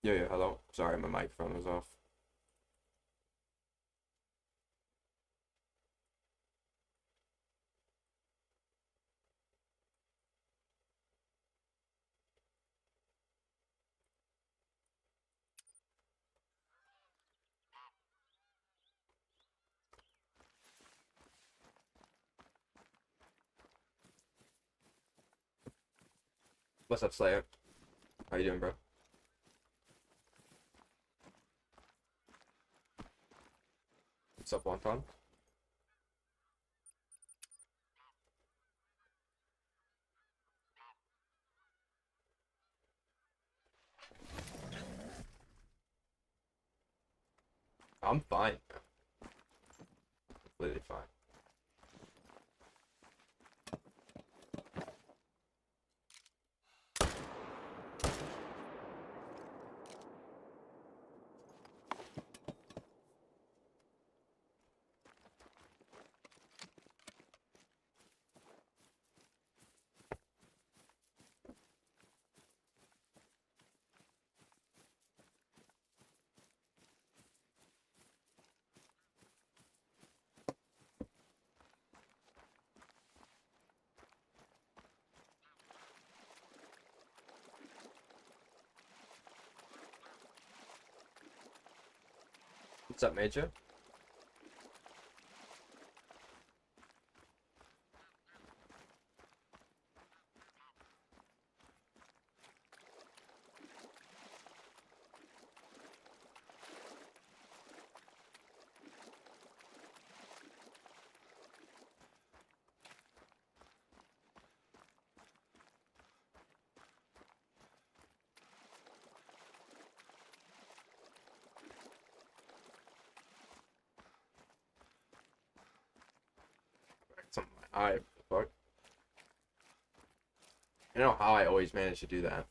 Yeah, hello. Sorry, my microphone was off. What's up, Slayer? How you doing, bro? What's up, Wonton? I'm fine. Completely fine. What's up, Major? Something in my eye. What the fuck? You know how I always manage to do that.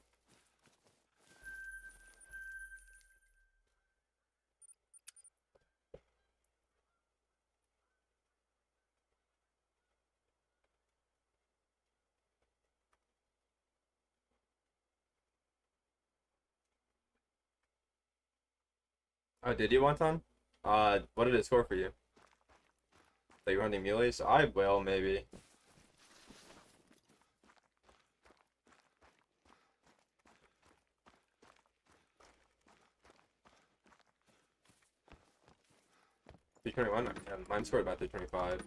Oh, did you, Wonton? What did it score for you? That you're hunting muleys? I will, maybe. $321? Yeah, mine scored about 325.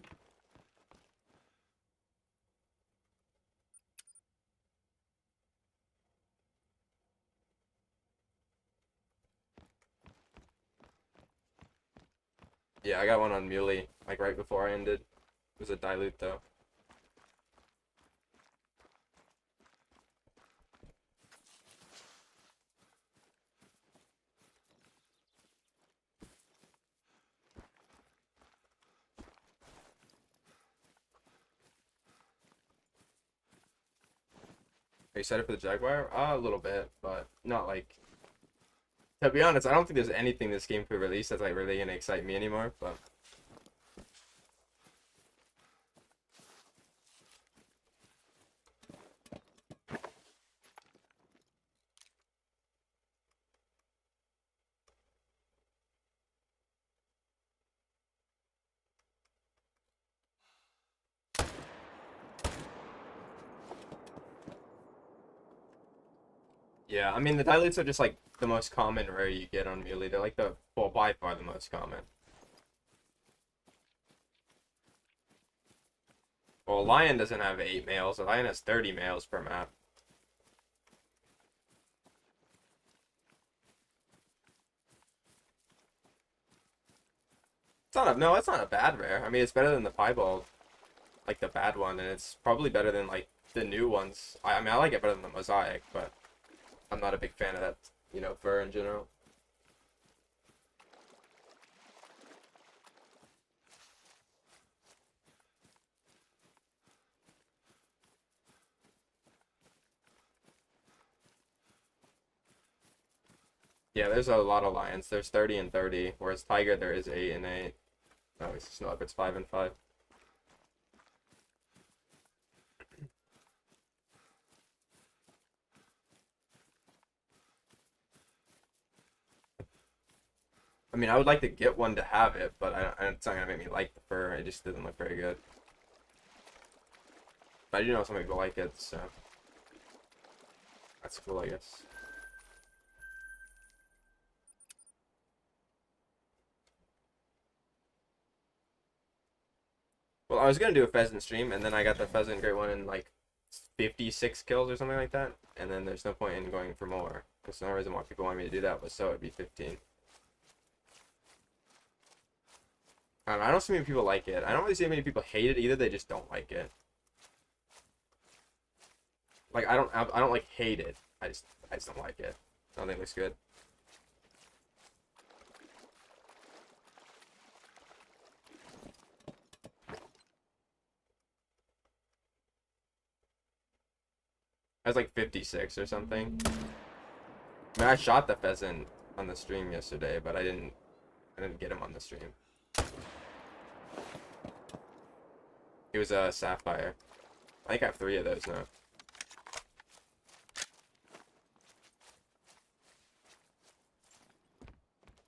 Yeah, I got one on muley, like right before I ended. It was a dilute, though. Are you excited for the Jaguar? A little bit, but not like. To be honest, I don't think there's anything this game could release that's like really gonna excite me anymore. But yeah, I mean the dilutes are just like the most common rare you get on Muley. They're like the well by far the most common. Well, Lion doesn't have 8 males. A Lion has 30 males per map. It's not a no. It's not a bad rare. I mean, it's better than the piebald, like the bad one, and it's probably better than like the new ones. I mean, I like it better than the mosaic, but I'm not a big fan of that, fur in general. Yeah, there's a lot of lions. There's 30 and 30, whereas tiger there is 8 and 8. No, it's snow leopard's 5 and 5. I mean, I would like to get one to have it, but it's not gonna make me like the fur. It just doesn't look very good. But I do know some people like it, so that's cool, I guess. Well, I was gonna do a pheasant stream, and then I got the pheasant great one in like 56 kills or something like that, and then there's no point in going for more. Because the only reason why people want me to do that was so it'd be 15. I don't see many people like it. I don't really see many people hate it either. They just don't like it. Like I don't like hate it. I just don't like it. I don't think it looks good. I was like 56 or something. I mean, I shot the pheasant on the stream yesterday, but I didn't get him on the stream. He was a sapphire. I think I have 3 of those now.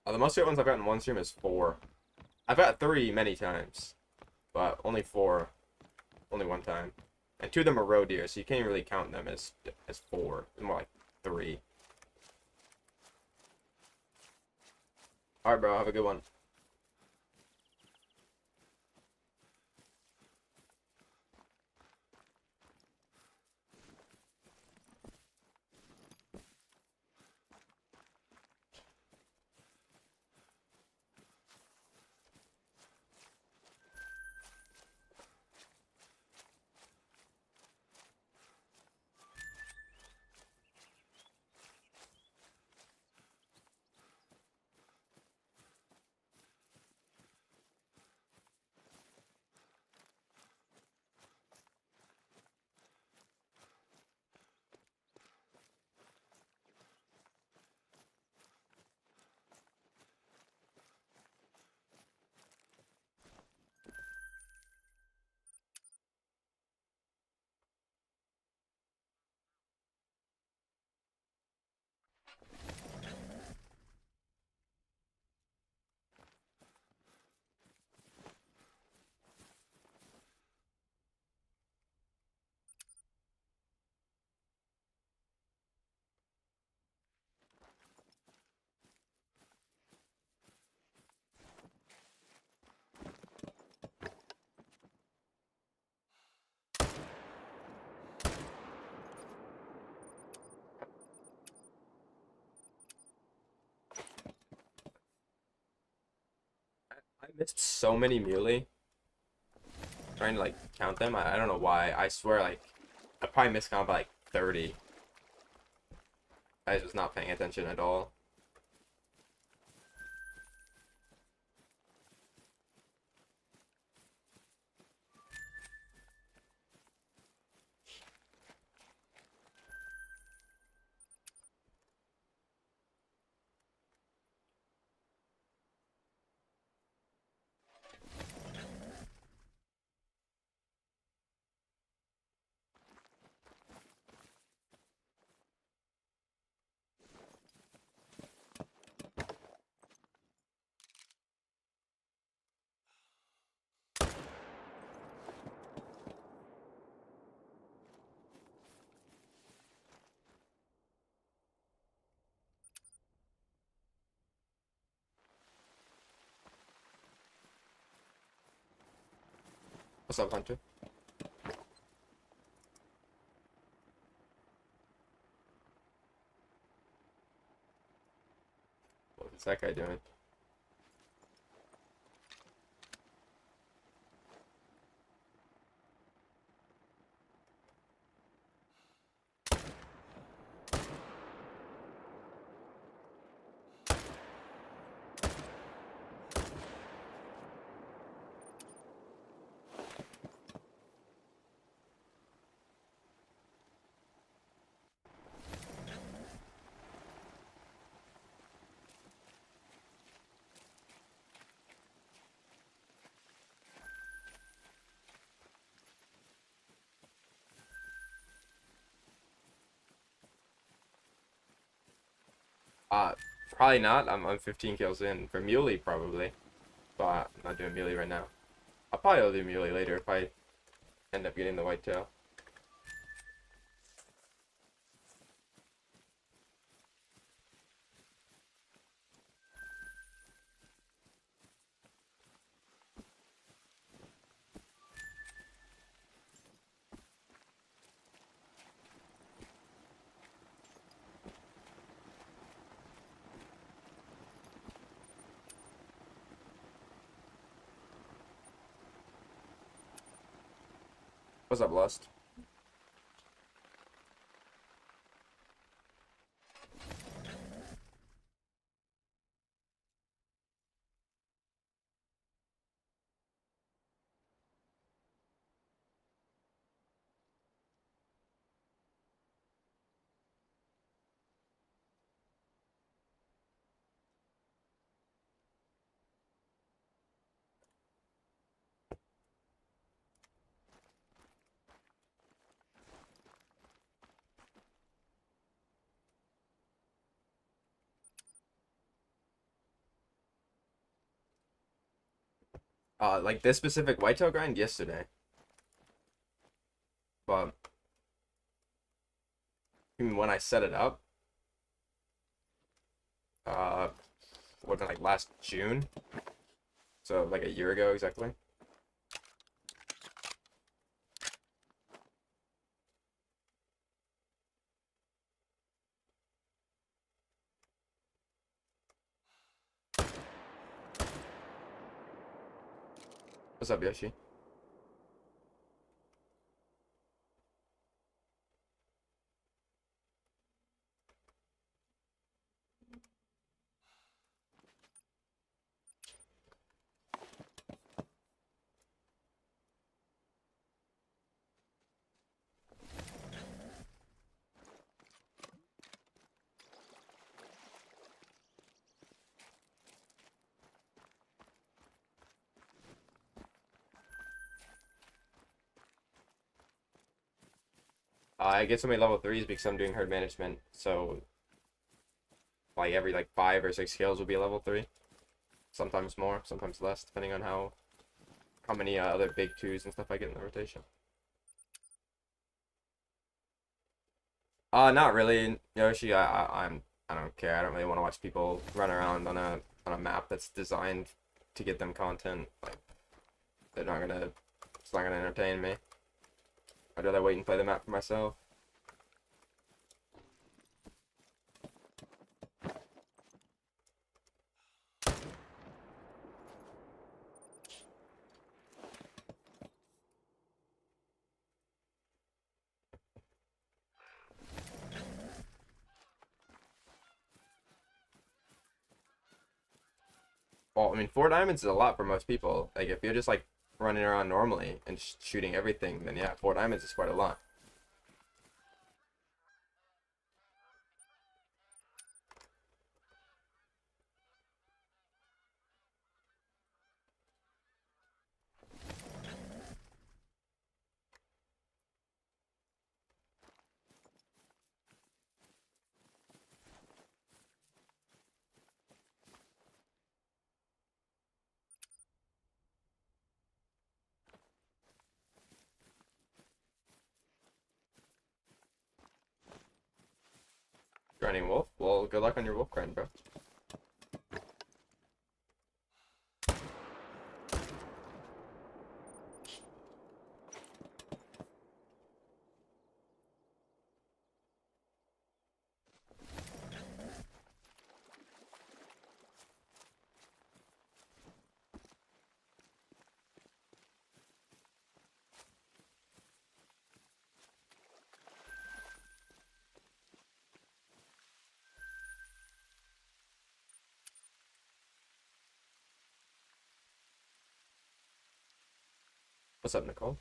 The most great ones I've gotten in one stream is 4. I've got 3 many times, but only 4, only one time. And 2 of them are roe deer, so you can't even really count them as 4. It's more like 3. Alright, bro, have a good one. I missed so many muley. Trying to like count them. I don't know why. I swear like I probably missed count by like 30. I was not paying attention at all. What's up, Hunter? What's that guy doing? Uh, Probably not. I'm 15 kills in for muley probably, but I'm not doing muley right now. I'll probably do muley later if I end up getting the whitetail. What's up, Lust? Like this specific whitetail grind yesterday, but even when I set it up, uh, what like last June, so like a year ago exactly. What's up, Yoshi? I get so many level 3s because I'm doing herd management, so like every like 5 or 6 kills will be a level 3. Sometimes more, sometimes less, depending on how many other big 2s and stuff I get in the rotation. Not really, Yoshi. I don't care. I don't really want to watch people run around on a map that's designed to get them content. Like they're not gonna, it's not gonna entertain me. I'd rather wait and play the map for myself. Well, I mean, 4 diamonds is a lot for most people. Like if you're just like running around normally and shooting everything, then yeah, 4 diamonds is quite a lot. Grinding wolf? Well, good luck on your wolf grind, bro. What's up, Nicole?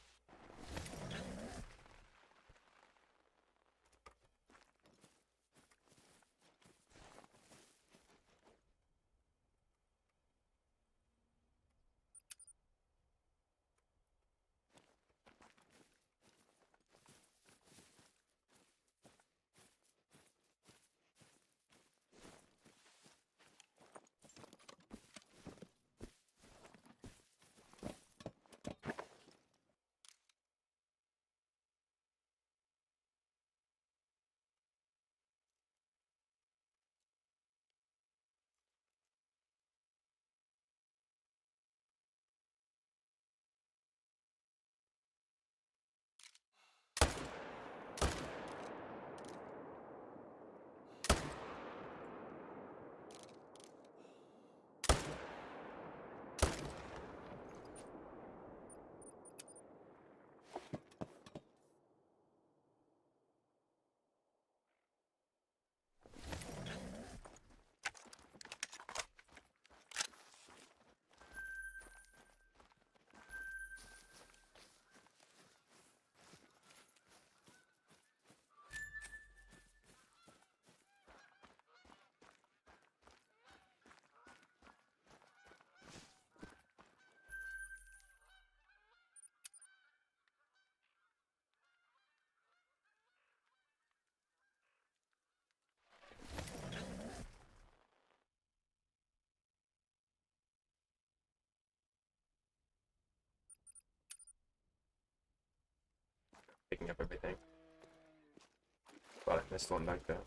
picking up everything. But I missed one back there.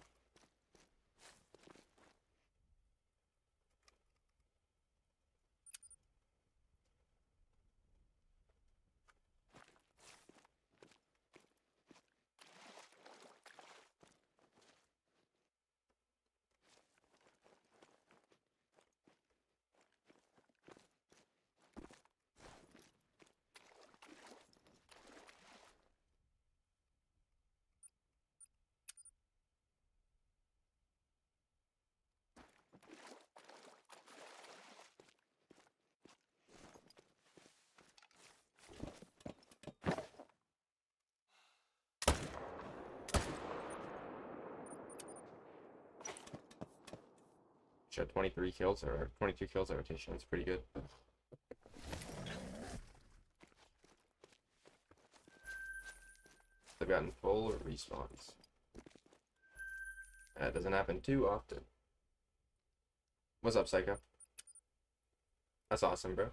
She had 23 kills or 22 kills at rotation. It's pretty good. They've gotten full respawns. That doesn't happen too often. What's up, Psycho? That's awesome, bro.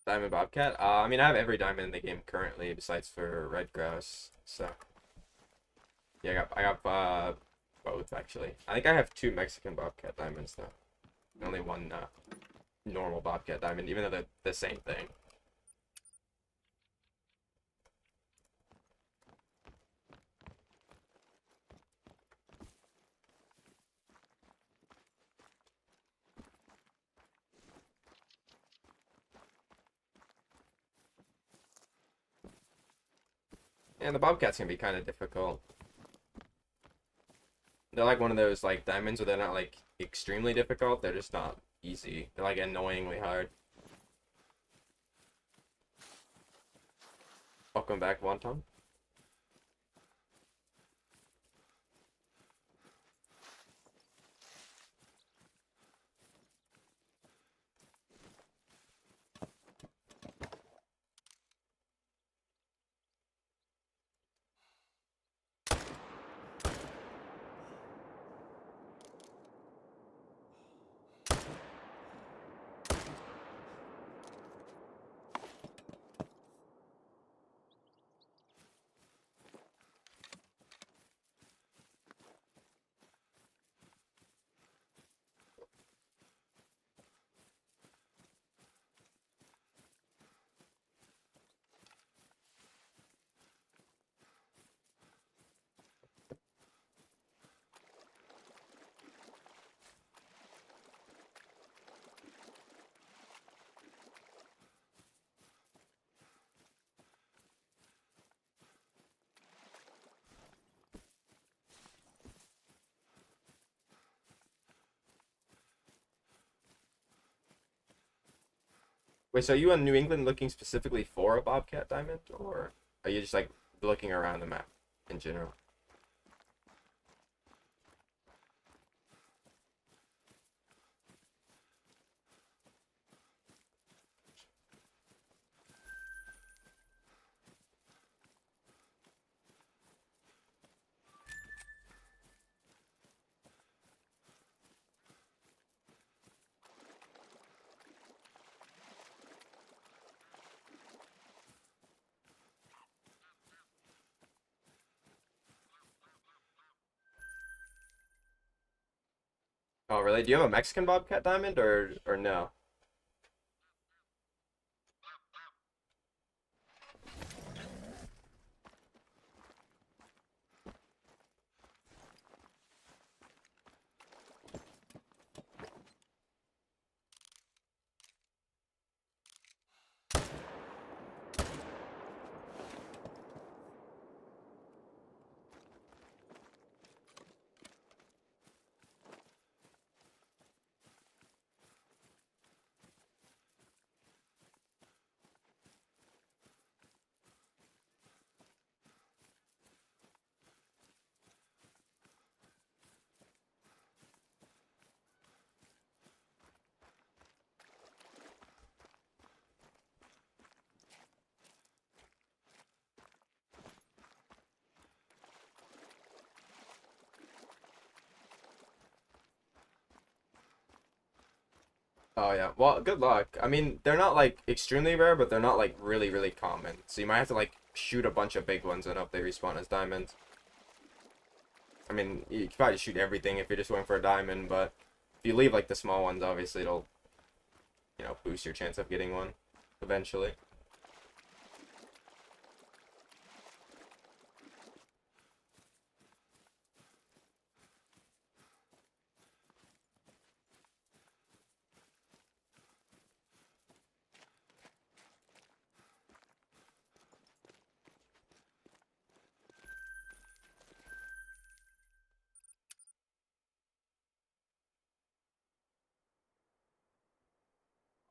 Diamond Bobcat? I mean, I have every diamond in the game currently, besides for red grouse. So, yeah, I got both actually. I think I have 2 Mexican Bobcat diamonds though. And only 1 normal Bobcat diamond, even though they're the same thing. And the Bobcats can be kind of difficult. They're like one of those like diamonds where they're not like extremely difficult, they're just not easy. They're like annoyingly hard. Welcome back, Wonton. Wait, so are you in New England looking specifically for a Bobcat diamond, or are you just like looking around the map in general? Oh, really? Do you have a Mexican Bobcat diamond or no? Oh yeah. Well, good luck. I mean, they're not like extremely rare, but they're not like really, really common. So you might have to like shoot a bunch of big ones and hope they respawn as diamonds. I mean, you can probably shoot everything if you're just going for a diamond, but if you leave like the small ones, obviously it'll, boost your chance of getting one eventually.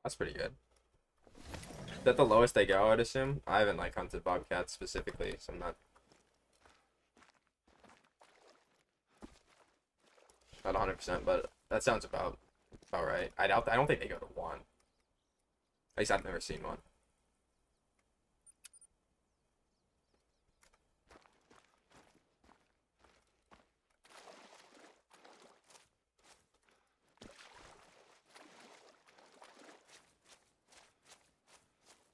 That's pretty good. Is that the lowest they go, I'd assume? I haven't like hunted bobcats specifically, so I'm not 100%, but that sounds about right. I don't think they go to one. At least I've never seen one.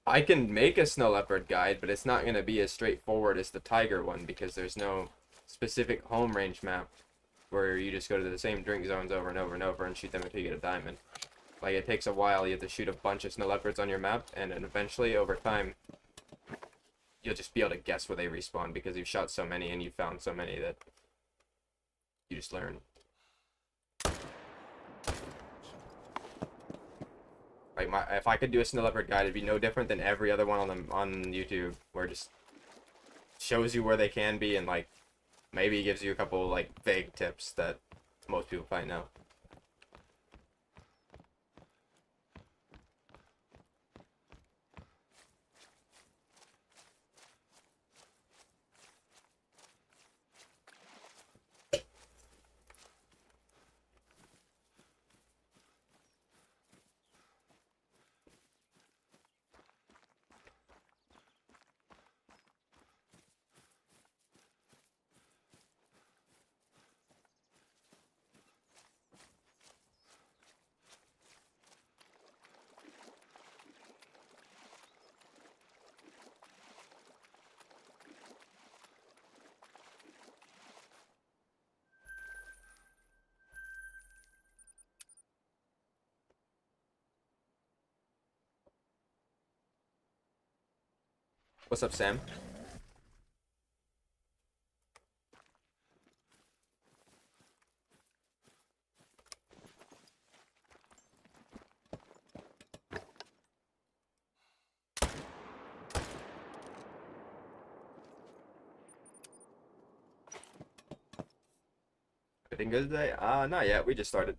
I can make a snow leopard guide, but it's not going to be as straightforward as the tiger one because there's no specific home range map where you just go to the same drink zones over and over and over and shoot them until you get a diamond. Like, it takes a while. You have to shoot a bunch of snow leopards on your map, and then eventually, over time, you'll just be able to guess where they respawn because you've shot so many and you've found so many that you just learn. Like, if I could do a snow leopard guide, it'd be no different than every other one on YouTube, where it just shows you where they can be and like maybe gives you a couple like vague tips that most people probably know. What's up, Sam? Everything good today? Not yet. We just started.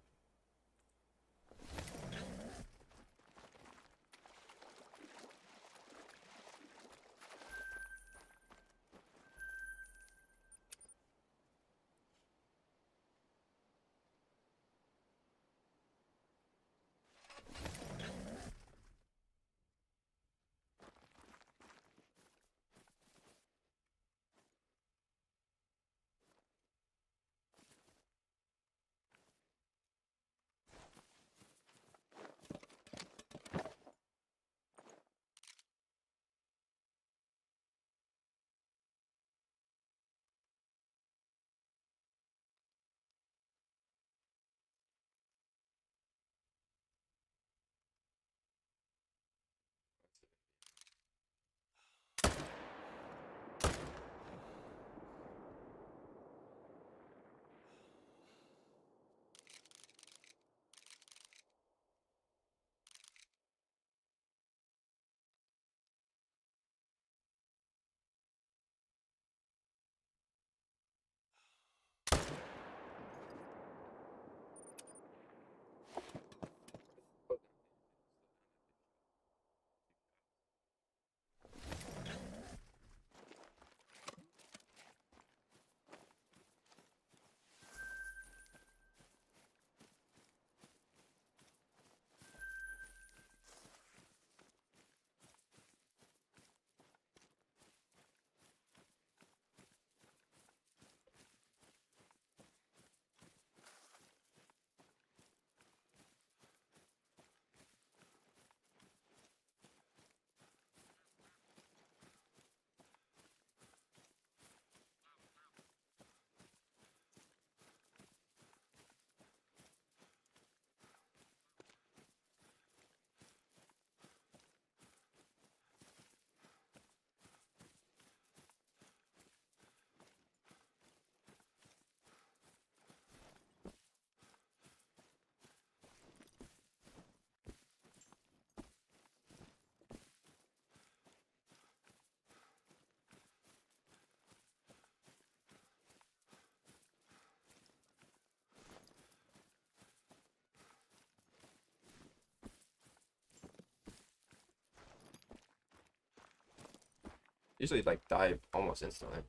Usually like die almost instantly.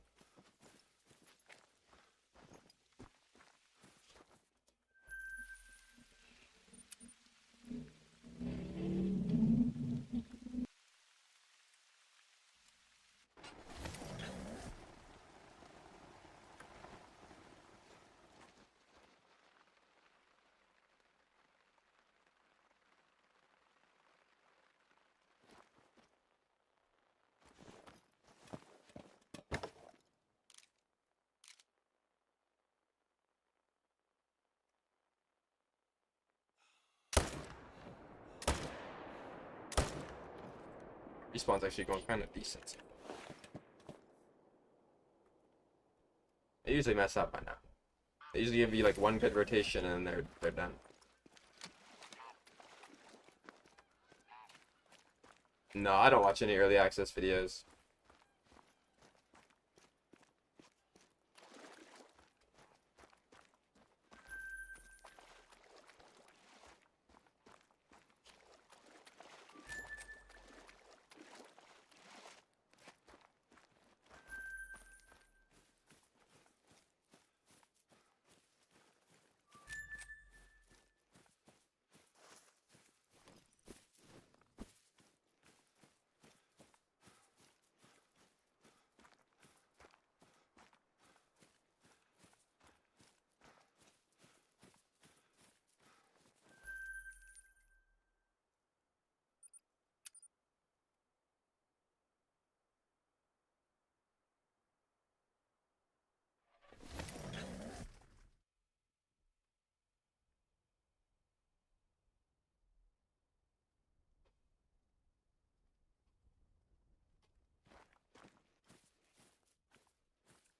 Respawn's actually going kind of decent. They usually mess up by now. They usually give you like one good rotation and they're done. No, I don't watch any early access videos.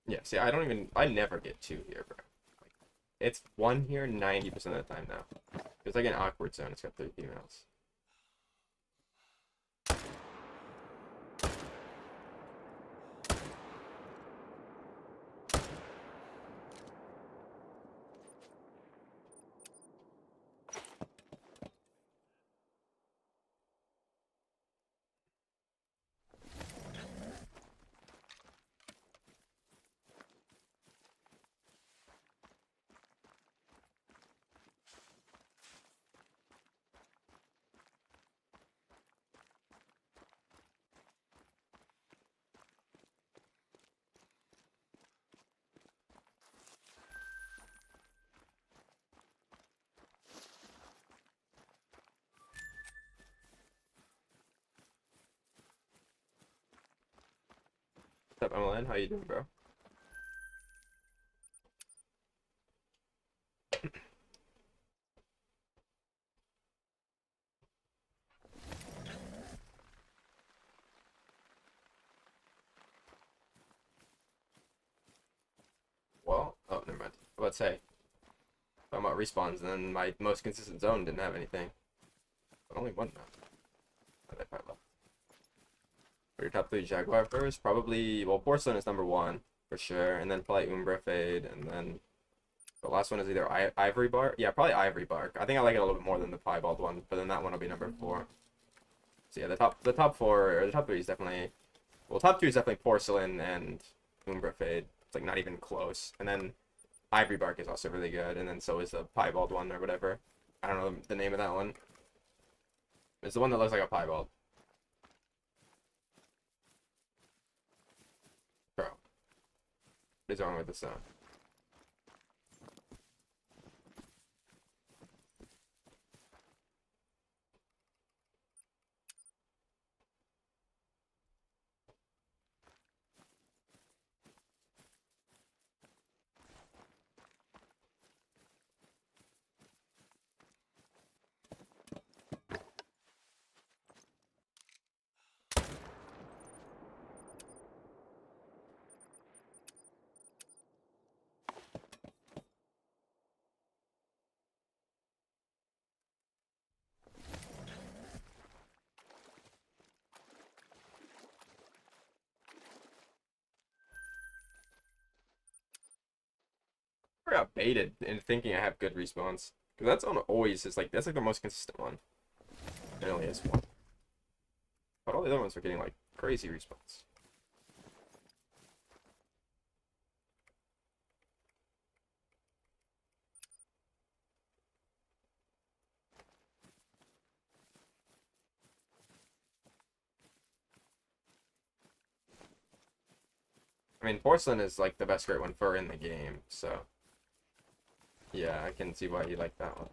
Yeah, see, I never get two here, bro. Like, it's one here 90% of the time now. It's like an awkward zone. It's got 3 females. What's up, MLN? How you doing, bro? Well, oh, never mind. Let's say, talking about respawns, and then my most consistent zone didn't have anything. But only one map. Oh, they probably left. For your top 3 Jaguar furs, probably, well, Porcelain is number 1, for sure, and then probably Umbra Fade, and then the last one is either Ivory Bark. Yeah, probably Ivory Bark. I think I like it a little bit more than the Piebald one, but then that one will be number 4. So yeah, the top 4, or the top 3 is definitely, well, top 2 is definitely Porcelain and Umbra Fade. It's like not even close. And then Ivory Bark is also really good, and then so is the Piebald one or whatever. I don't know the name of that one. It's the one that looks like a Piebald. Bro, what is wrong with this zone? I got baited in thinking I have good respawns. Because that's on always is like, that's like the most consistent one. It only has 1. But all the other ones are getting like crazy respawns. I mean, porcelain is like the best great one fur in the game, so yeah, I can see why you like that one.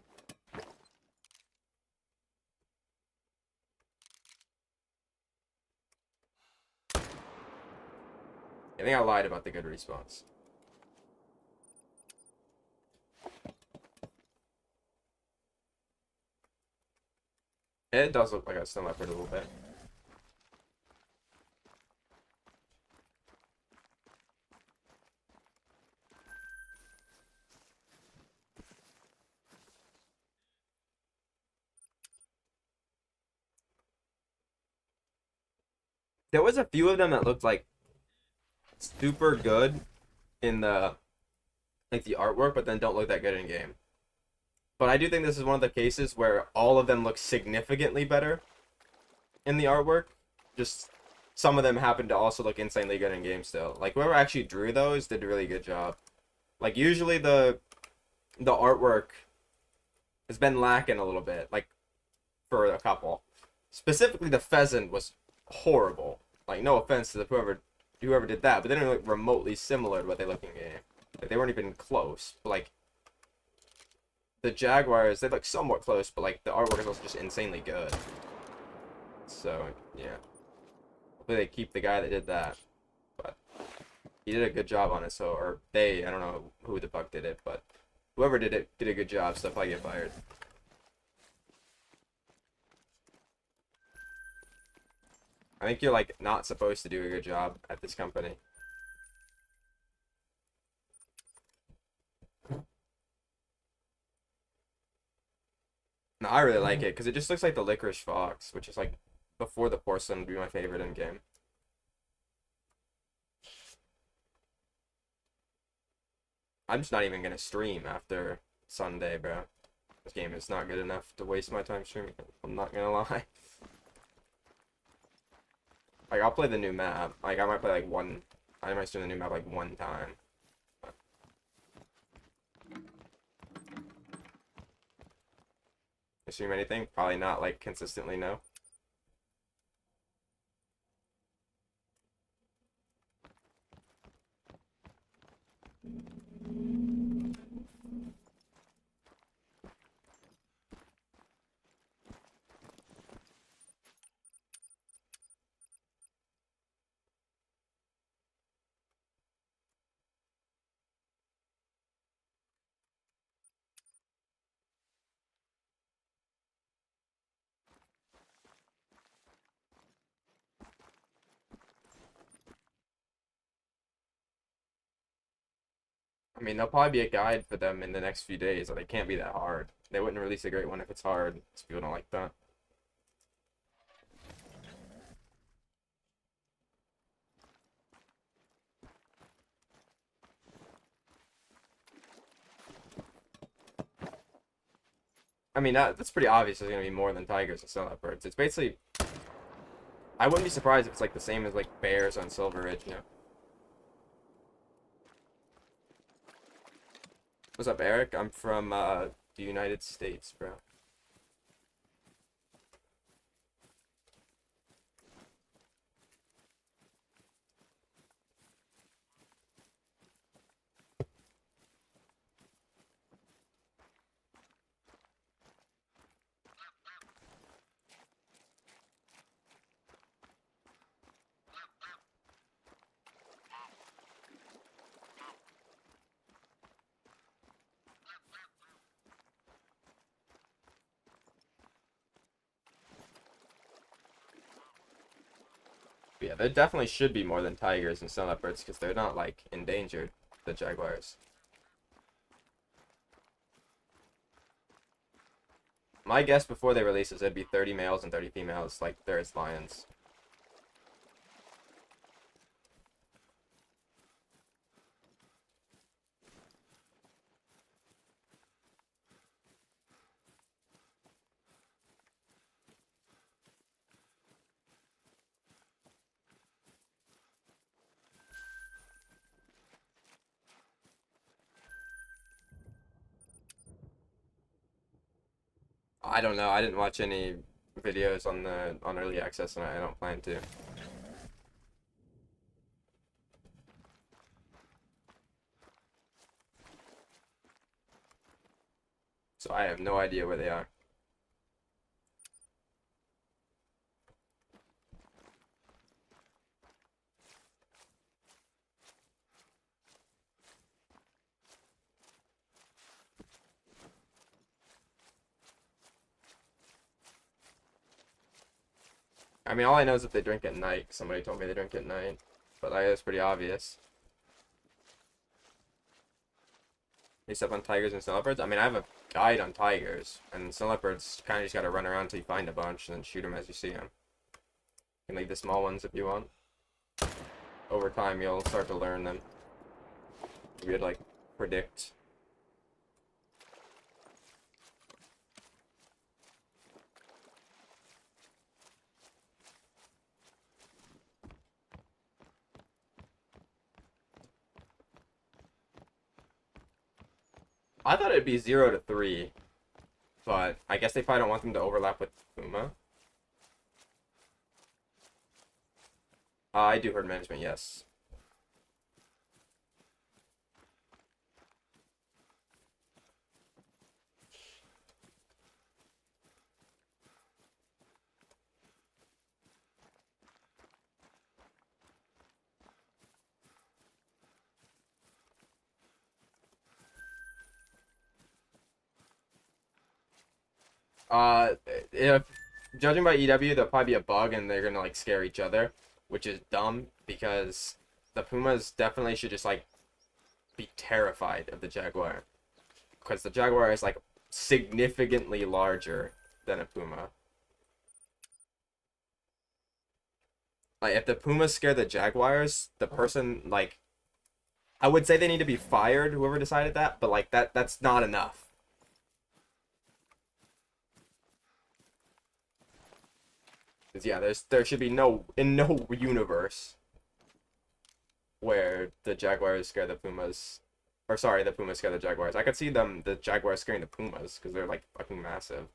I think I lied about the good response. It does look like a snow leopard a little bit. There was a few of them that looked like super good in the like the artwork, but then don't look that good in game. But I do think this is one of the cases where all of them look significantly better in the artwork. Just some of them happen to also look insanely good in game still. Like whoever actually drew those did a really good job. Like usually the artwork has been lacking a little bit, like for a couple. Specifically the pheasant was horrible. Like no offense to whoever did that, but they didn't look remotely similar to what they look in game. Like, they weren't even close. But, like the jaguars, they look somewhat close, but like the artwork is also just insanely good. So yeah, hopefully they keep the guy that did that. But he did a good job on it. So or they, I don't know who the fuck did it, but whoever did it did a good job. So they'll probably get fired. I think you're like not supposed to do a good job at this company. No, I really like it because it just looks like the licorice fox, which is like before the porcelain would be my favorite in game. I'm just not even gonna stream after Sunday, bro. This game is not good enough to waste my time streaming. I'm not gonna lie. Like I'll play the new map. Like I might play like one. I might stream the new map like one time. Stream anything? Probably not like consistently, no. I mean, there'll probably be a guide for them in the next few days, so they can't be that hard. They wouldn't release a great one if it's hard, because people don't like that. I mean, that's pretty obvious. There's gonna be more than tigers and snow leopards. It's basically, I wouldn't be surprised if it's like the same as like bears on Silver Ridge, you know. What's up, Eric? I'm from the United States, bro. But yeah, there definitely should be more than tigers and snow leopards because they're not like endangered, the jaguars. My guess before they release is it'd be 30 males and 30 females, like there is lions. I don't know. I didn't watch any videos on early access, and I don't plan to. I have no idea where they are. I mean, all I know is that they drink at night. Somebody told me they drink at night, but it's pretty obvious. Except on tigers and snow leopards. I mean, I have a guide on tigers, and snow leopards kind of just gotta run around until you find a bunch and then shoot them as you see them. You can leave the small ones if you want. Over time, you'll start to learn them. You'd like predict. I thought it'd be 0 to 3, but I guess they probably don't want them to overlap with Puma. I do herd management, yes. If judging by EW, there'll probably be a bug and they're gonna like scare each other, which is dumb because the Pumas definitely should just like be terrified of the Jaguar, because the Jaguar is like significantly larger than a Puma. Like if the Pumas scare the Jaguars, the person like I would say they need to be fired, whoever decided that, but like that's not enough. 'Cause yeah, there should be no universe where the Jaguars scare the Pumas, or sorry, the Pumas scare the Jaguars. I could see the Jaguars scaring the Pumas because they're like fucking massive.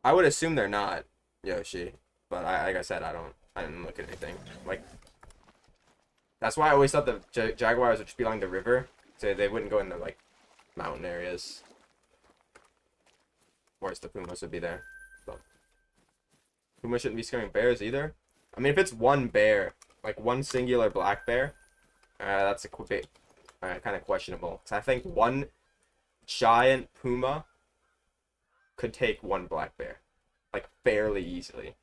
I would assume they're not, Yoshi, but like I said, I didn't look at anything. Like that's why I always thought the Jaguars would just be along the river, so they wouldn't go in the like mountain areas. Whereas the Pumas would be there. So. Puma shouldn't be scaring bears either. I mean, if it's one bear, like one singular black bear, that's a bit kind of questionable. Because I think one giant Puma could take one black bear, like fairly easily.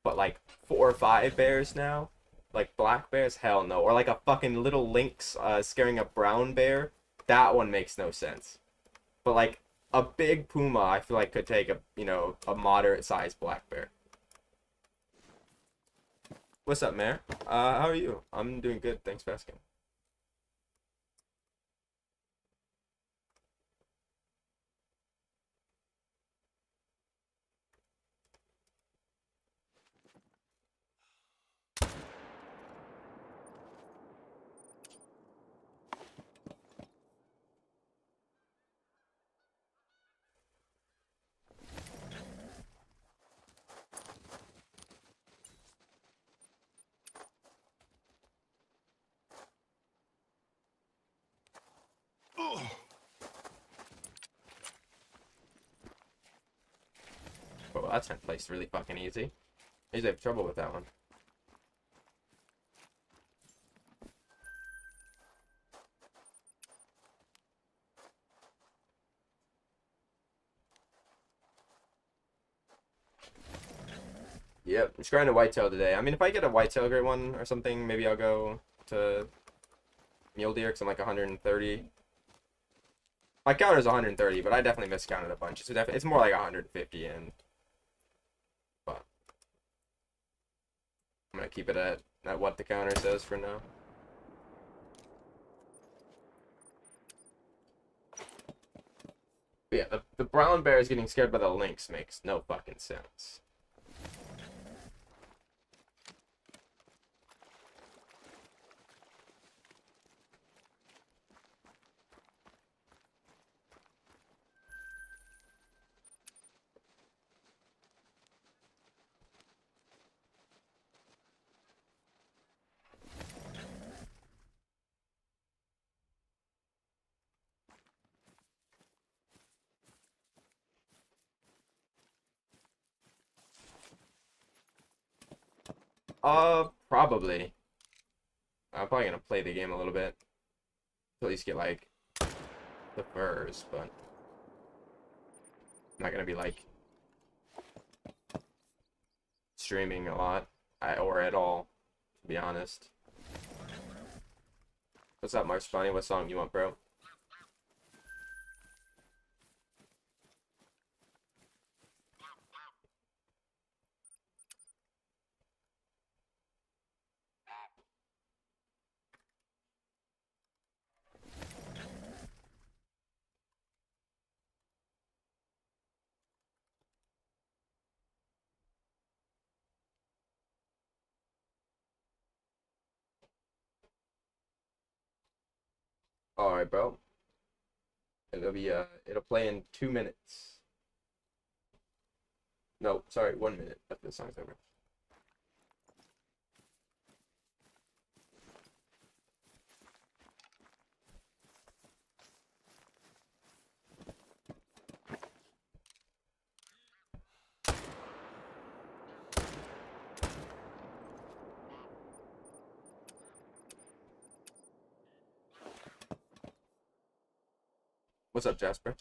But like 4 or 5 bears now, like black bears, hell no. Or like a fucking little lynx scaring a brown bear, that one makes no sense. But like a big Puma, I feel like could take a moderate sized black bear. What's up, Mayor? How are you? I'm doing good, thanks for asking. Oh, that's placed really fucking easy. I usually have trouble with that one. Yep, I'm just grinding a whitetail today. I mean, if I get a whitetail great one or something, maybe I'll go to mule deer because I'm like 130. My counter's 130, but I definitely miscounted a bunch. So it's more like 150, and but I'm gonna keep it at what the counter says for now. But yeah, the brown bear is getting scared by the lynx makes no fucking sense. Probably. I'm probably gonna play the game a little bit. To at least get like the furs, but I'm not gonna be like streaming a lot or at all, to be honest. What's up, March Bunny? What song you want, bro? Alright, bro. It'll play in 2 minutes. No, sorry, 1 minute after the song's over. What's up, Jasper?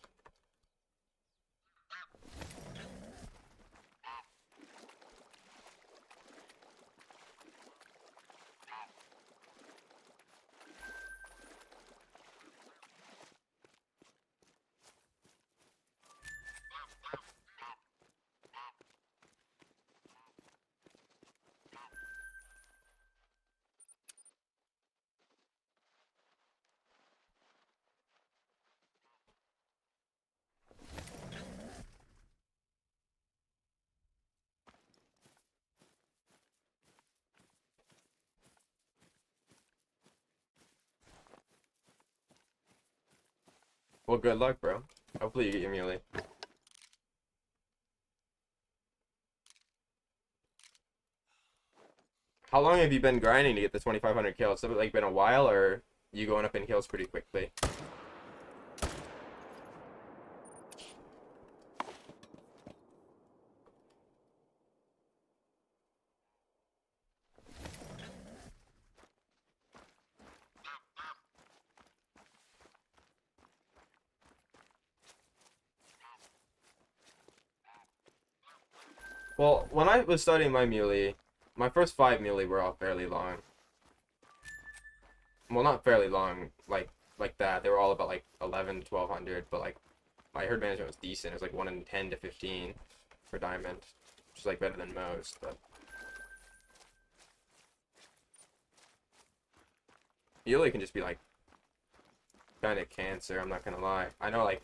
Well, good luck, bro. Hopefully you get your muley. How long have you been grinding to get the 2,500 kills? Has it like been a while, or you going up in kills pretty quickly? Well, when I was studying my muley, my first 5 muley were all fairly long. Well, not fairly long, like that. They were all about like 11 to 1,200, but like my herd management was decent. It was like 1 in 10 to 15 for diamond, which is like better than most. But muley can just be like kind of cancer. I'm not gonna lie. I know like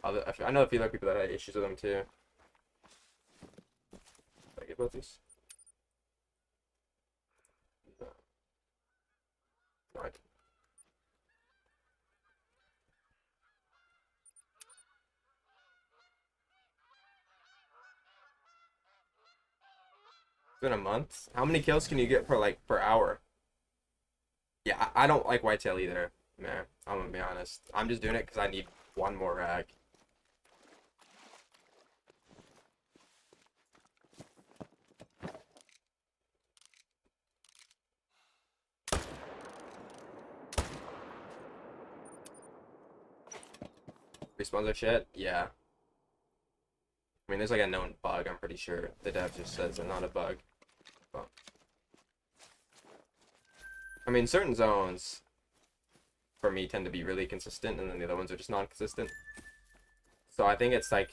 I know a few other people that had issues with them too. Did I get both these? No. No, I didn't. It's been a month. How many kills can you get per hour? Yeah, I don't like whitetail either, man. I'm gonna be honest. I'm just doing it because I need one more rag. Respawns are shit? Yeah. I mean, there's like a known bug, I'm pretty sure. The dev just says it's not a bug. But, I mean, certain zones, for me, tend to be really consistent, and then the other ones are just non-consistent. So I think it's like,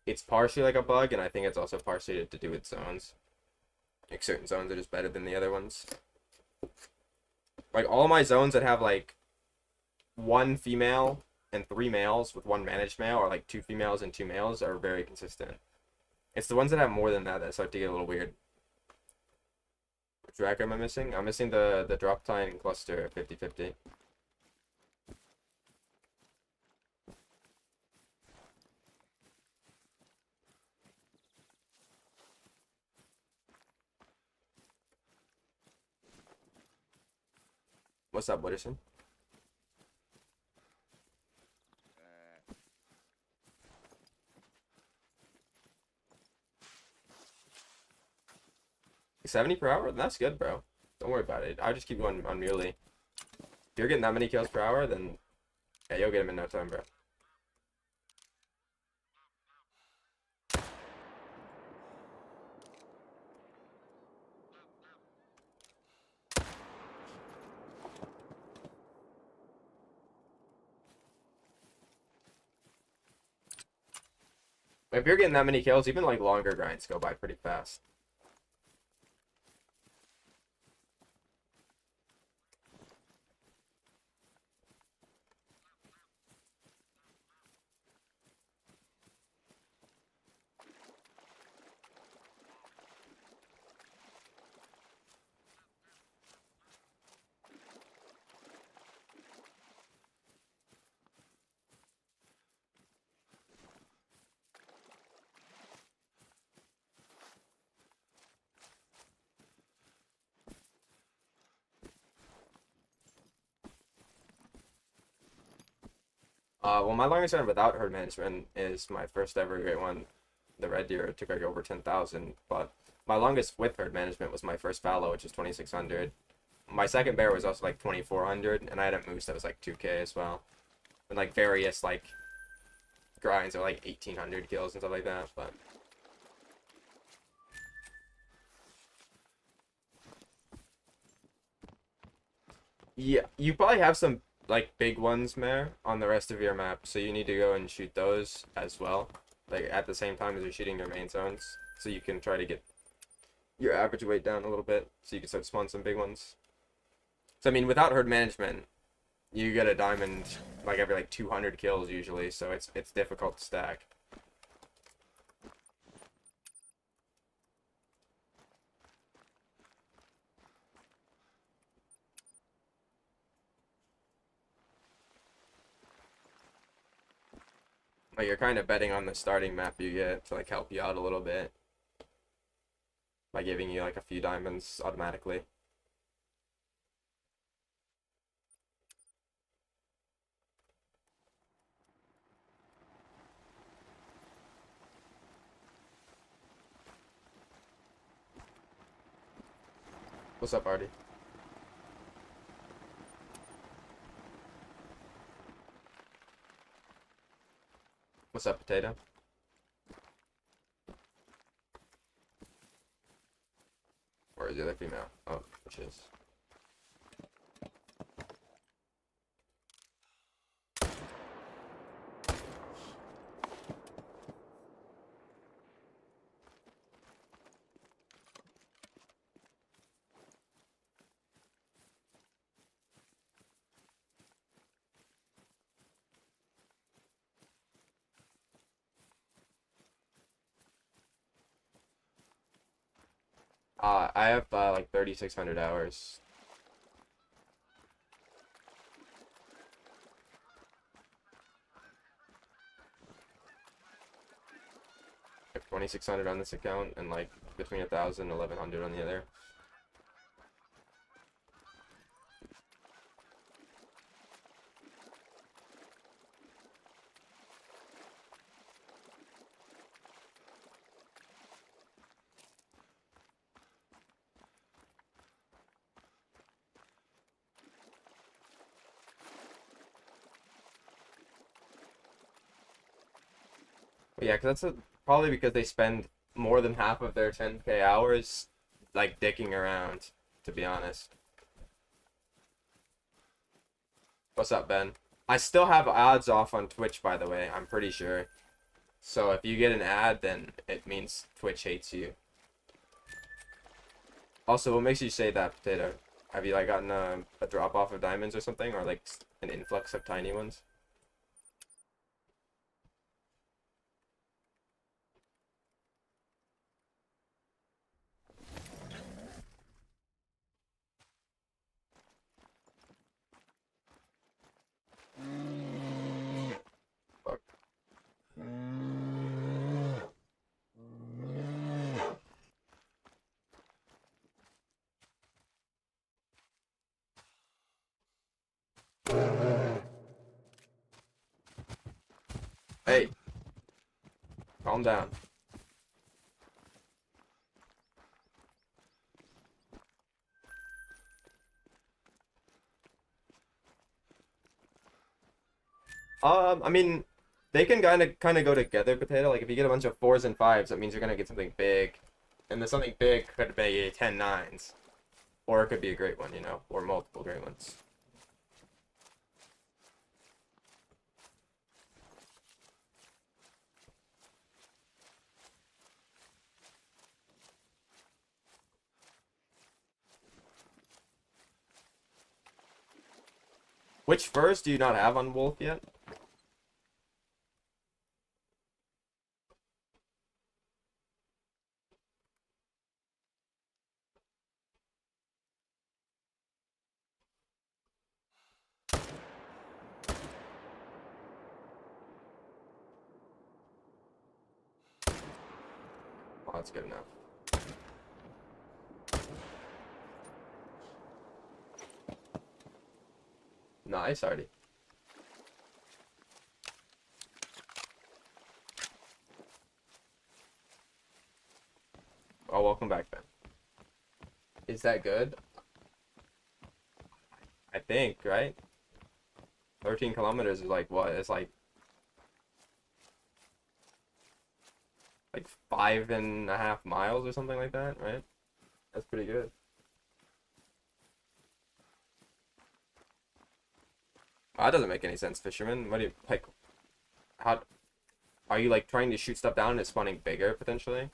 it's partially like a bug, and I think it's also partially to do with zones. Like, certain zones are just better than the other ones. Like, all my zones that have, like, 1 female and 3 males with 1 managed male, or like 2 females and 2 males, are very consistent. It's the ones that have more than that start to get a little weird. Which rack am I missing? I'm missing the drop time cluster 50-50. What's up, Wooderson? 70 per hour? That's good, bro. Don't worry about it. I'll just keep going on Muley. If you're getting that many kills per hour, then yeah, you'll get him in no time, bro. If you're getting that many kills, even like longer grinds go by pretty fast. Well, my longest run without herd management is my first ever great one, the red deer. It took like over 10,000, but my longest with herd management was my first fallow, which is 2,600. My second bear was also like 2,400, and I had a moose that was like 2K as well, and like various like grinds are like 1,800 kills and stuff like that. But yeah, you probably have some like big ones, Mare, on the rest of your map, so you need to go and shoot those as well, like at the same time as you're shooting your main zones, so you can try to get your average weight down a little bit, so you can start spawn some big ones. So I mean, without herd management, you get a diamond like every like 200 kills usually, so it's difficult to stack. Like you're kind of betting on the starting map you get to like help you out a little bit by giving you like a few diamonds automatically. What's up, Artie? What's up, Potato? Where is the other female? Oh, which is. I have like 3,600 hours. I have 2,600 on this account and like between 1,000 and 1,100 on the other. But yeah, because probably because they spend more than half of their 10K hours like dicking around, to be honest. What's up, Ben? I still have ads off on Twitch, by the way, I'm pretty sure. So if you get an ad, then it means Twitch hates you. Also, what makes you say that, Potato? Have you like gotten a drop off of diamonds or something, or like an influx of tiny ones? Fuck. Hey, calm down. I mean, they can kind of go together, potato. Like if you get a bunch of 4s and 5s, that means you're gonna get something big, and then something big could be 10 9s, or it could be a great one, you know, or multiple great ones. Which furs do you not have on Wolf yet? Oh, that's good enough. Nice, Artie. Oh, welcome back, Ben. Is that good? I think, right? 13 kilometers is like what? It's like 5.5 miles or something like that, right? That's pretty good. That doesn't make any sense, fisherman. What do you like? How are you like trying to shoot stuff down and it's spawning bigger potentially?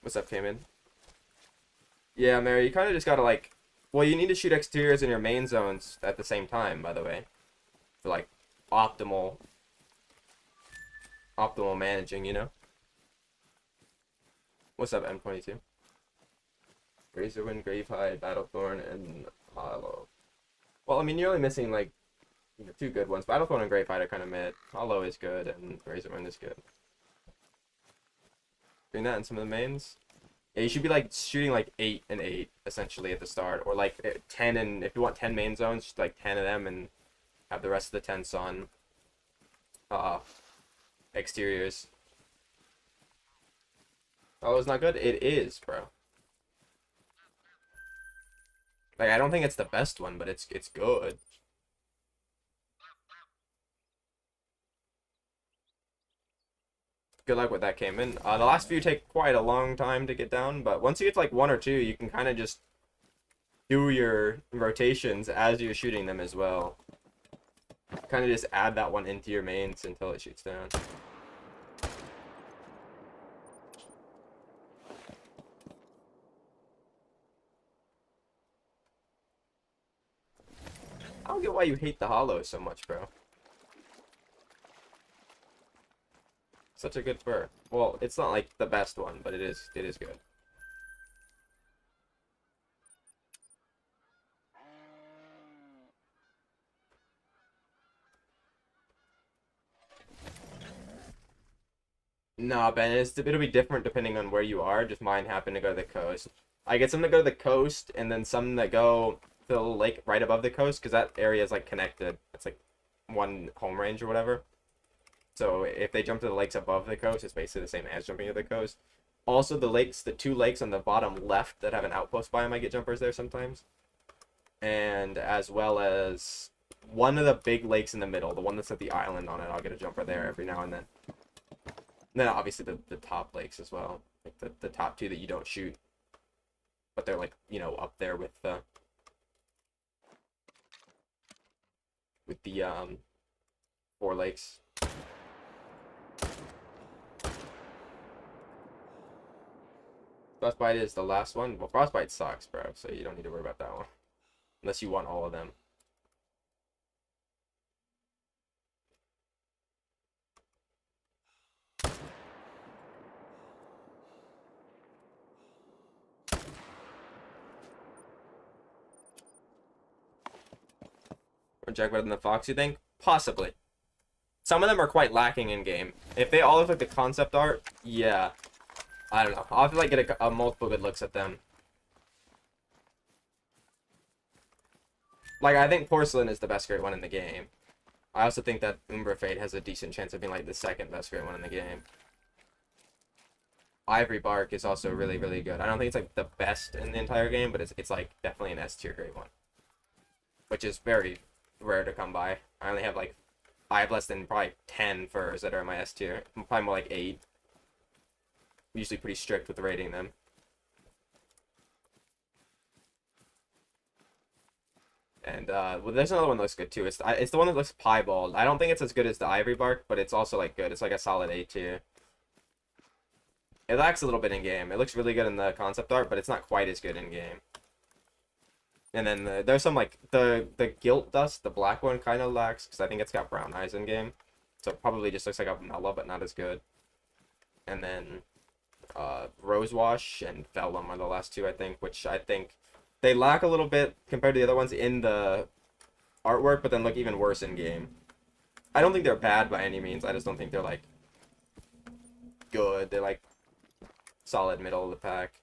What's up, Cayman? Yeah, Mary, you kind of just gotta like, well, you need to shoot exteriors in your main zones at the same time, by the way, for like optimal managing, you know? What's up, M22? Razorwind, Gravehide, Battlethorn, and Hollow. Well, I mean, you're only missing like, you know, 2 good ones. Battlethorn and Gravehide are kind of mid. Hollow is good, and Razorwind is good. Doing that in some of the mains. Yeah, you should be like shooting like 8 and 8 essentially at the start, or like 10, and if you want 10 main zones, just like 10 of them, and have the rest of the 10s on exteriors. Oh, it's not good. It is, bro. Like I don't think it's the best one, but it's good. Good luck with that, Cayman. The last few take quite a long time to get down, but once you get to like 1 or 2, you can kind of just do your rotations as you're shooting them as well. Kind of just add that one into your mains until it shoots down. I don't get why you hate the hollow so much, bro. Such a good fur. Well, it's not like the best one, but it is good. Nah, Ben, it'll be different depending on where you are. Just mine happen to go to the coast. I get some that go to the coast, and then some that go to the lake right above the coast, because that area is like connected. It's like one home range or whatever. So if they jump to the lakes above the coast, it's basically the same as jumping to the coast. Also, the 2 lakes on the bottom left that have an outpost biome, I get jumpers there sometimes. And as well as one of the big lakes in the middle, the one that's at the island on it, I'll get a jumper there every now and then. And then obviously the top lakes as well, like the top 2 that you don't shoot, but they're like, you know, up there with the 4 lakes. Frostbite is the last one. Well, Frostbite sucks, bro, so you don't need to worry about that one. Unless you want all of them. Or Jack better than the Fox, you think? Possibly. Some of them are quite lacking in game. If they all look like the concept art, yeah. I don't know. I'll have to like get a multiple good looks at them. Like, I think Porcelain is the best great one in the game. I also think that Umbra Fate has a decent chance of being like the second best great one in the game. Ivory Bark is also really, really good. I don't think it's like the best in the entire game, but it's like definitely an S tier grade one, which is very rare to come by. I only have like I have less than probably 10 furs that are in my S tier. Probably more like 8. I'm usually pretty strict with rating them. And well, there's another one that looks good too. It's the one that looks piebald. I don't think it's as good as the Ivory Bark, but it's also like good. It's like a solid A tier. It lacks a little bit in game. It looks really good in the concept art, but it's not quite as good in game. And then there's some like the Gilt Dust, the black one kind of lacks because I think it's got brown eyes in game, so it probably just looks like a vanilla, but not as good. And then Rose Wash and Vellum are the last two I think, which I think they lack a little bit compared to the other ones in the artwork, but then look even worse in game. I don't think they're bad by any means. I just don't think they're like good. They're like solid middle of the pack.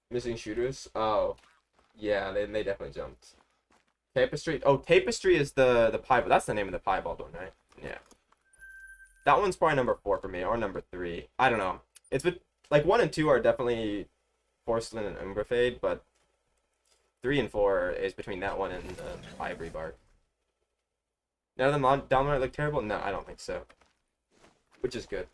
Missing shooters? Oh, yeah, they definitely jumped. Tapestry? Oh, Tapestry is the piebald. That's the name of the piebald one, right? Yeah. That one's probably number 4 for me, or number 3. I don't know. It's been like 1 and 2 are definitely Porcelain and Umbrafade, but 3 and 4 is between that one and Ivory Bark. None of them down there look terrible? No, I don't think so. Which is good.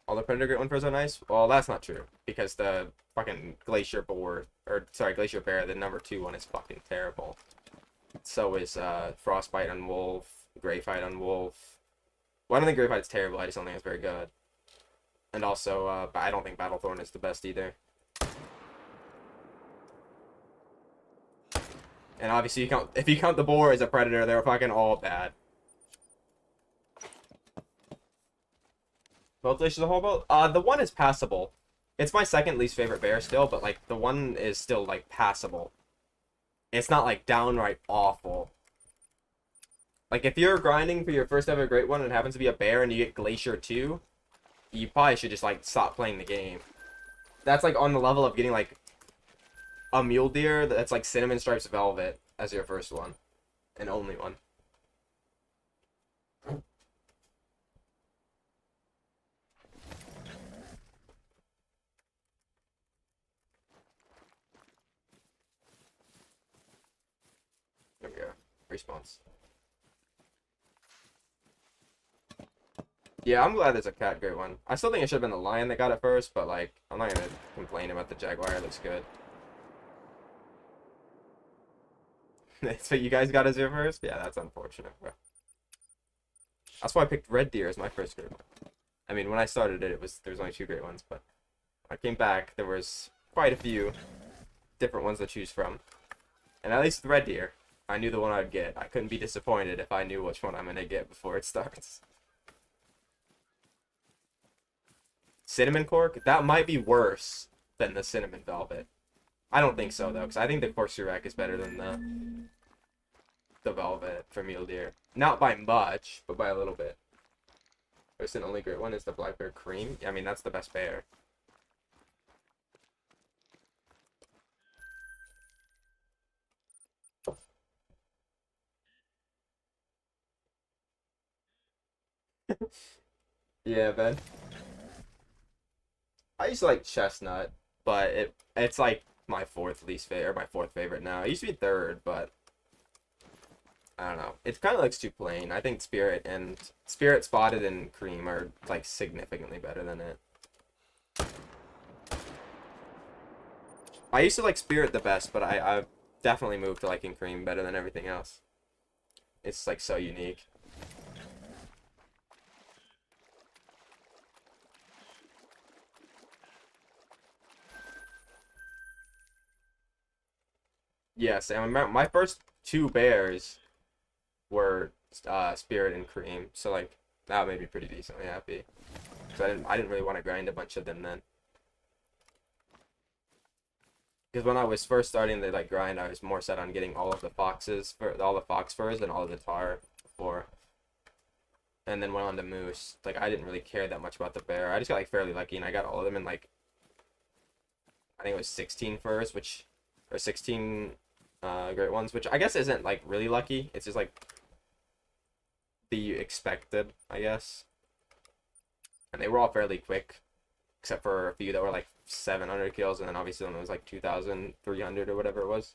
All the Predator Great One furs are nice? Well, that's not true. Because the fucking Glacier Boar, or sorry, Glacier Bear, the number 2 one is fucking terrible. So is Frostbite on Wolf, Greyfight on Wolf. Well, I don't think Greyfight's terrible, I just don't think it's very good. And also, I don't think Battlethorn is the best either. And obviously, if you count the Boar as a Predator, they're fucking all bad. Both Glaciers are horrible? The one is passable. It's my second least favorite bear still, but like the one is still like passable. It's not like downright awful. Like if you're grinding for your first ever great one and it happens to be a bear and you get Glacier 2, you probably should just like stop playing the game. That's like on the level of getting like a mule deer that's like Cinnamon Stripes Velvet as your first one and only one. There we go. Response. Yeah, I'm glad there's a cat great one. I still think it should have been the lion that got it first, but like, I'm not gonna complain about the jaguar. It looks good. So you guys got a zero first? Yeah, that's unfortunate, bro. That's why I picked red deer as my first great one. I mean, when I started it, there was only 2 great ones, but when I came back, there was quite a few different ones to choose from. And at least the red deer, I knew the one I'd get. I couldn't be disappointed if I knew which one I'm gonna get before it starts. Cinnamon Cork? That might be worse than the Cinnamon Velvet. I don't think so, though, because I think the Corkscrew Rack is better than the Velvet for mule deer. Not by much, but by a little bit. First and only great one is the Black Bear Cream. I mean, that's the best bear. Yeah, Ben. I used to like Chestnut, but it's like my 4th least favorite, or my 4th favorite now. It used to be 3rd, but I don't know. It kind of looks too plain. I think Spirit Spotted and Cream are like significantly better than it. I used to like Spirit the best, but I've definitely moved to liking Cream better than everything else. It's like so unique. Yes, and my first 2 bears were Spirit and Cream, so like that made me pretty decently happy. So I didn't really want to grind a bunch of them then. Because when I was first starting the like grind, I was more set on getting all of the foxes for all the fox furs and all of the tar before. and then went on to moose. Like, I didn't really care that much about the bear. I just got like fairly lucky, and I got all of them in like, I think it was 16 furs, or 16 great ones, which I guess isn't like really lucky. It's just like the expected, I guess. And they were all fairly quick, except for a few that were like 700 kills, and then obviously one was like 2,300 or whatever it was.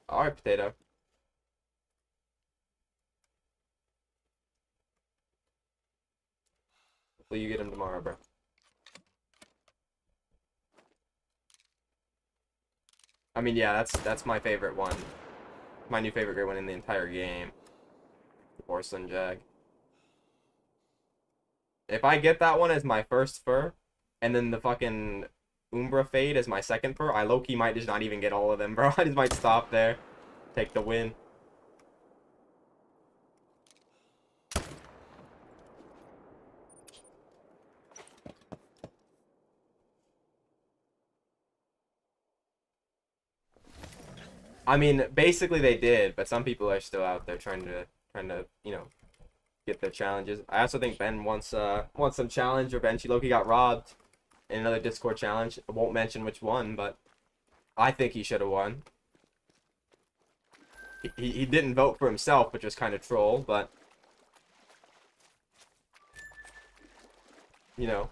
Alright, potato. Hopefully you get him tomorrow, bro. I mean, yeah, that's my favorite one. My new favorite great one in the entire game. The porcelain jag. If I get that one as my first fur, and then the fucking Umbra Fade as my second fur, I low-key might just not even get all of them, bro. I just might stop there. Take the win. I mean, basically they did, but some people are still out there trying to you know, get their challenges. I also think Ben wants some challenge. Revenge. Loki got robbed in another Discord challenge. I won't mention which one, but I think he should have won. He didn't vote for himself, which was kind of troll, but you know.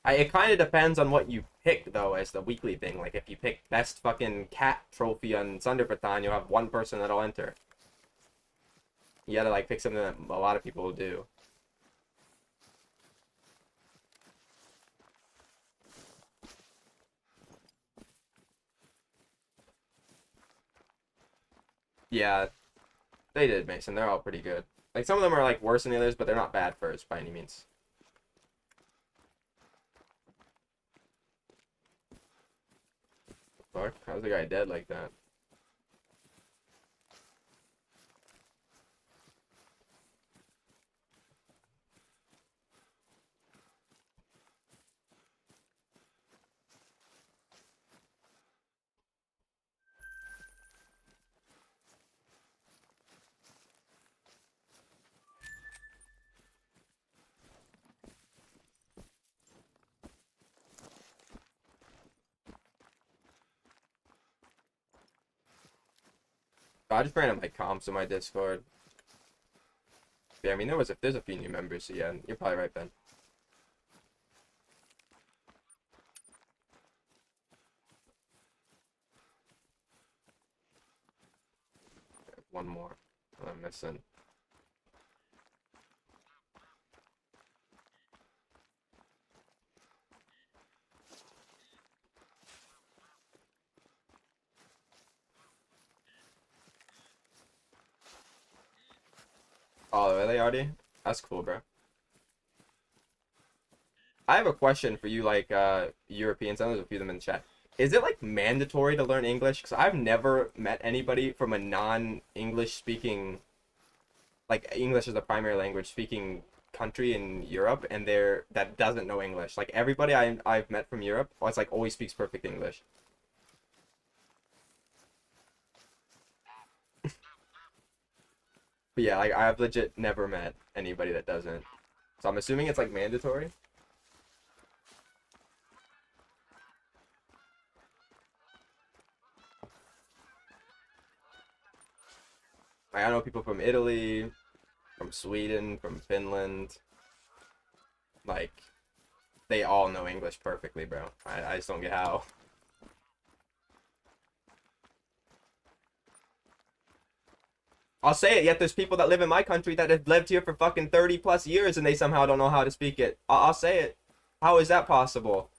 It kind of depends on what you pick, though, as the weekly thing. Like, if you pick best fucking cat trophy on Sunderpatan, you'll have one person that'll enter. You gotta, like, pick something that a lot of people will do. Yeah, they did, Mason. They're all pretty good. Like, some of them are, like, worse than the others, but they're not bad first by any means. Fuck, how's the guy dead like that? I just ran up my comps in my Discord. Yeah, I mean, there's a few new members, so yeah, you're probably right, Ben. One more I'm missing. Oh, really, Artie? That's cool, bro. I have a question for you, like, Europeans. I know there's a few of them in the chat. Is it, like, mandatory to learn English? Because I've never met anybody from a non-English speaking, like, English is a primary language speaking country in Europe, and that doesn't know English. Like, everybody I've met from Europe, it's like, always speaks perfect English. But yeah, like, I've legit never met anybody that doesn't. So I'm assuming it's, like, mandatory. Like, I know people from Italy, from Sweden, from Finland. Like, they all know English perfectly, bro. I just don't get how. I'll say it, yet there's people that live in my country that have lived here for fucking 30 plus years and they somehow don't know how to speak it. I'll say it. How is that possible?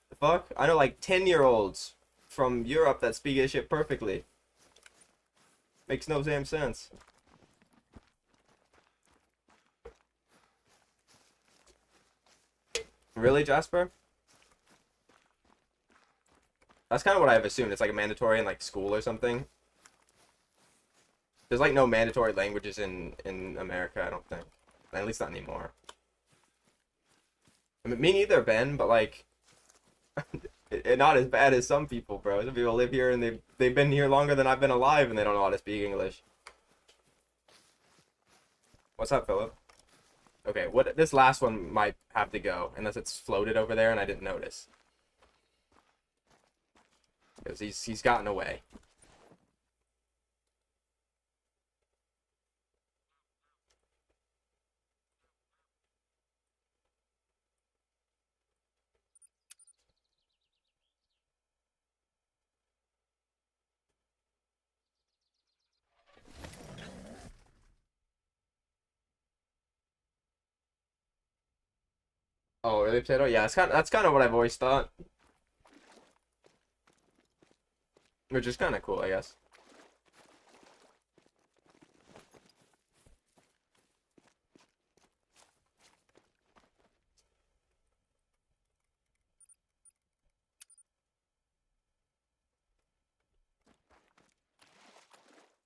The fuck? I know like 10-year-olds from Europe that speak this shit perfectly. Makes no damn sense. Really, Jasper? That's kind of what I've assumed. It's like a mandatory in like school or something. There's like no mandatory languages in America, I don't think. At least not anymore. I mean, me neither, Ben, but like, not as bad as some people, bro. Some people live here and they've been here longer than I've been alive, and they don't know how to speak English. What's up, Philip? Okay, what this last one might have to go unless it's floated over there and I didn't notice because he's gotten away. Oh, really, potato? Yeah, that's kind of what I've always thought, which is kind of cool, I guess.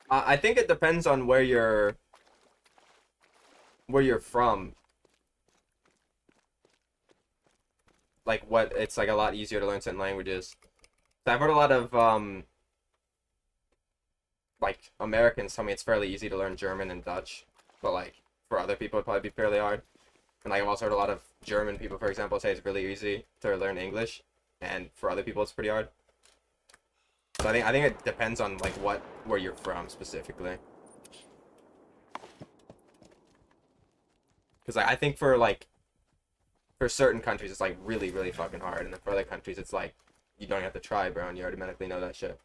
I think it depends on where you're from. Like what it's like a lot easier to learn certain languages. So I've heard a lot of like Americans tell me it's fairly easy to learn German and Dutch, but like for other people it'd probably be fairly hard. And like I've also heard a lot of German people, for example, say it's really easy to learn English, and for other people it's pretty hard. So I think it depends on like where you're from specifically. Because I think for certain countries it's like really really fucking hard, and then for other countries it's like you don't have to try, bro, and you automatically know that shit.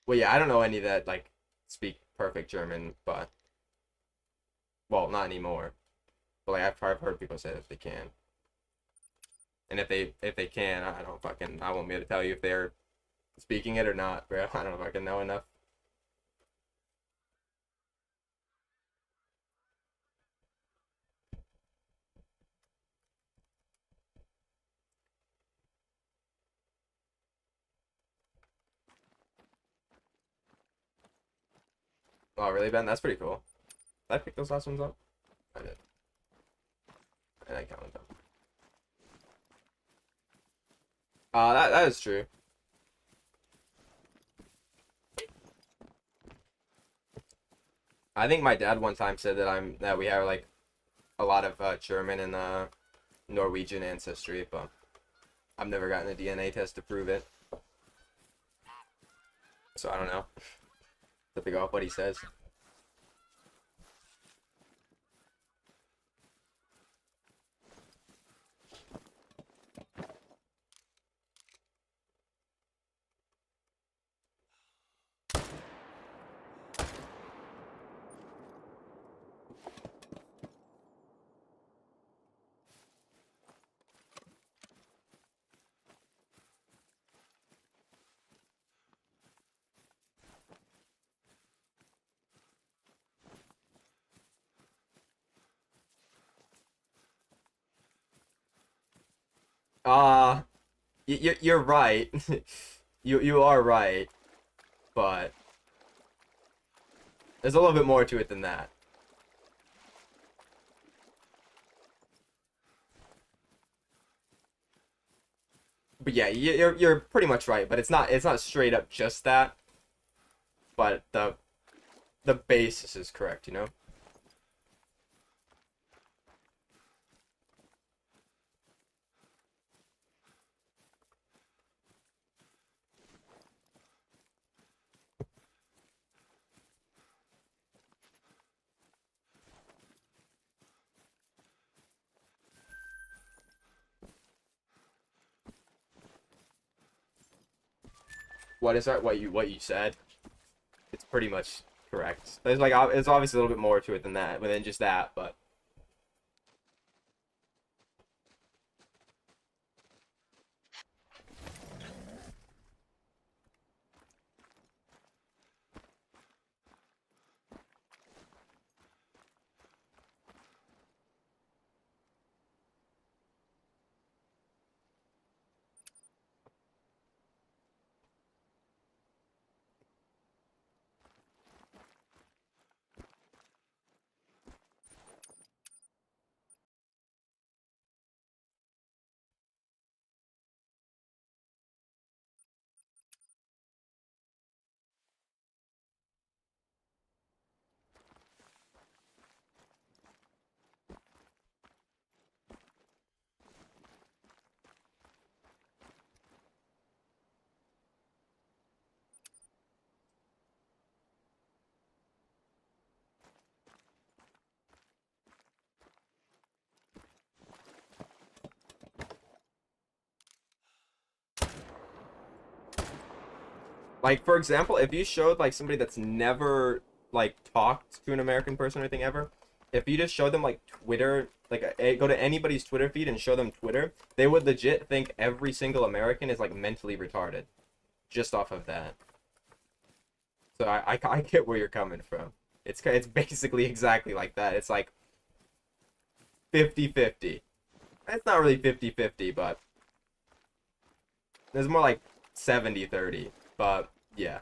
Well, yeah, I don't know any that like speak perfect German, but well, not anymore. But like I've heard people say that they can, and if they can, I don't fucking I won't be able to tell you if they're speaking it or not, bro. I don't fucking know enough. Oh, really, Ben? That's pretty cool. Did I pick those last ones up? I did. And I counted them. That is true. I think my dad one time said that we have like a lot of German and Norwegian ancestry, but I've never gotten a DNA test to prove it, so I don't know. To pick off what he says. Uh, you're right. You are right, but there's a little bit more to it than that. But yeah, you're pretty much right. But it's not straight up just that. But the basis is correct. You know. What is that? What you said? It's pretty much correct. There's like it's obviously a little bit more to it than just that. But Like, for example, if you showed like somebody that's never like talked to an American person or anything ever, if you just showed them like Twitter, like go to anybody's Twitter feed and show them Twitter, they would legit think every single American is like mentally retarded just off of that. So I get where you're coming from. It's basically exactly like that. It's like 50-50. It's not really 50-50, but it's more like 70-30. But yeah.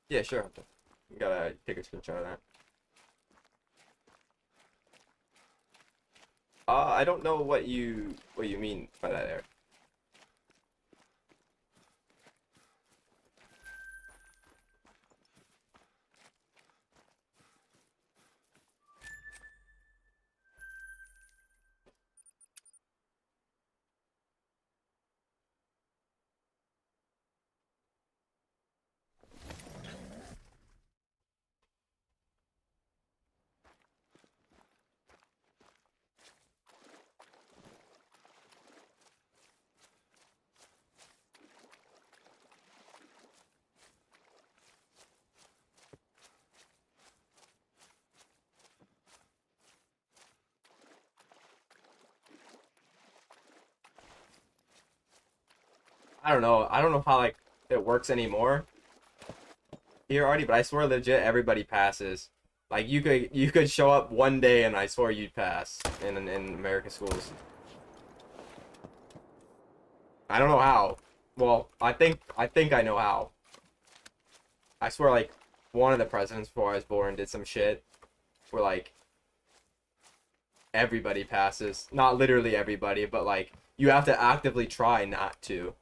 Yeah, sure. You gotta take a screenshot of that. I don't know what you mean by that, Eric. I don't know. I don't know how like it works anymore here already, but I swear legit everybody passes. Like you could show up one day and I swear you'd pass in American schools. I don't know how. Well, I think I know how. I swear like one of the presidents before I was born did some shit where like everybody passes. Not literally everybody, but like you have to actively try not to.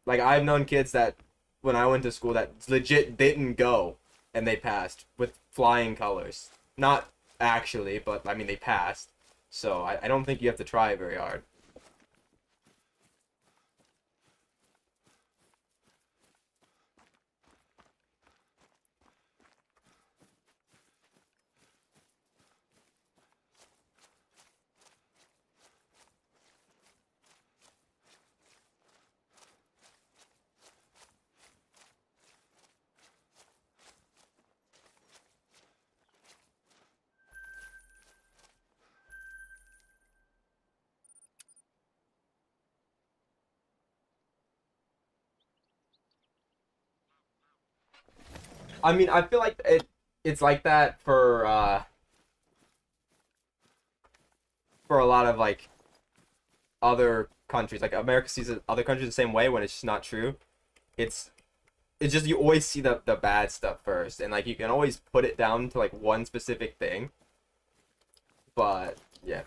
Like I've known kids that when I went to school that legit didn't go and they passed with flying colors. Not actually, but I mean they passed. So I don't think you have to try very hard. I mean, I feel like it's like that for a lot of like other countries. Like America sees other countries the same way when it's just not true. It's it's just you always see the bad stuff first, and like you can always put it down to like one specific thing. But yeah.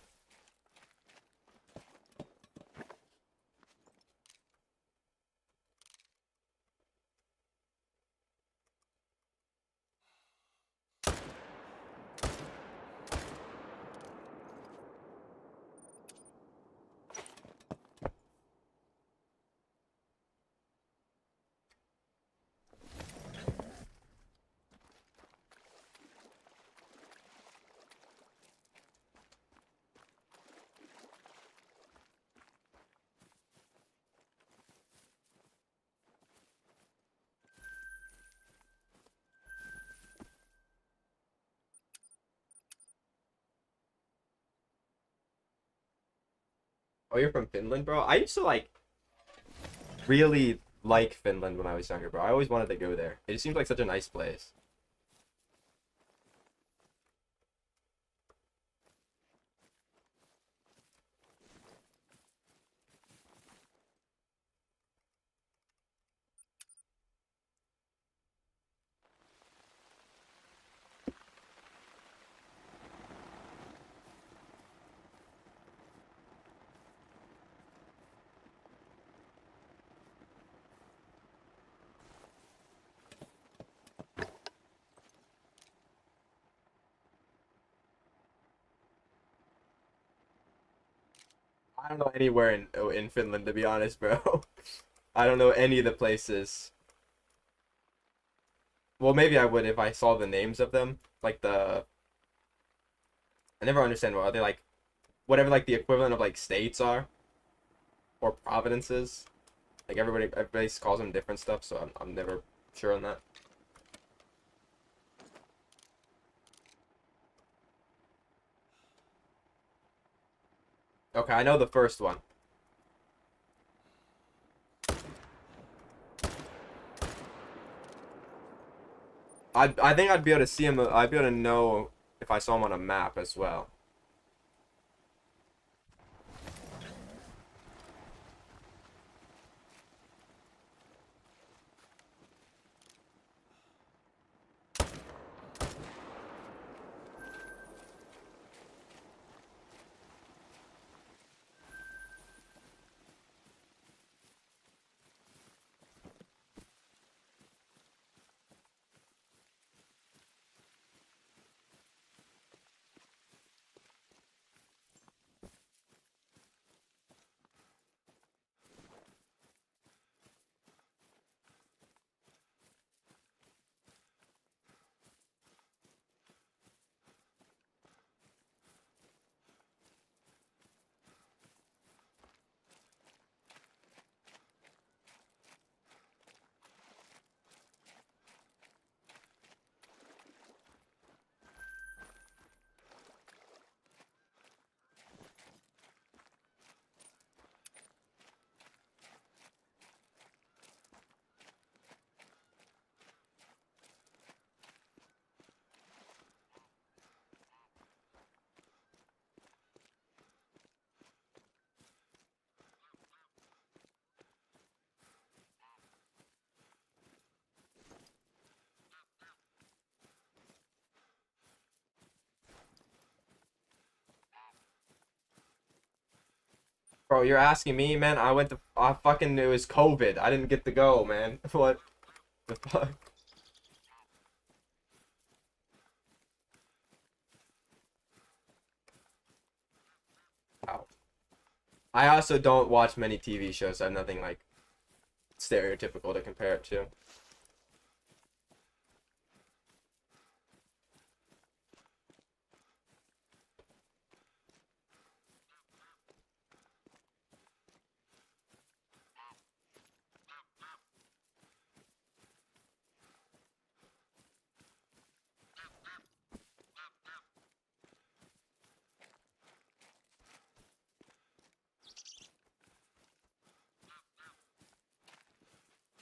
Oh, you're from Finland, bro? I used to like really like Finland when I was younger, bro. I always wanted to go there. It seems like such a nice place. I don't know anywhere in Finland, to be honest, bro. I don't know any of the places. Well, maybe I would if I saw the names of them. Like I never understand what are they like. Whatever like the equivalent of like states are or provinces. Like everybody calls them different stuff, so I'm never sure on that. Okay, I know the first one. I think I'd be able to see him. I'd be able to know if I saw him on a map as well. Bro, you're asking me, man. I went to. I fucking. It was COVID. I didn't get to go, man. What the fuck? Wow. I also don't watch many TV shows. So I have nothing like stereotypical to compare it to.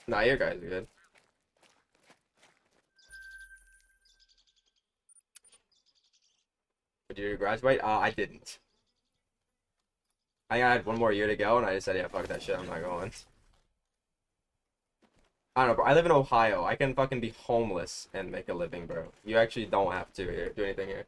Nah, your guys are good. Did you graduate? I didn't. I think I had one more year to go, and I just said, yeah, fuck that shit. I'm not going. I don't know, bro. I live in Ohio. I can fucking be homeless and make a living, bro. You actually don't have to do anything here.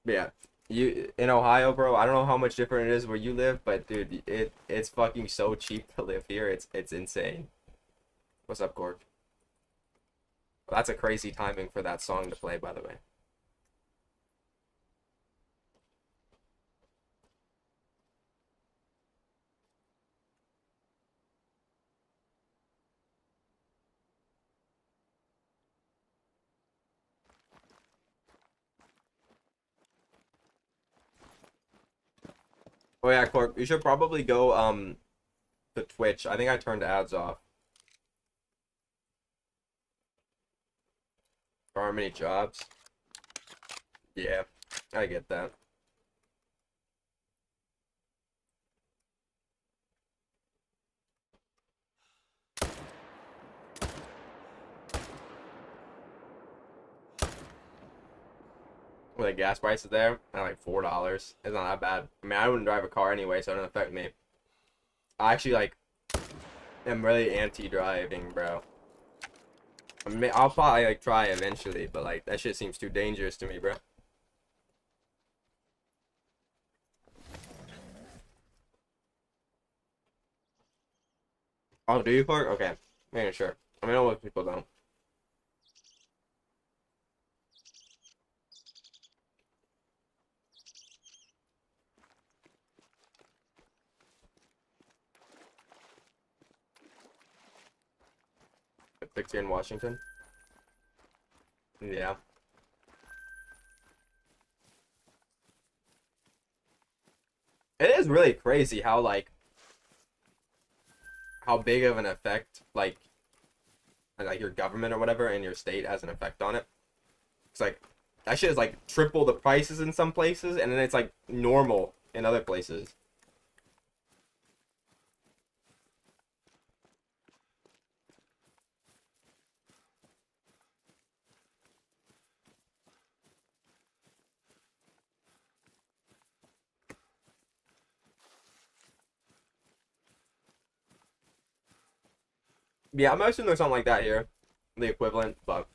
But yeah, you in Ohio, bro. I don't know how much different it is where you live, but dude, it's fucking so cheap to live here. It's insane. What's up, Cork? Well, that's a crazy timing for that song to play, by the way. Oh yeah, Cork. You should probably go to Twitch. I think I turned ads off. There aren't many jobs. Yeah, I get that. With the gas prices there at like $4, it's not that bad. I mean, I wouldn't drive a car anyway, so it doesn't affect me. I actually like am really anti-driving, bro. I mean, I'll probably like try eventually, but like that shit seems too dangerous to me, bro. Oh, do you park? Okay, making sure. I mean, most people don't. Six here in Washington. Yeah. It is really crazy how like how big of an effect like your government or whatever in your state has an effect on it. It's like that shit is like triple the prices in some places, and then it's like normal in other places. Yeah, I'm assuming there's something like that here, the equivalent, but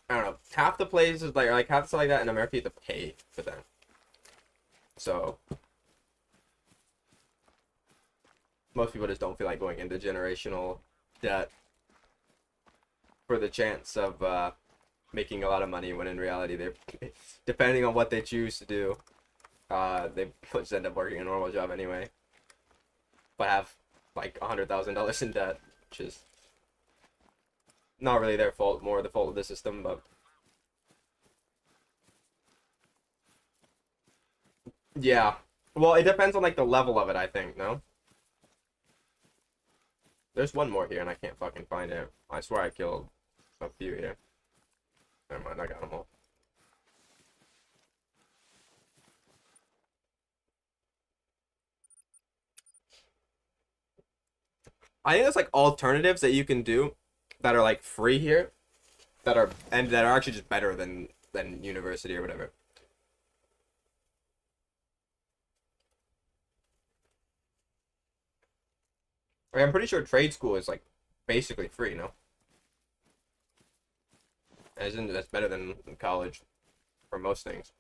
I don't know. Half the places like half the stuff like that in America you have to pay for them. So most people just don't feel like going into generational debt for the chance of making a lot of money when in reality they're depending on what they choose to do, they just end up working a normal job anyway, but have like $100,000 in debt, which is not really their fault, more the fault of the system. But yeah, well, it depends on like the level of it, I think. No, there's one more here and I can't fucking find it. I swear I killed a few here. Never mind, I got them all. I think there's like alternatives that you can do that are like free here, that are actually just better than university or whatever. Like, I'm pretty sure trade school is like basically free, no? As in, that's better than college for most things.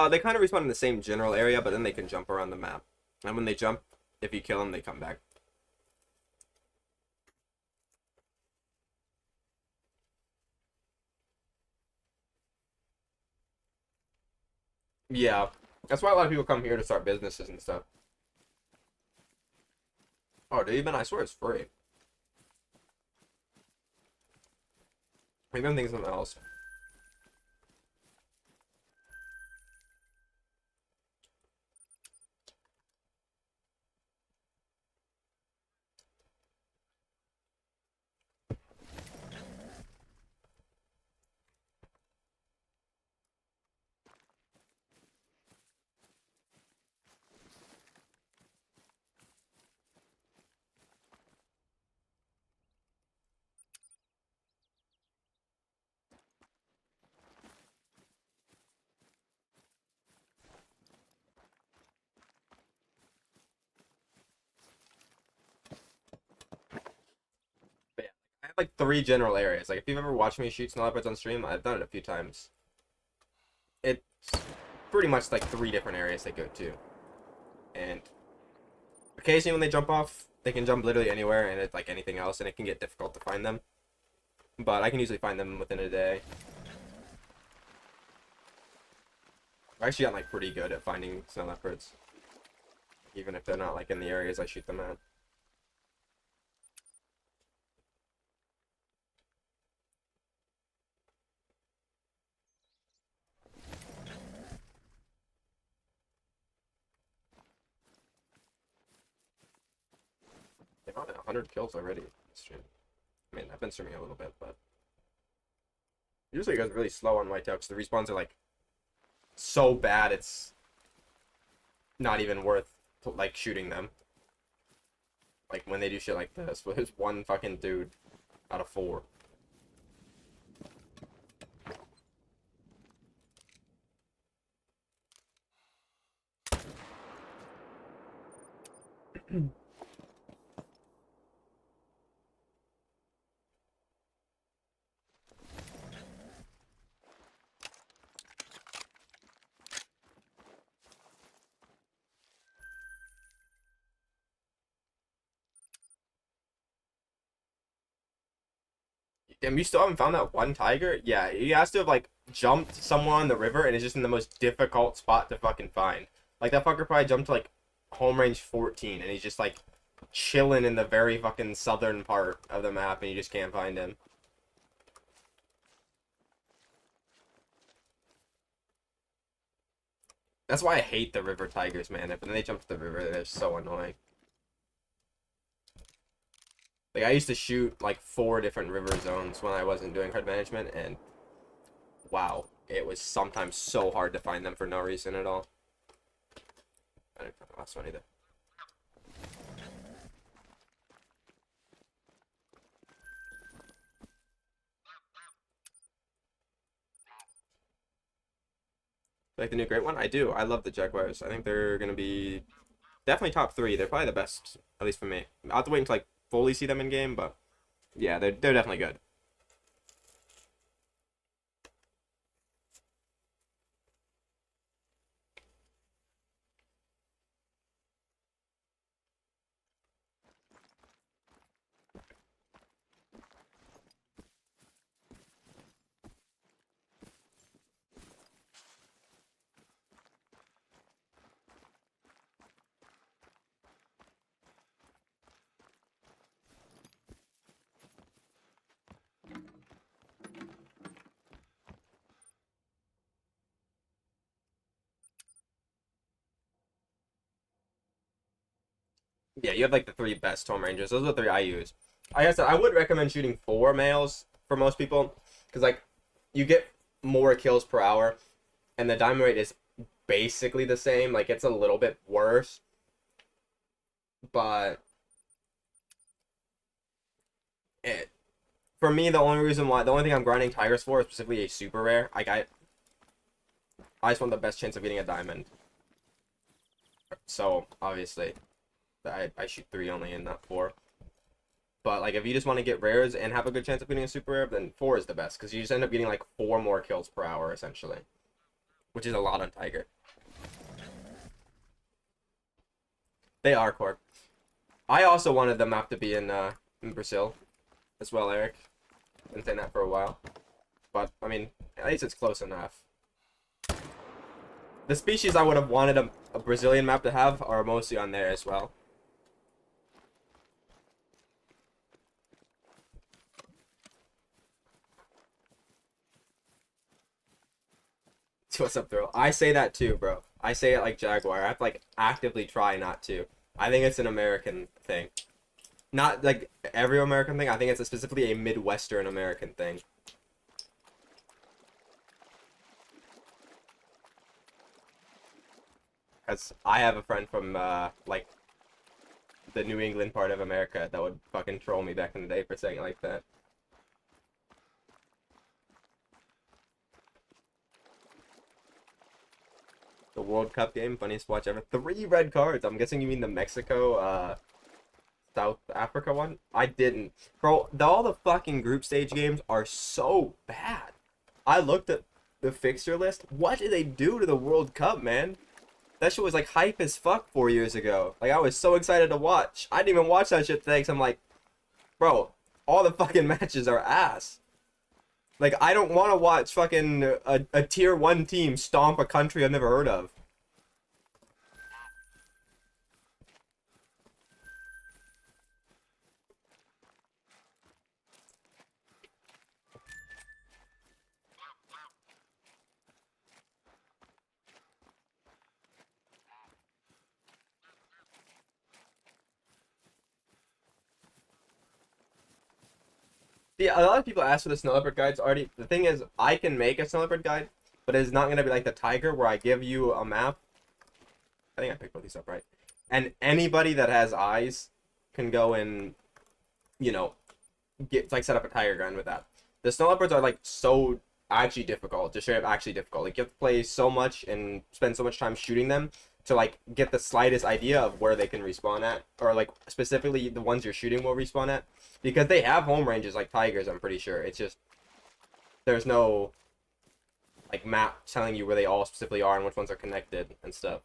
They kind of respawn in the same general area, but then they can jump around the map. And when they jump, if you kill them, they come back. Yeah, that's why a lot of people come here to start businesses and stuff. Oh, do you even? I swear it's free. Maybe I'm thinking something else. But yeah, I have like three general areas. Like if you've ever watched me shoot snow leopards on stream, I've done it a few times. It's pretty much like three different areas they go to, and occasionally when they jump off, they can jump literally anywhere, and it's like anything else, and it can get difficult to find them. But I can usually find them within a day. I've actually gotten like pretty good at finding snow leopards, even if they're not like in the areas I shoot them at. They've got 100 kills already in stream. I mean, I've been streaming a little bit, but usually it goes really slow on whitetail because the respawns are like so bad it's not even worth like shooting them. Like when they do shit like this, with his one fucking dude out of 4. Damn, you still haven't found that one tiger? Yeah, he has to have like jumped somewhere on the river, and it's just in the most difficult spot to fucking find. Like that fucker probably jumped to like home range 14, and he's just like chilling in the very fucking southern part of the map, and you just can't find him. That's why I hate the river tigers, man. But then they jump to the river, they're so annoying. Like I used to shoot like 4 different river zones when I wasn't doing herd management, and wow, it was sometimes so hard to find them for no reason at all. I didn't find the last one either. Like the new great one? I do. I love the Jaguars. I think they're gonna be definitely top 3. They're probably the best, at least for me. I'll have to wait until like fully see them in game, but yeah, they're definitely good. Yeah, you have like the 3 best home rangers. Those are the 3 I use. I guess I would recommend shooting 4 males for most people, because like you get more kills per hour, and the diamond rate is basically the same. Like it's a little bit worse, but it for me the only thing I'm grinding tigers for is specifically a super rare. Like I just want the best chance of getting a diamond. So obviously I shoot 3 only and not 4. But like if you just want to get rares and have a good chance of getting a super rare, then 4 is the best, because you just end up getting like 4 more kills per hour essentially, which is a lot on tiger. They are Corp. I also wanted the map to be in Brazil as well, Eric. Been saying that for a while, but I mean at least it's close enough. The species I would have wanted a Brazilian map to have are mostly on there as well. What's up, Thrill? I say that too, bro. I say it like Jaguar. I have to like actively try not to. I think it's an American thing. Not like every American thing. I think it's specifically a Midwestern American thing. Because I have a friend from like the New England part of America that would fucking troll me back in the day for saying it like that. The World Cup game, funniest watch ever. 3 red cards. I'm guessing you mean the Mexico, South Africa one? I didn't. Bro, all the fucking group stage games are so bad. I looked at the fixture list. What did they do to the World Cup, man? That shit was like hype as fuck 4 years ago. Like I was so excited to watch. I didn't even watch that shit today because I'm like, bro, all the fucking matches are ass. Like I don't want to watch fucking a tier 1 team stomp a country I've never heard of. Yeah, a lot of people ask for the snow leopard guides already. The thing is, I can make a snow leopard guide, but it's not gonna be like the tiger where I give you a map. I think I picked both these up right. And anybody that has eyes can go and, you know, get like set up a tiger grind with that. The snow leopards are like so actually difficult, just straight up actually difficult. Like you have to play so much and spend so much time shooting them to like get the slightest idea of where they can respawn at, or like specifically the ones you're shooting will respawn at, because they have home ranges like tigers. I'm pretty sure it's just there's no like map telling you where they all specifically are and which ones are connected and stuff.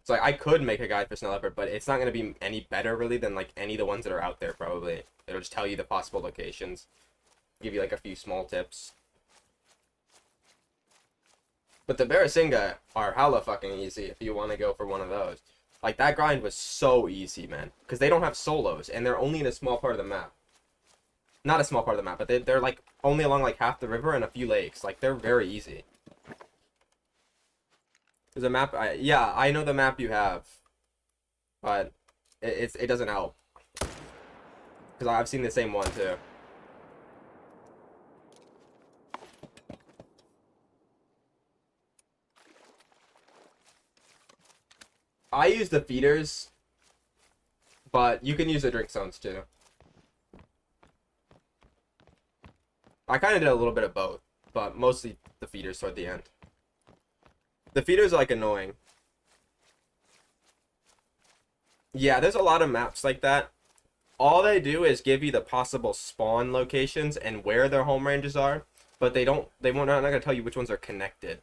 So like, I could make a guide for snow leopard, but it's not gonna be any better really than like any of the ones that are out there probably. It'll just tell you the possible locations, give you like a few small tips. But the Barasinga are hella fucking easy if you want to go for one of those. Like, that grind was so easy, man. Because they don't have solos, and they're only in a small part of the map. Not a small part of the map, but they're like, only along, like, half the river and a few lakes. Like, they're very easy. There's a map, yeah, I know the map you have. But it doesn't help. Because I've seen the same one, too. I use the feeders, but you can use the drink zones too. I kind of did a little bit of both, but mostly the feeders toward the end. The feeders are like annoying. Yeah, there's a lot of maps like that. All they do is give you the possible spawn locations and where their home ranges are, but they won't, not gonna tell you which ones are connected.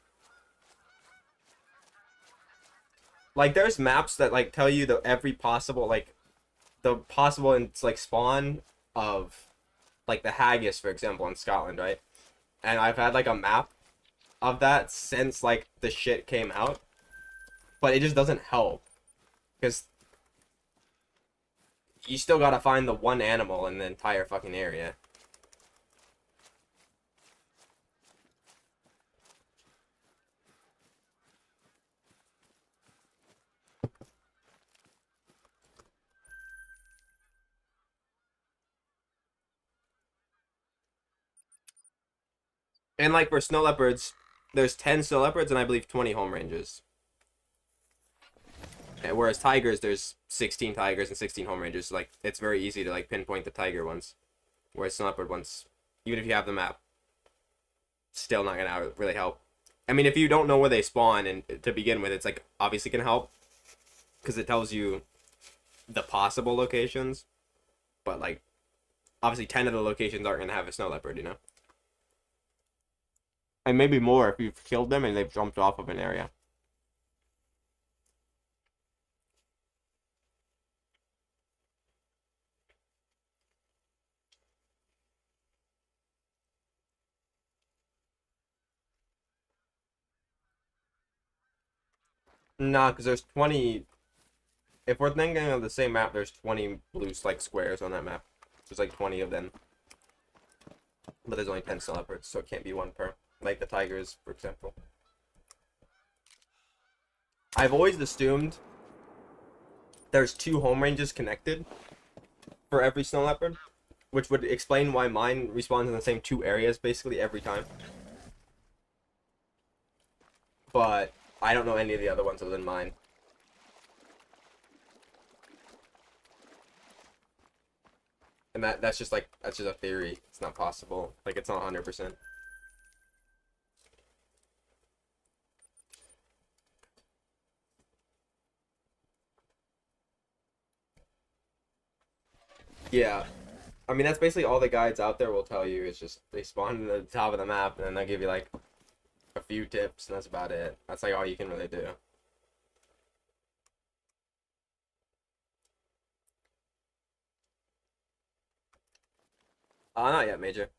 Like, there's maps that like tell you every possible like the possible like spawn of like the haggis, for example, in Scotland, right? And I've had like a map of that since like the shit came out, but it just doesn't help because you still gotta find the one animal in the entire fucking area. And like for snow leopards, there's 10 snow leopards and I believe 20 home ranges. Whereas tigers, there's 16 tigers and 16 home ranges. So like it's very easy to like pinpoint the tiger ones. Whereas snow leopard ones, even if you have the map, still not gonna really help. I mean, if you don't know where they spawn and to begin with, it's like obviously can help because it tells you the possible locations. But like obviously 10 of the locations aren't gonna have a snow leopard, you know. And maybe more if you've killed them and they've jumped off of an area. Nah, because there's 20. If we're thinking of the same map, there's 20 blue like squares on that map. There's like 20 of them. But there's only 10 snow leopards, so it can't be one per. Like the tigers, for example. I've always assumed there's 2 home ranges connected for every snow leopard, which would explain why mine respawns in the same 2 areas basically every time. But I don't know any of the other ones other than mine. And that's just like, that's just a theory. It's not possible. Like, it's not 100%. Yeah. I mean, that's basically all the guides out there will tell you. It's just they spawn at the top of the map, and then they'll give you like a few tips, and that's about it. That's like all you can really do. Not yet, Major.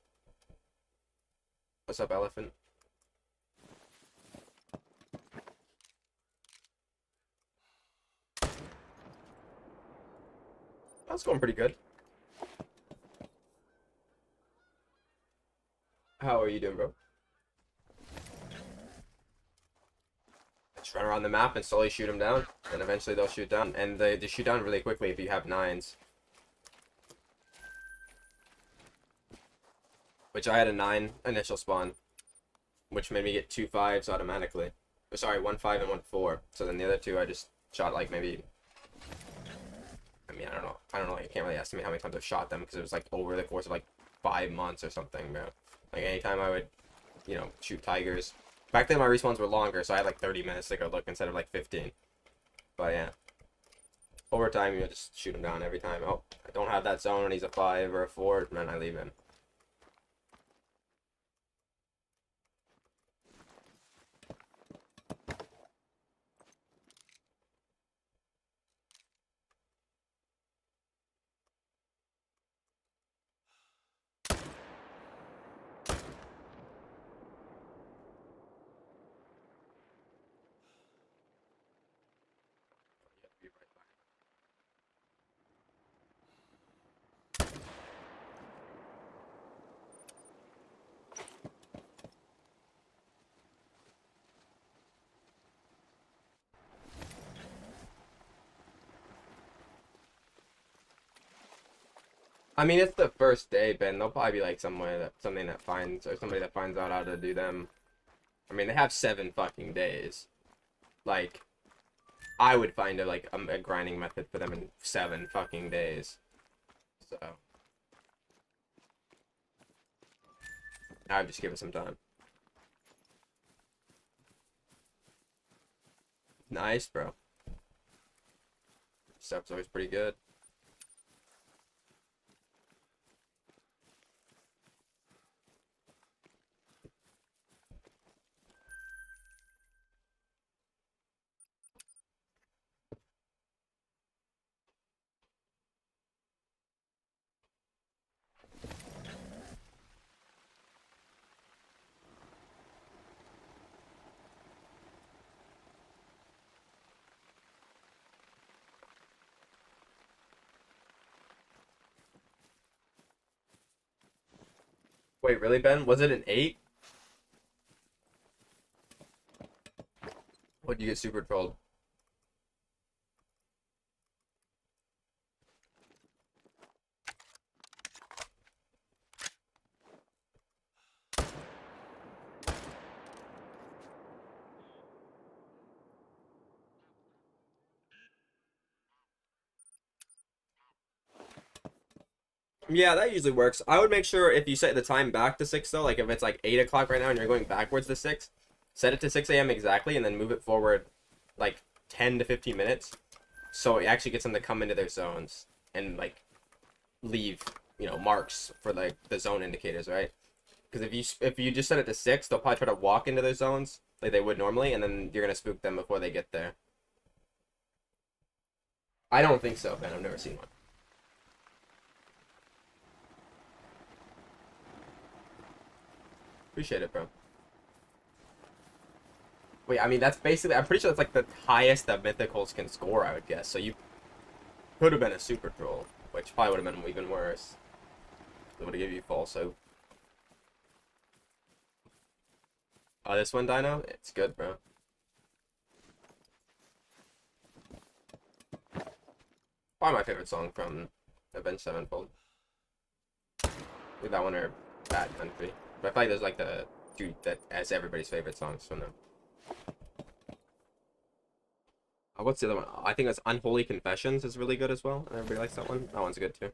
What's up, Elephant? That's going pretty good. How are you doing, bro? Just run around the map and slowly shoot them down, and eventually they'll shoot down. And they shoot down really quickly if you have 9s. Which I had a 9 initial spawn, which made me get 2 5s automatically. Or, sorry, 1 5 and 1 4. So then the other 2 I just shot like maybe. I mean, I don't know. I can't really estimate how many times I've shot them because it was like over the course of like 5 months or something, bro. Like anytime I would, shoot tigers. Back then my respawns were longer, so I had like 30 minutes to go look instead of like 15. But yeah. Over time, you just shoot him down every time. Oh, I don't have that zone and he's a 5 or a 4, and then I leave him. I mean, it's the first day, Ben. They'll probably be like something that finds or somebody that finds out how to do them. I mean, they have 7 fucking days. Like, I would find a grinding method for them in 7 fucking days. So I would just give it some time. Nice, bro. Stuff's always pretty good. Wait, really, Ben? Was it an 8? What'd you get super trolled? Yeah, that usually works. I would make sure if you set the time back to 6 though, like if it's like 8 o'clock right now and you're going backwards to 6, set it to 6 a.m. exactly and then move it forward like 10 to 15 minutes. So it actually gets them to come into their zones and like leave, marks for like the zone indicators, right? Because if you just set it to 6, they'll probably try to walk into their zones like they would normally, and then you're gonna spook them before they get there. I don't think so, Ben. I've never seen one. Appreciate it, bro. Wait, I mean, that's basically, I'm pretty sure that's like the highest that mythicals can score, I would guess. So you could have been a super troll, which probably would have been even worse. It would have given you false hope. Oh, this one, Dino? It's good, bro. Probably my favorite song from Avenged Sevenfold. Either that one or Bad Country. But I feel like there's like the dude that has everybody's favorite songs from them. What's the other one? I think it's Unholy Confessions is really good as well. Everybody likes that one. That one's good too.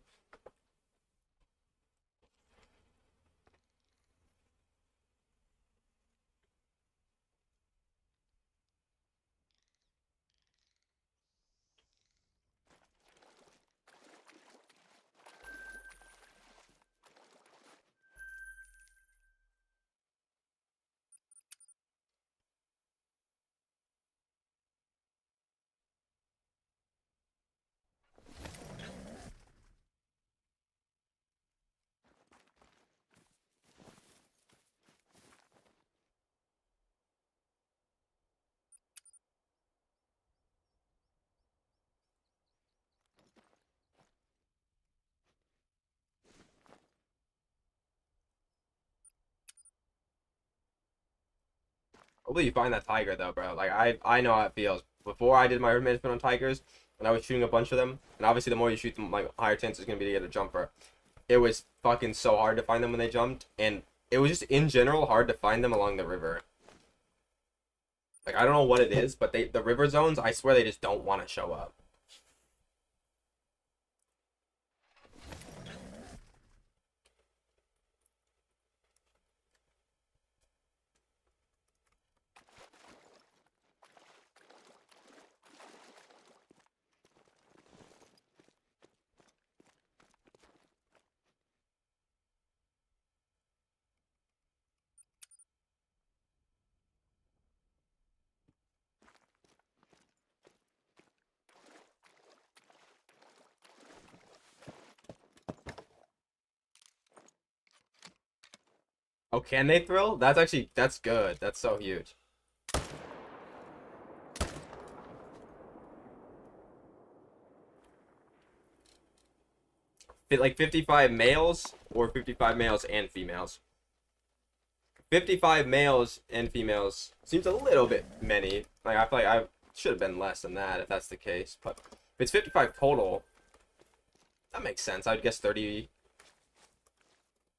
Hopefully you find that tiger though, bro. Like I know how it feels. Before I did my management on tigers, and I was shooting a bunch of them, and obviously the more you shoot them, like higher chance is gonna be to get a jumper. It was fucking so hard to find them when they jumped, and it was just in general hard to find them along the river. Like I don't know what it is, but the river zones, I swear they just don't want to show up. Oh, can they thrill? That's good. That's so huge. Like 55 males or 55 males and females. 55 males and females seems a little bit many. Like I feel like I should have been less than that if that's the case. But if it's 55 total, that makes sense. I'd guess 30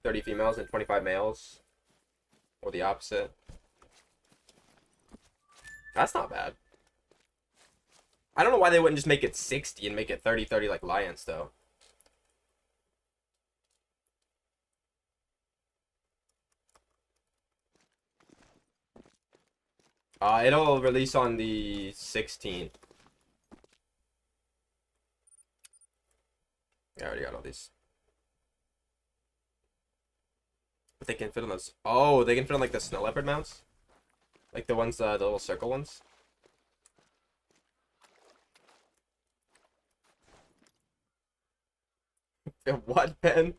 30 females and 25 males, or the opposite. That's not bad. I don't know why they wouldn't just make it 60 and make it 30-30 like lions, though. It'll release on the 16th. I already got all these. But they can fit on those. Oh, they can fit on like the snow leopard mounts? Like the ones, the little circle ones? What, Ben?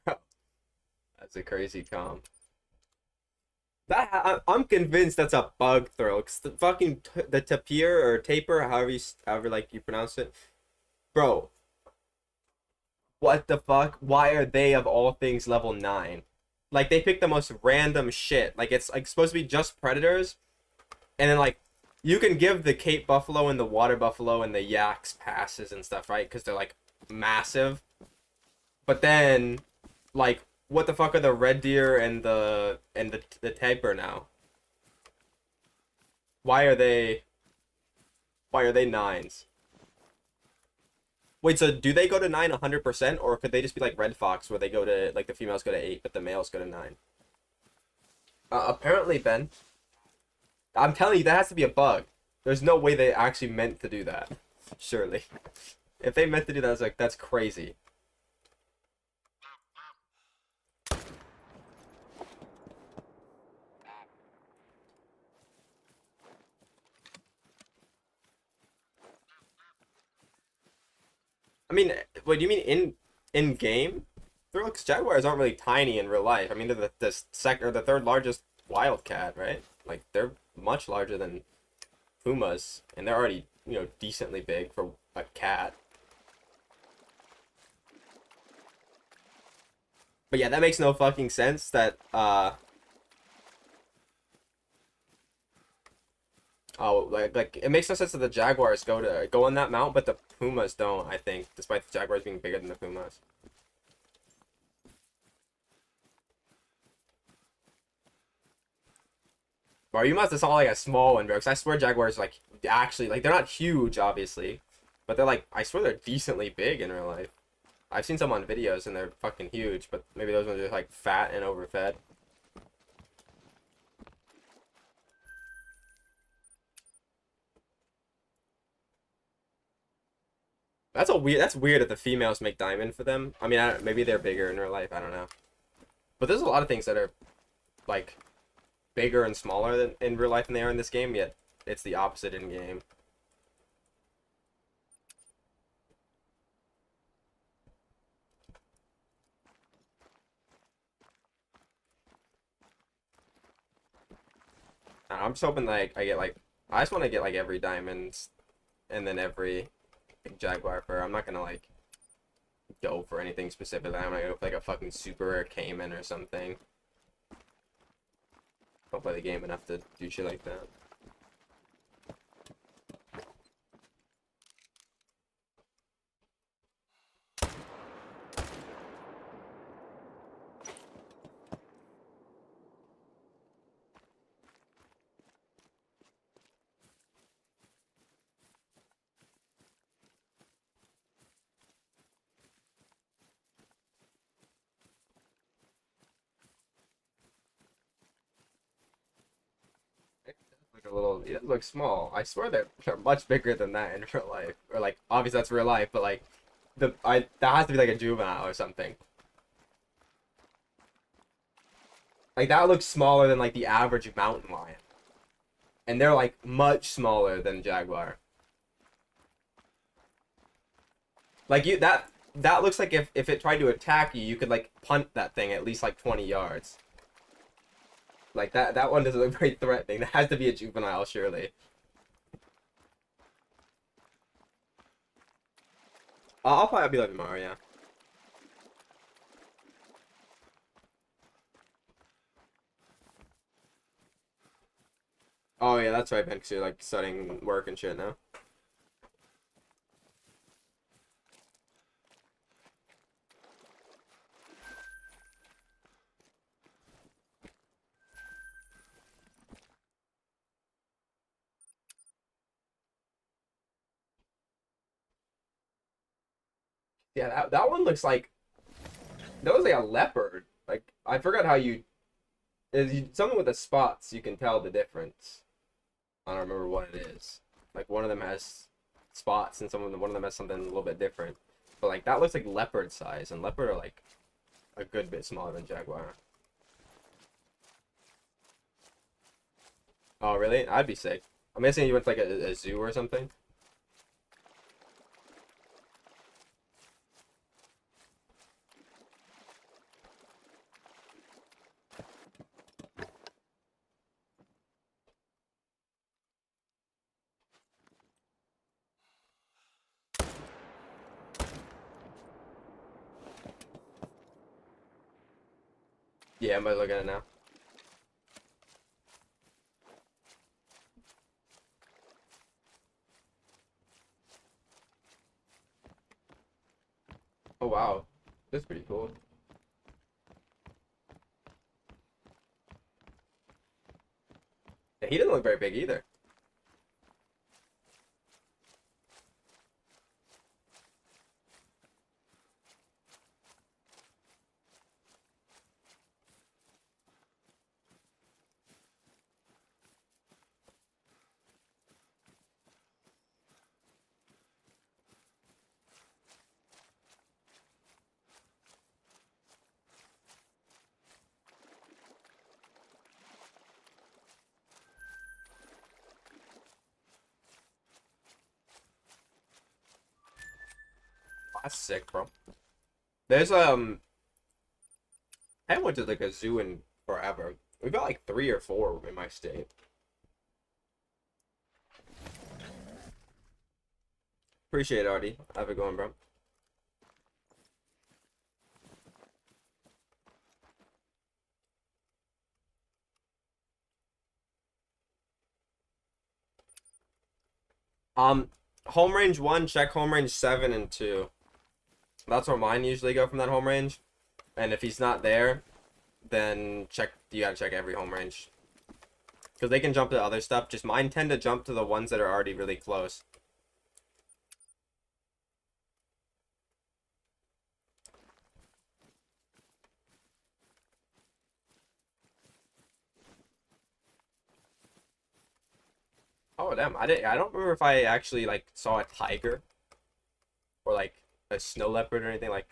That's a crazy comp. I'm convinced that's a bug throw. Cause the fucking the tapir or taper, however like you pronounce it, bro. What the fuck? Why are they of all things level 9? Like they pick the most random shit. Like it's like supposed to be just predators, and then like you can give the Cape buffalo and the water buffalo and the yaks passes and stuff, right? Because they're like massive. But then, like, what the fuck are the red deer and the tapir now? Why are they 9s? Wait, so do they go to 9 100%, or could they just be like red fox where they go to like the females go to 8 but the males go to 9? Apparently, Ben. I'm telling you, that has to be a bug. There's no way they actually meant to do that. Surely. If they meant to do that, it's like that's crazy. I mean, what do you mean in game? Because jaguars aren't really tiny in real life. I mean, they're the third largest wildcat, right? Like they're much larger than pumas, and they're already decently big for a cat. But yeah, that makes no fucking sense. That oh, like it makes no sense that the jaguars go on that mount, but the pumas don't. I think, despite the jaguars being bigger than the pumas. Bro, you must have saw like a small one, bro. Because I swear jaguars like actually like they're not huge, obviously, but they're like I swear they're decently big in real life. I've seen some on videos and they're fucking huge, but maybe those ones are like fat and overfed. That's weird that the females make diamond for them. I mean, maybe they're bigger in real life. I don't know. But there's a lot of things that are like bigger and smaller than in real life than they are in this game. Yet it's the opposite in game. I'm just hoping like I just want to get like every diamond and then every jaguar fur. I'm not gonna like go for anything specific. I'm gonna go for like a fucking super rare caiman or something. Don't play the game enough to do shit like that. Like a little, it looks small. I swear they're much bigger than that in real life. Or like, obviously that's real life, but like, that has to be like a juvenile or something. Like that looks smaller than like the average mountain lion, and they're like much smaller than jaguar. Like that looks like if it tried to attack you, you could like punt that thing at least like 20 yards. Like that one doesn't look very threatening. That has to be a juvenile, surely. I'll probably be like tomorrow, yeah. Oh yeah, that's right, Ben, because you're like studying work and shit now. Yeah, that one looks like that was like a leopard. Like I forgot how you is you, something with the spots. You can tell the difference. I don't remember what it is. Like one of them has spots, and one of them has something a little bit different. But like that looks like leopard size, and leopard are like a good bit smaller than jaguar. Oh really? I'd be sick. I'm guessing you went to like a zoo or something. Yeah, I'm gonna look at it now. Oh wow, that's pretty cool. Yeah, he didn't look very big either. That's sick, bro. There's I haven't went to like a zoo in forever. We've got like 3 or 4 in my state. Appreciate it, Artie. Have it going, bro. Home range 1, check home range 7 and 2. That's where mine usually go from that home range. And if he's not there, then you gotta check every home range. Because they can jump to other stuff. Just mine tend to jump to the ones that are already really close. Oh damn, I don't remember if I actually like saw a tiger or like a snow leopard or anything like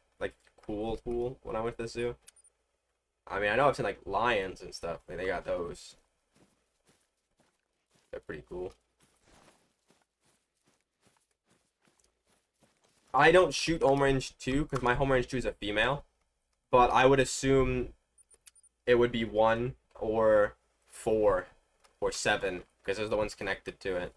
cool when I went to the zoo. I mean, I know I've seen like lions and stuff. Like they got those. They're pretty cool. I don't shoot home range 2 because my home range 2 is a female, but I would assume it would be 1 or 4 or 7 because those are the ones connected to it.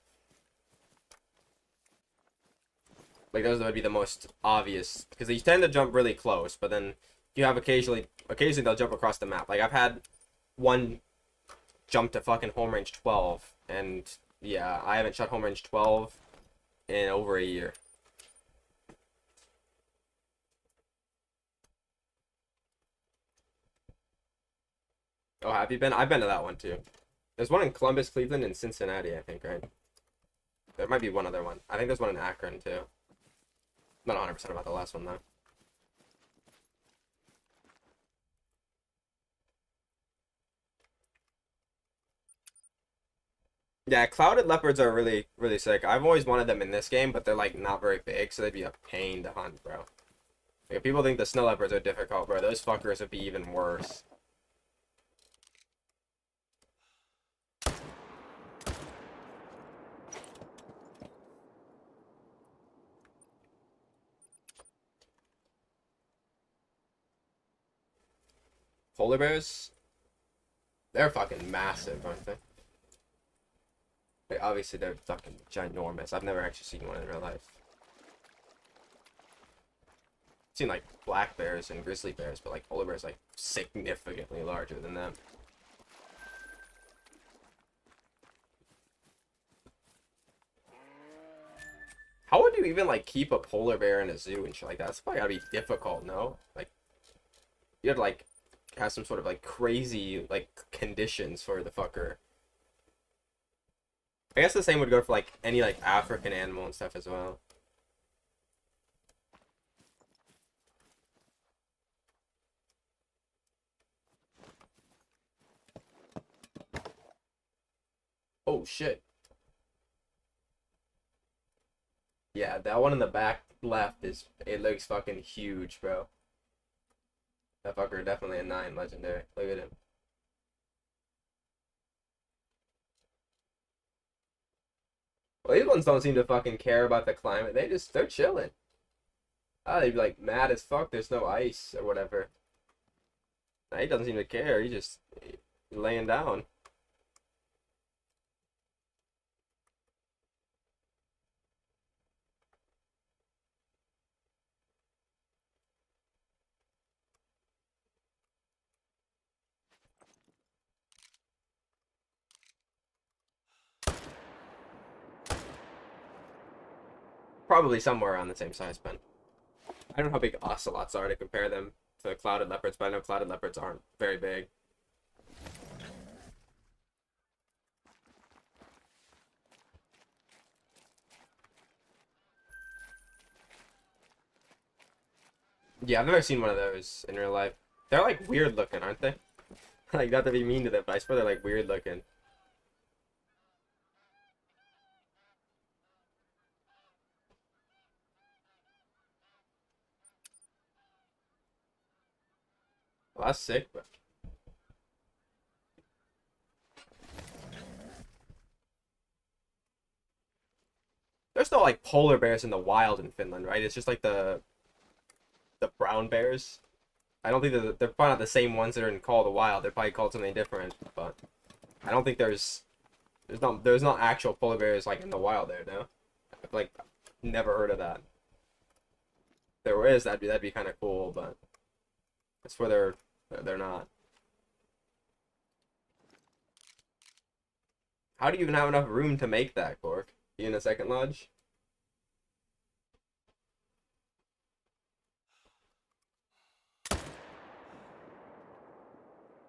Like those would be the most obvious because they tend to jump really close, but then you have occasionally they'll jump across the map. Like I've had one jump to fucking home range 12, and yeah, I haven't shot home range 12 in over a year. Oh, have you been? I've been to that one too. There's one in Columbus, Cleveland, and Cincinnati, I think, right? There might be one other one. I think there's one in Akron too. Not 100% about the last one though. Yeah, clouded leopards are really sick. I've always wanted them in this game, but they're like not very big, so they'd be a pain to hunt, bro. Like, if people think the snow leopards are difficult, bro, those fuckers would be even worse. Polar bears, they're fucking massive, aren't they? Like, obviously, they're fucking ginormous. I've never actually seen one in real life. I've seen like black bears and grizzly bears, but like polar bears like significantly larger than them. How would you even like keep a polar bear in a zoo and shit like that? That's probably gotta be difficult, no? Like you have to like have some sort of like crazy like conditions for the fucker. I guess the same would go for like any like African animal and stuff as well. Oh shit. Yeah, that one in the back left it looks fucking huge, bro. That fucker definitely a 9 legendary. Look at him. Well, these ones don't seem to fucking care about the climate. They're chilling. Oh, they'd be like mad as fuck. There's no ice or whatever. Nah, he doesn't seem to care. He's just laying down. Probably somewhere around the same size, Ben. I don't know how big ocelots are to compare them to clouded leopards, but I know clouded leopards aren't very big. Yeah, I've never seen one of those in real life. They're like weird looking, aren't they? Like, not to be mean to them, but I swear they're like weird looking. Well, that's sick, but there's no like polar bears in the wild in Finland, right? It's just like the brown bears. I don't think they're probably not the same ones that are in Call of the Wild. They're probably called something different, but I don't think there's not actual polar bears like in the wild there. No, I've like never heard of that. If there is, that'd be kind of cool, but that's where they're not. How do you even have enough room to make that, Cork? You in a second lodge?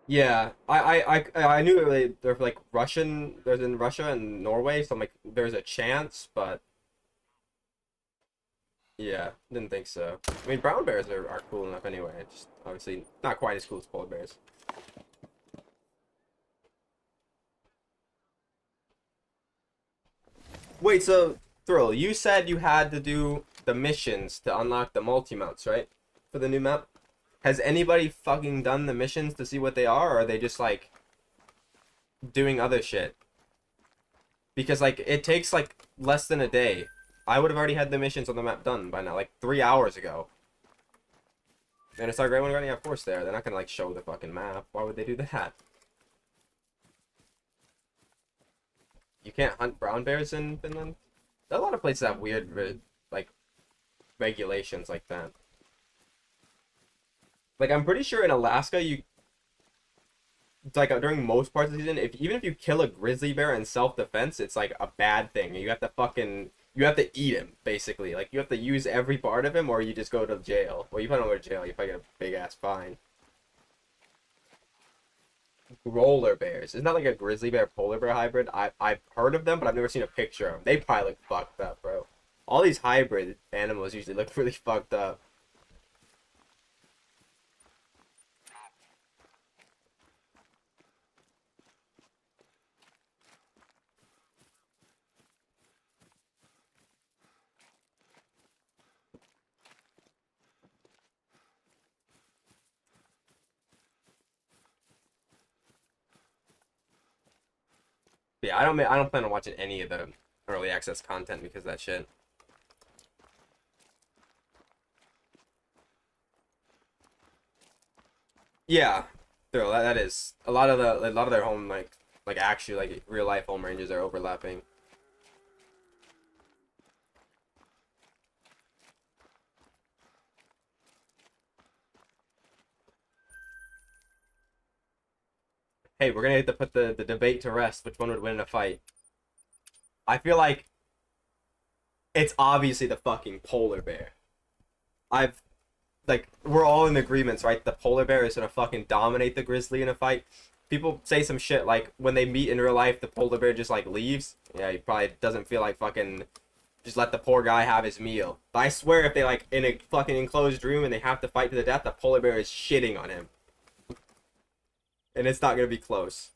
Yeah, I knew they're like Russian. There's in Russia and Norway, so I'm like, there's a chance, but yeah, didn't think so. I mean, brown bears are cool enough anyway. Just obviously not quite as cool as polar bears. Wait, so Thrill, you said you had to do the missions to unlock the multi-mounts, right? For the new map? Has anybody fucking done the missions to see what they are, or are they just like doing other shit? Because like it takes like less than a day. I would have already had the missions on the map done by now, like 3 hours ago. And it's our great one running of course there. They're not gonna like show the fucking map. Why would they do that? You can't hunt brown bears in Finland? A lot of places have weird like regulations like that. Like I'm pretty sure in Alaska you it's like during most parts of the season, if even if you kill a grizzly bear in self-defense, it's like a bad thing. You have to eat him basically. Like you have to use every part of him, or you just go to jail. Well, you probably don't go to jail. You probably get a big ass fine. Roller bears. Isn't that like a grizzly bear polar bear hybrid? I've heard of them, but I've never seen a picture of them. They probably look fucked up, bro. All these hybrid animals usually look really fucked up. But yeah, I don't plan on watching any of the early access content because of that shit. Yeah, Thrill, that is a lot of their home like actually like real life home ranges are overlapping. Hey, we're gonna have to put the debate to rest. Which one would win in a fight? I feel like it's obviously the fucking polar bear. I've like we're all in agreements, right? The polar bear is gonna fucking dominate the grizzly in a fight. People say some shit like when they meet in real life, the polar bear just like leaves. Yeah, he probably doesn't feel like fucking just let the poor guy have his meal. But I swear, if they like in a fucking enclosed room and they have to fight to the death, the polar bear is shitting on him, and it's not gonna be close.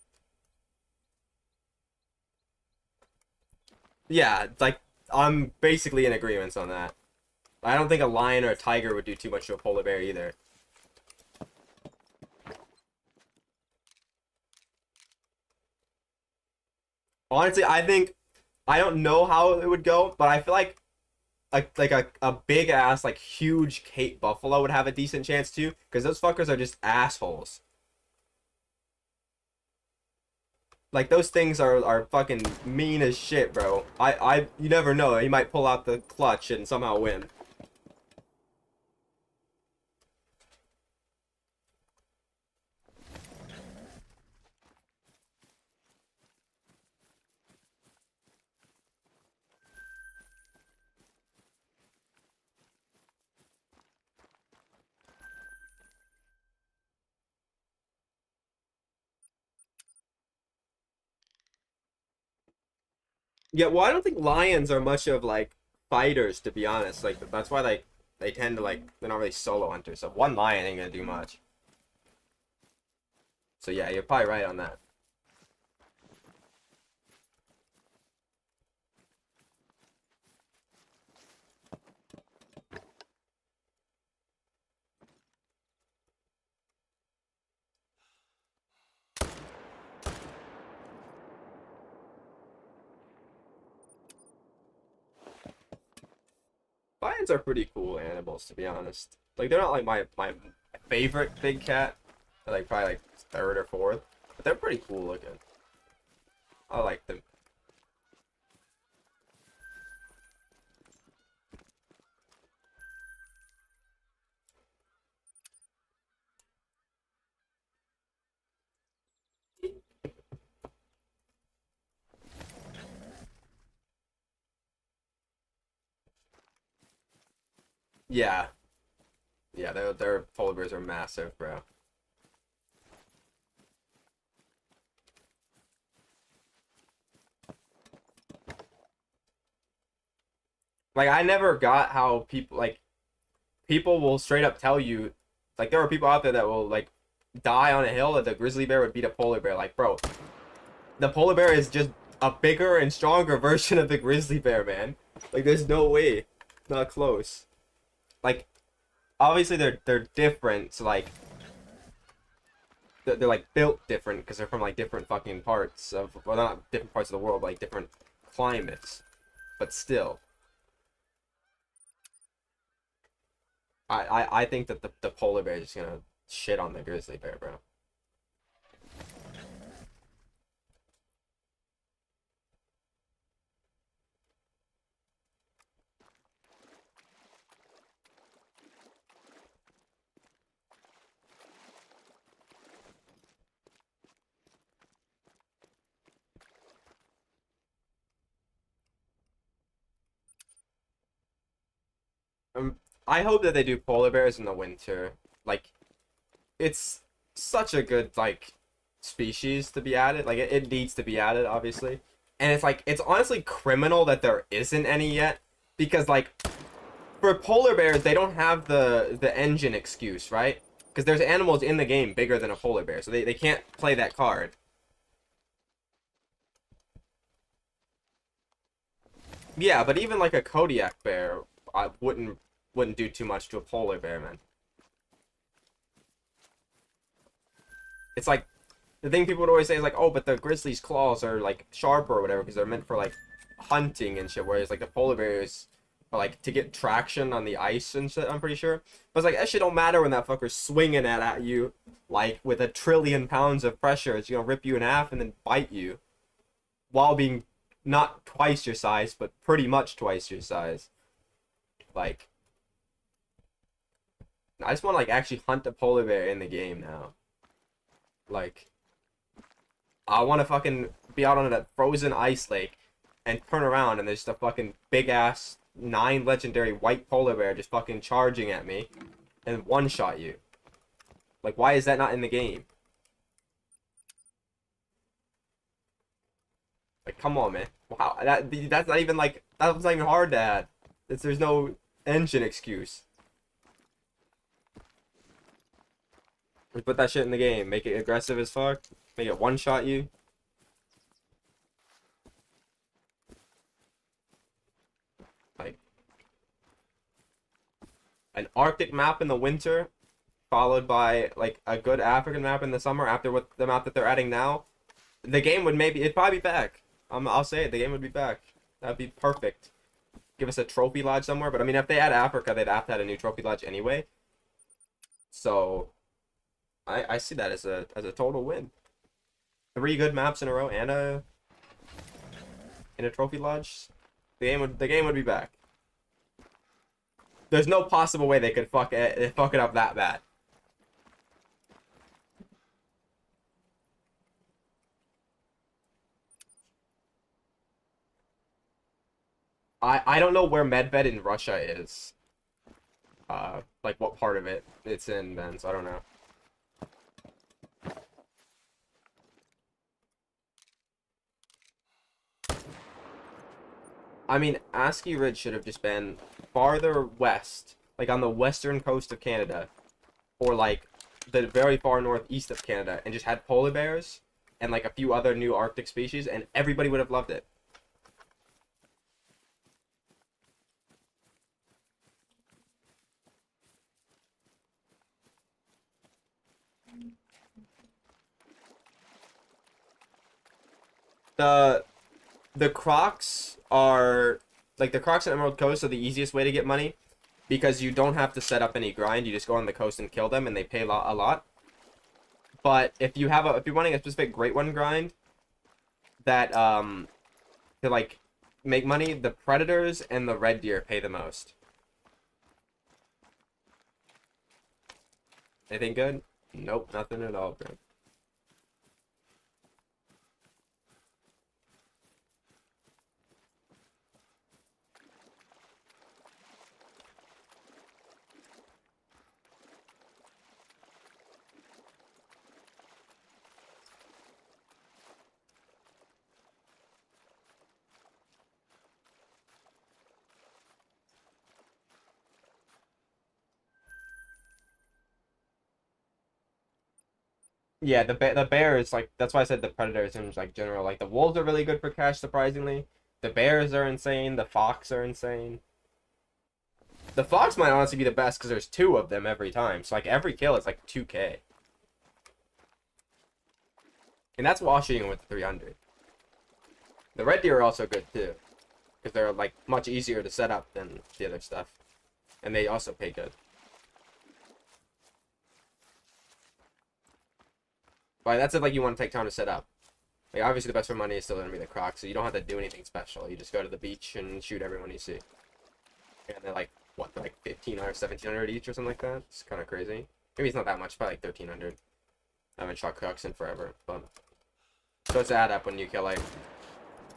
Yeah, like I'm basically in agreement on that. I don't think a lion or a tiger would do too much to a polar bear either. Honestly, I think I don't know how it would go, but I feel like a big ass like huge Cape buffalo would have a decent chance too, because those fuckers are just assholes. Like those things are fucking mean as shit, bro. You never know. He might pull out the clutch and somehow win. Yeah, well, I don't think lions are much of like fighters, to be honest. Like that's why like they tend to like they're not really solo hunters. So one lion ain't gonna do much. So yeah, you're probably right on that. Lions are pretty cool animals, to be honest. Like they're not like my favorite big cat. They're like probably like third or fourth, but they're pretty cool looking. I like them. Yeah, yeah, their polar bears are massive, bro. Like I never got how people will straight up tell you, like there are people out there that will like die on a hill that the grizzly bear would beat a polar bear. Like, bro, the polar bear is just a bigger and stronger version of the grizzly bear, man. Like, there's no way, not close. Like, obviously they're different. So like they're like built different because they're from like different fucking parts of, well, not different parts of the world, but like different climates. But still, I think that the polar bear is just gonna shit on the grizzly bear, bro. Um, I hope that they do polar bears in the winter. Like, it's such a good like species to be added. Like, it needs to be added, obviously. And it's like it's honestly criminal that there isn't any yet, because like for polar bears they don't have the engine excuse, right? Because there's animals in the game bigger than a polar bear, so they can't play that card. Yeah, but even like a Kodiak bear, I wouldn't do too much to a polar bear, man. It's like the thing people would always say is like, oh, but the grizzly's claws are like sharper or whatever because they're meant for like hunting and shit, whereas like the polar bears are like to get traction on the ice and shit. I'm pretty sure, but it's like that shit don't matter when that fucker's swinging at you like with a trillion pounds of pressure. It's gonna rip you in half and then bite you while being not twice your size, but pretty much twice your size. Like, I just want to like actually hunt a polar bear in the game now. Like, I want to fucking be out on that frozen ice lake and turn around and there's just a fucking big ass 9 legendary white polar bear just fucking charging at me and one shot you. Like, why is that not in the game? Like, come on, man. Wow, that's not even like that's not even hard to add. There's no engine excuse. Just put that shit in the game. Make it aggressive as fuck. Make it one shot you. an Arctic map in the winter, followed by like a good African map in the summer after what the map that they're adding now, the game would it'd probably be back. I'll say it, the game would be back. That'd be perfect. Give us a trophy lodge somewhere, but I mean, if they add Africa, they'd have to add a new trophy lodge anyway. So, I see that as a total win. 3 good maps in a row and a trophy lodge. The game would be back. There's no possible way they could fuck it up that bad. I don't know where Medved in Russia is. Like what part of it it's in then, so I don't know. I mean, ASCII Ridge should have just been farther west, like on the western coast of Canada, or like the very far northeast of Canada, and just had polar bears and like a few other new Arctic species, and everybody would have loved it. The the Crocs are like the Crocs and Emerald Coast are the easiest way to get money because you don't have to set up any grind. You just go on the coast and kill them, and they pay a lot. But if you're running a specific Great One grind that to like make money, the Predators and the Red Deer pay the most. Anything good? Nope, nothing at all, bro. Yeah, the bears, like that's why I said the predators in like general. Like the wolves are really good for cash, surprisingly. The bears are insane. The fox are insane. The fox might honestly be the best because there's 2 of them every time. So like every kill is like 2K. And that's Washington with the 300. The red deer are also good too, because they're like much easier to set up than the other stuff, and they also pay good. But that's if like you want to take time to set up. Like obviously the best for money is still gonna be the Crocs, so you don't have to do anything special. You just go to the beach and shoot everyone you see. And they're like what, they're like 1,500, 1,700 each or something like that. It's kind of crazy. Maybe it's not that much, probably like 1,300. I haven't shot Crocs in forever, but so it's add up when you kill like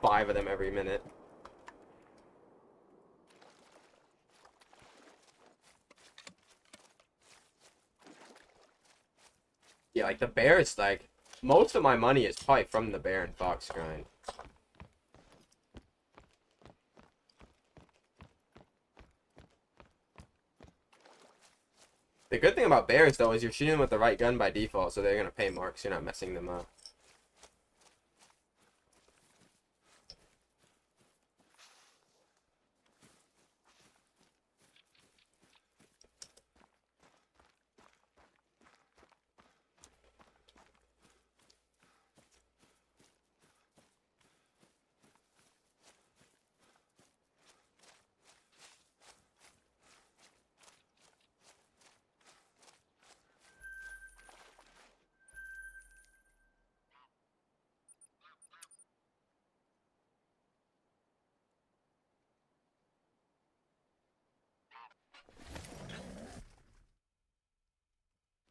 5 of them every minute. Yeah, like the bear, it's like most of my money is probably from the bear and fox grind. The good thing about bears though is you're shooting with the right gun by default, so they're gonna pay more because you're not messing them up.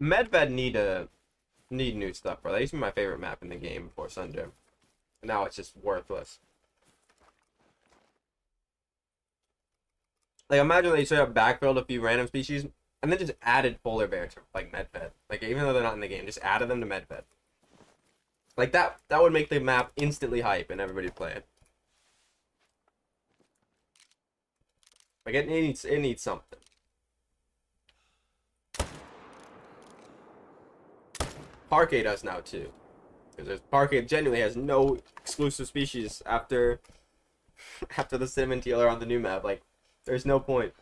Medved need new stuff, bro. That used to be my favorite map in the game before Sunday. Now it's just worthless. Like imagine they straight up backfilled a few random species and then just added polar bears to like Medved. Like even though they're not in the game, just added them to Medved. Like that would make the map instantly hype and everybody play it. Like it needs something. Parquet does now too, because Parquet genuinely has no exclusive species after the cinnamon teal are on the new map. Like, there's no point.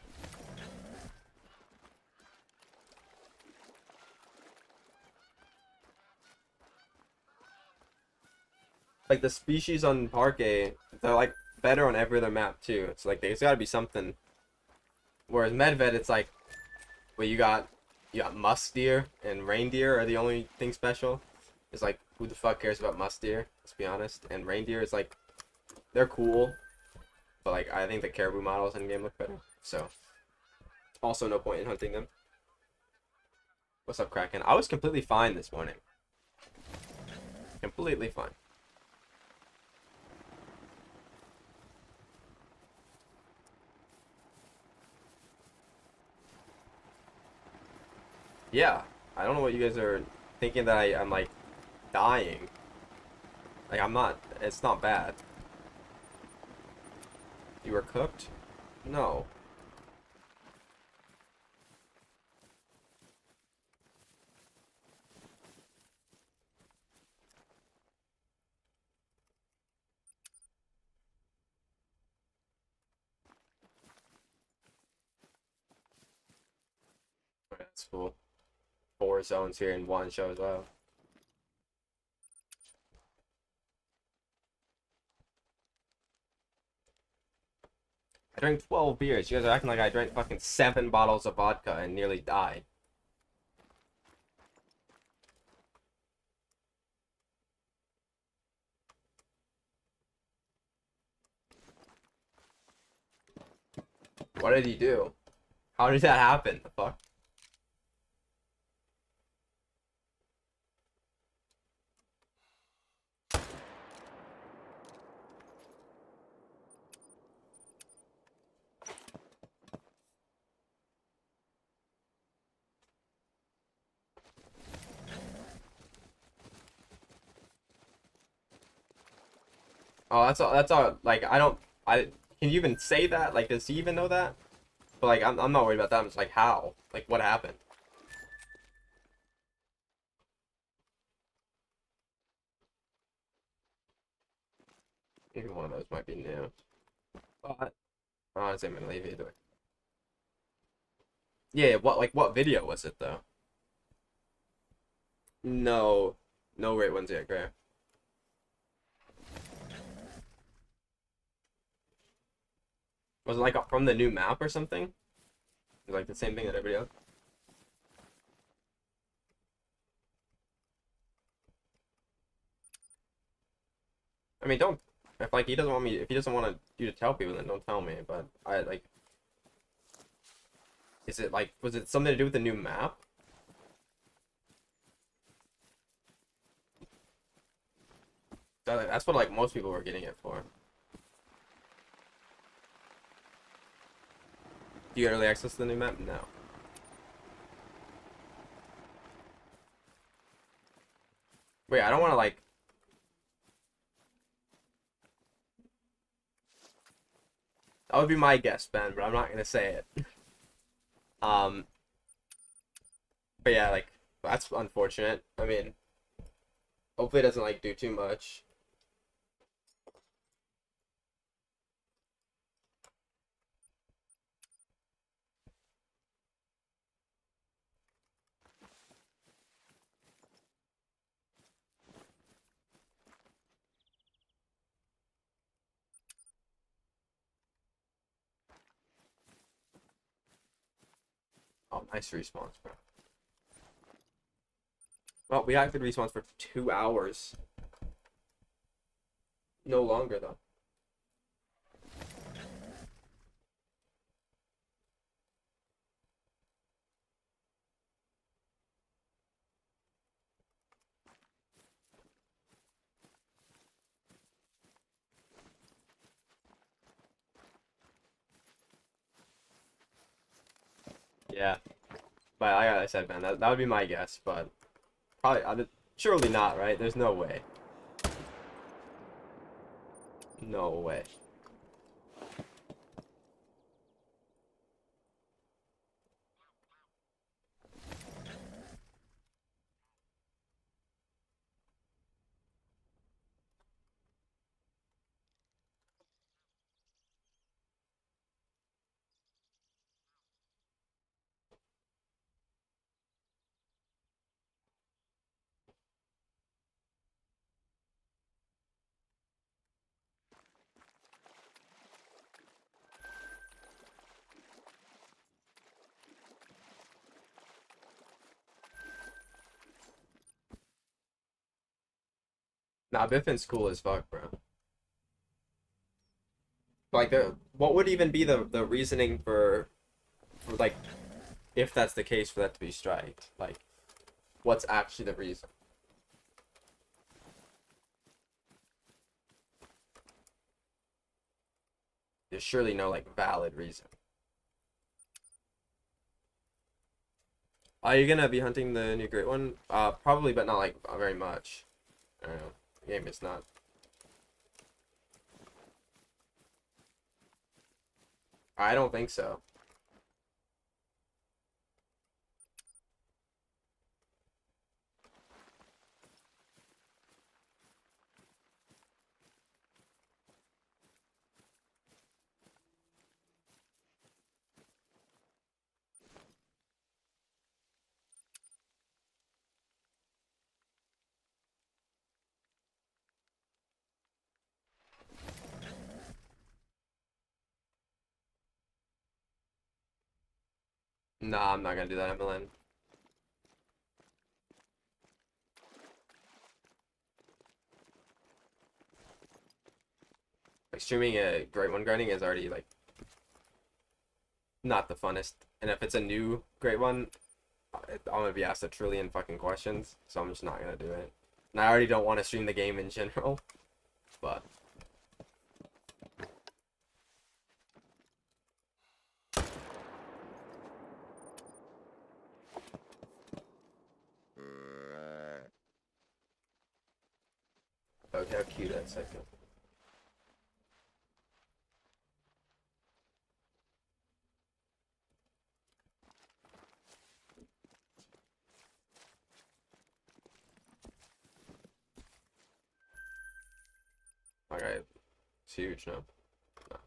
like the species on Parquet, they're like better on every other map too. It's like there's got to be something. Whereas Medved, it's like, well, you got musk deer and reindeer are the only thing special. It's like, who the fuck cares about musk deer? Let's be honest. And reindeer is like, they're cool, but like I think the caribou models in game look better. So also no point in hunting them. What's up, Kraken? I was completely fine this morning. Completely fine. Yeah, I don't know what you guys are thinking that I'm like dying. Like I'm not. It's not bad. You were cooked? No. That's cool. 4 zones here in one shows up. I drank 12 beers. You guys are acting like I drank fucking 7 bottles of vodka and nearly died. What did he do? How did that happen? The fuck? Oh, that's all. That's all. Like, I don't. I can you even say that? Like, does he even know that? But like, I'm not worried about that. I'm just like, how? Like, what happened? Maybe one of those might be new. But honestly, I'm gonna leave either way. Yeah. What video was it though? No, no great ones yet, Gray. Was it like from the new map or something? It was like the same thing that everybody else. I mean, don't if like he doesn't want me if he doesn't want you to tell people, then don't tell me. But I like, is it like was it something to do with the new map? That's what like most people were getting it for. Do you get early access to the new map? No. Wait, I don't want to like. That would be my guess, Ben, but I'm not gonna say it. Um, but yeah, like that's unfortunate. I mean, hopefully it doesn't like do too much. Oh, nice respawns, bro. Well, we got good respawns for 2 hours. No longer though. Yeah, but like I said, man, that would be my guess, but probably surely not, right? There's no way. No way. Nah, Biffin's cool as fuck, bro. Like, what would even be the reasoning for like, if that's the case, for that to be striked? Like, what's actually the reason? There's surely no like valid reason. Are you gonna be hunting the new great one? Probably, but not like very much. I don't know. The game is not. I don't think so. Nah, I'm not gonna do that, Emily. Like streaming a great one grinding is already like not the funnest. And if it's a new great one, I'm gonna be asked a trillion fucking questions, so I'm just not gonna do it. And I already don't want to stream the game in general, but okay, how cute that second. Okay, it's huge, no? No.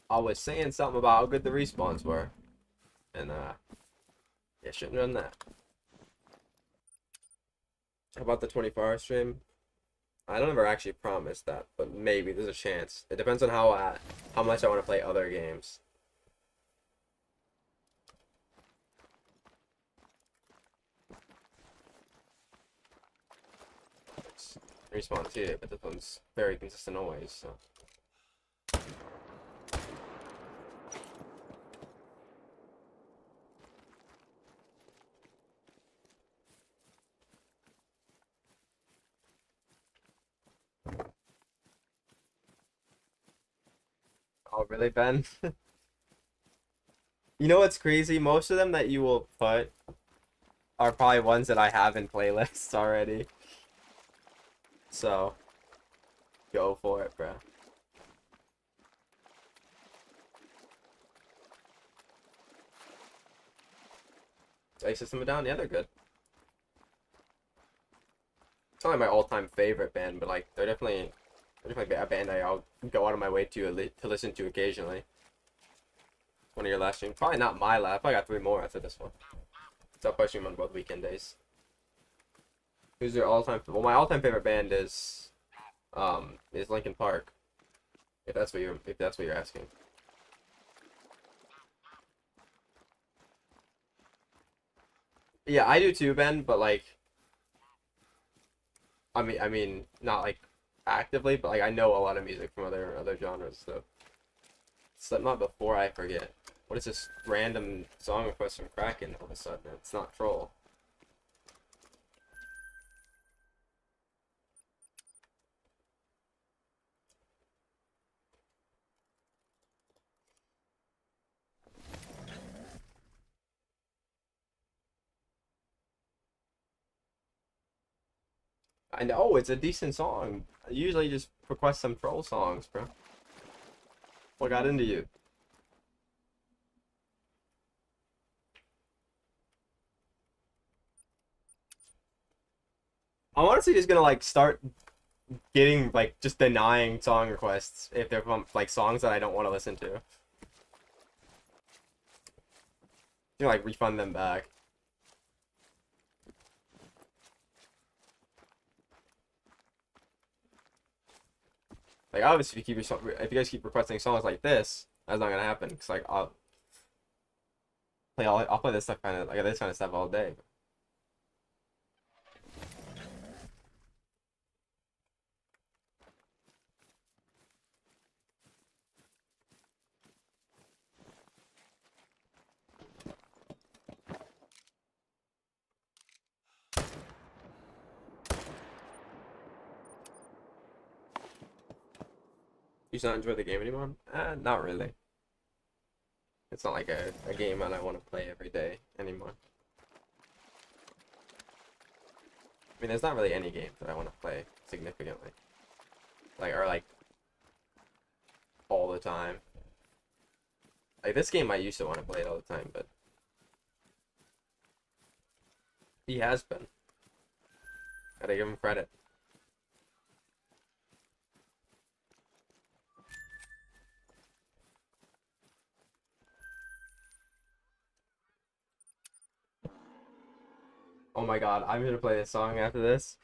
I was saying something about how good the respawns were, and yeah, shouldn't have done that. How about the 24-hour stream? I don't ever actually promise that, but maybe there's a chance. It depends on how much I want to play other games. Respawn too, but this one's very consistent always, so. Oh, really, Ben? You know what's crazy? Most of them that you will put are probably ones that I have in playlists already. So, go for it, bro. Ice System of Down, yeah, they're good. It's not like my all-time favorite band, but like they're definitely a band I'll go out of my way to listen to occasionally. One of your last streams, probably not my last. I got 3 more after this one. So I'll push them on both weekend days. Who's your all-time? Well, my all-time favorite band is Linkin Park. If that's what you're asking. Yeah, I do too, Ben. But like, I mean, not like actively, but like I know a lot of music from other genres. So not before I forget. What is this random song request from Kraken all of a sudden? It's not troll. I know it's a decent song. I usually just request some troll songs, bro. What got into you? I'm honestly just gonna like start getting like just denying song requests if they're from like songs that I don't want to listen to. You know, like refund them back. Like obviously, if you guys keep requesting songs like this, that's not gonna happen. Cause like I'll play this stuff kind of like this kind of stuff all day. You just not enjoy the game anymore? Not really. It's not like a game that I want to play every day anymore. I mean, there's not really any games that I want to play significantly. Like, or like, all the time. Like, this game I used to want to play it all the time, but he has been. Gotta give him credit. Oh my god, I'm gonna play this song after this.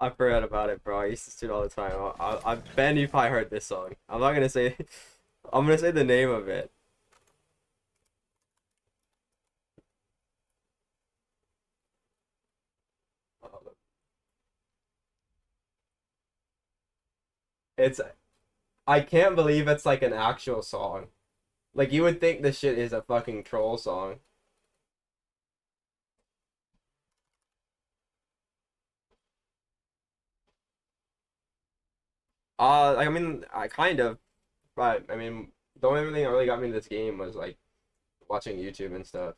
I forgot about it, bro. I used to do it all the time. I bet you probably heard this song. I'm not gonna say. I'm gonna say the name of it. It's. I can't believe it's like an actual song. Like you would think this shit is a fucking troll song. I mean, I kind of, but I mean, the only thing that really got me into this game was like watching YouTube and stuff.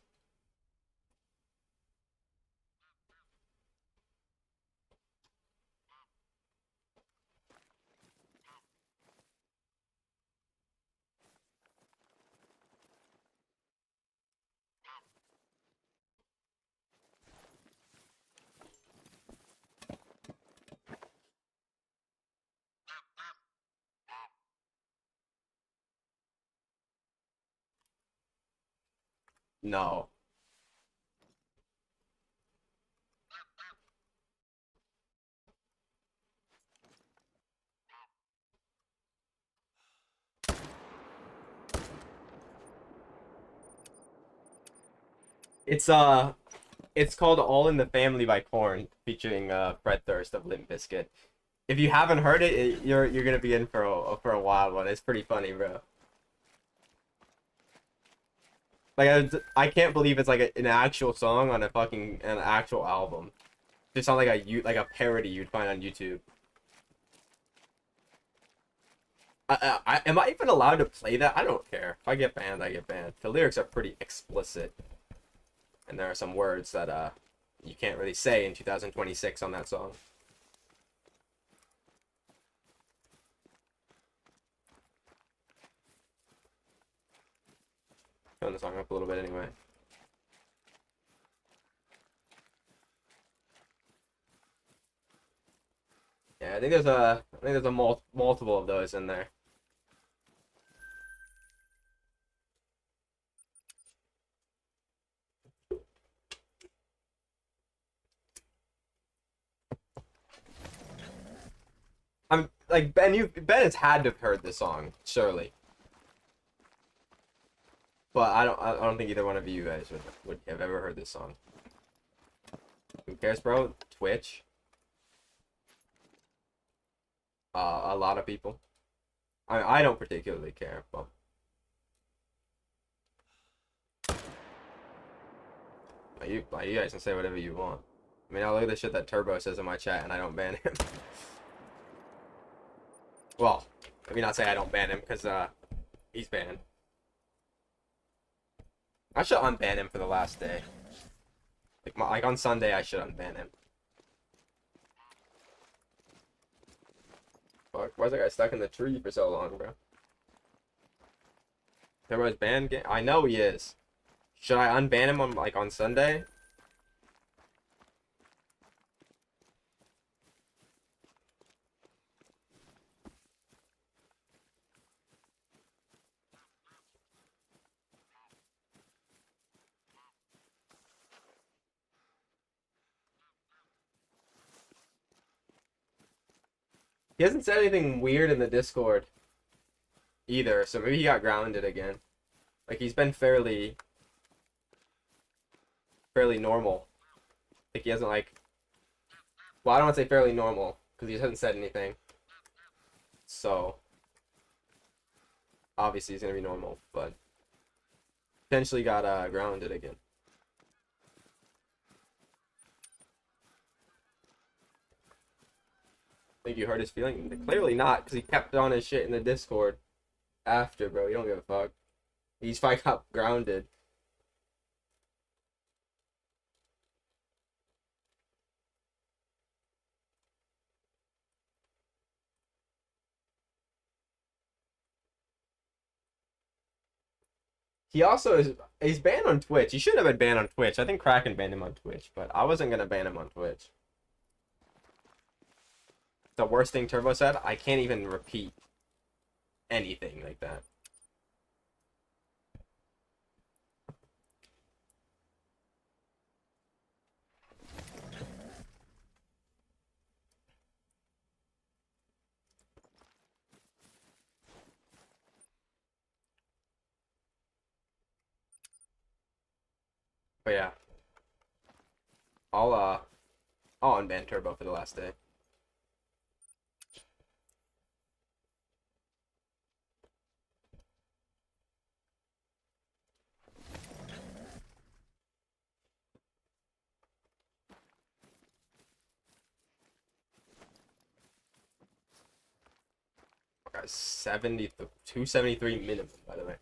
No. It's it's called All in the Family by Korn, featuring Fred Durst of Limp Bizkit. If you haven't heard it, you're gonna be in for a wild one. It's pretty funny, bro. Like I can't believe it's like an actual song on an actual album. Just sound like a parody you'd find on YouTube. Am I even allowed to play that? I don't care. If I get banned, I get banned. The lyrics are pretty explicit, and there are some words that you can't really say in 2026 on that song. Turn the song up a little bit anyway. Yeah, I think there's a multiple of those in there. I'm like Ben has had to have heard this song, surely. But I don't think either one of you guys would have ever heard this song. Who cares, bro? Twitch. A lot of people. I don't particularly care, but you guys can say whatever you want. I mean, I look at the shit that Turbo says in my chat, and I don't ban him. Well, let me not say I don't ban him, because he's banned. I should unban him for the last day. Like on Sunday, I should unban him. Fuck, why is that guy stuck in the tree for so long, bro? Turbo's banned? I know he is. Should I unban him on Sunday? He hasn't said anything weird in the Discord either, so maybe he got grounded again. Like, he's been fairly normal. Like, he hasn't, like... Well, I don't want to say fairly normal, because he hasn't said anything. So, obviously he's going to be normal, but... Potentially got grounded again. Think you hurt his feeling? Clearly not, because he kept on his shit in the Discord after, bro. You don't give a fuck. He's finally got grounded. He also he's banned on Twitch. He shouldn't have been banned on Twitch. I think Kraken banned him on Twitch, but I wasn't gonna ban him on Twitch. The worst thing Turbo said, I can't even repeat anything like that. But yeah. I'll unban Turbo for the last day. Okay, 273 minimum, by the way.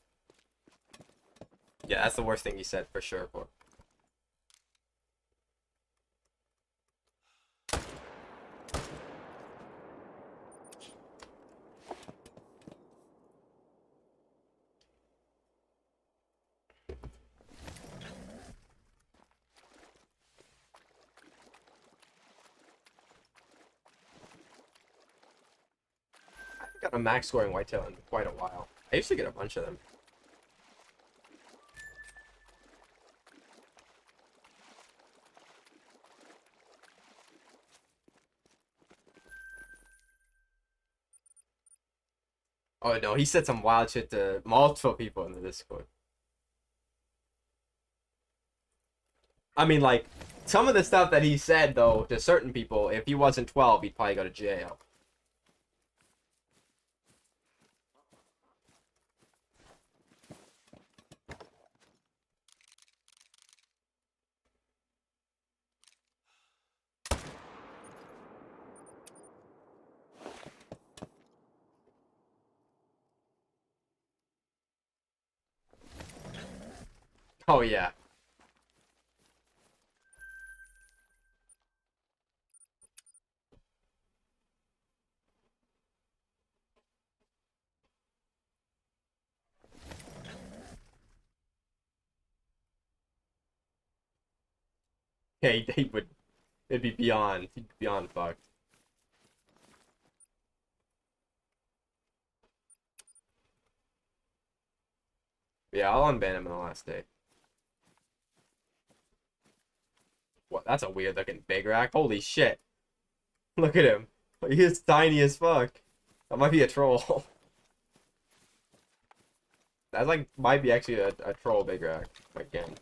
Yeah, that's the worst thing he said for sure. Got a max scoring whitetail in quite a while. I used to get a bunch of them. Oh no, he said some wild shit to multiple people in the Discord. I mean, like, some of the stuff that he said, though, to certain people, if he wasn't 12, he'd probably go to jail. Oh, yeah. Yeah, he would. It'd be beyond. He'd be beyond fucked. Yeah, I'll unban him on the last day. What? That's a weird looking big rack. Holy shit. Look at him. He is tiny as fuck. That might be a troll. That like might be actually a troll big rack again.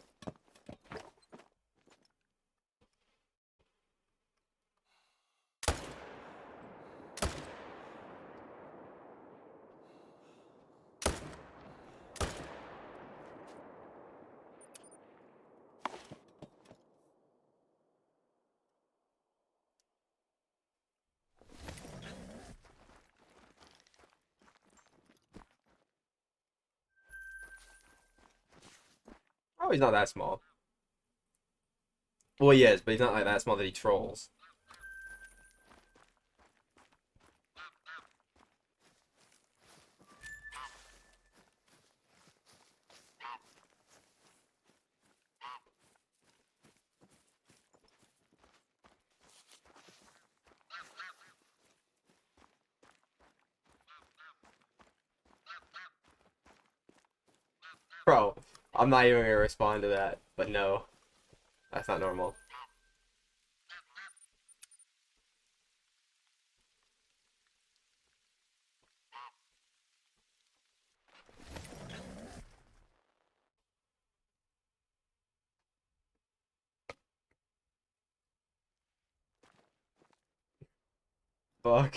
Oh, he's not that small. Well, he is, but he's not like that small that he trolls. Bro, I'm not even gonna respond to that, but no. That's not normal. fuck?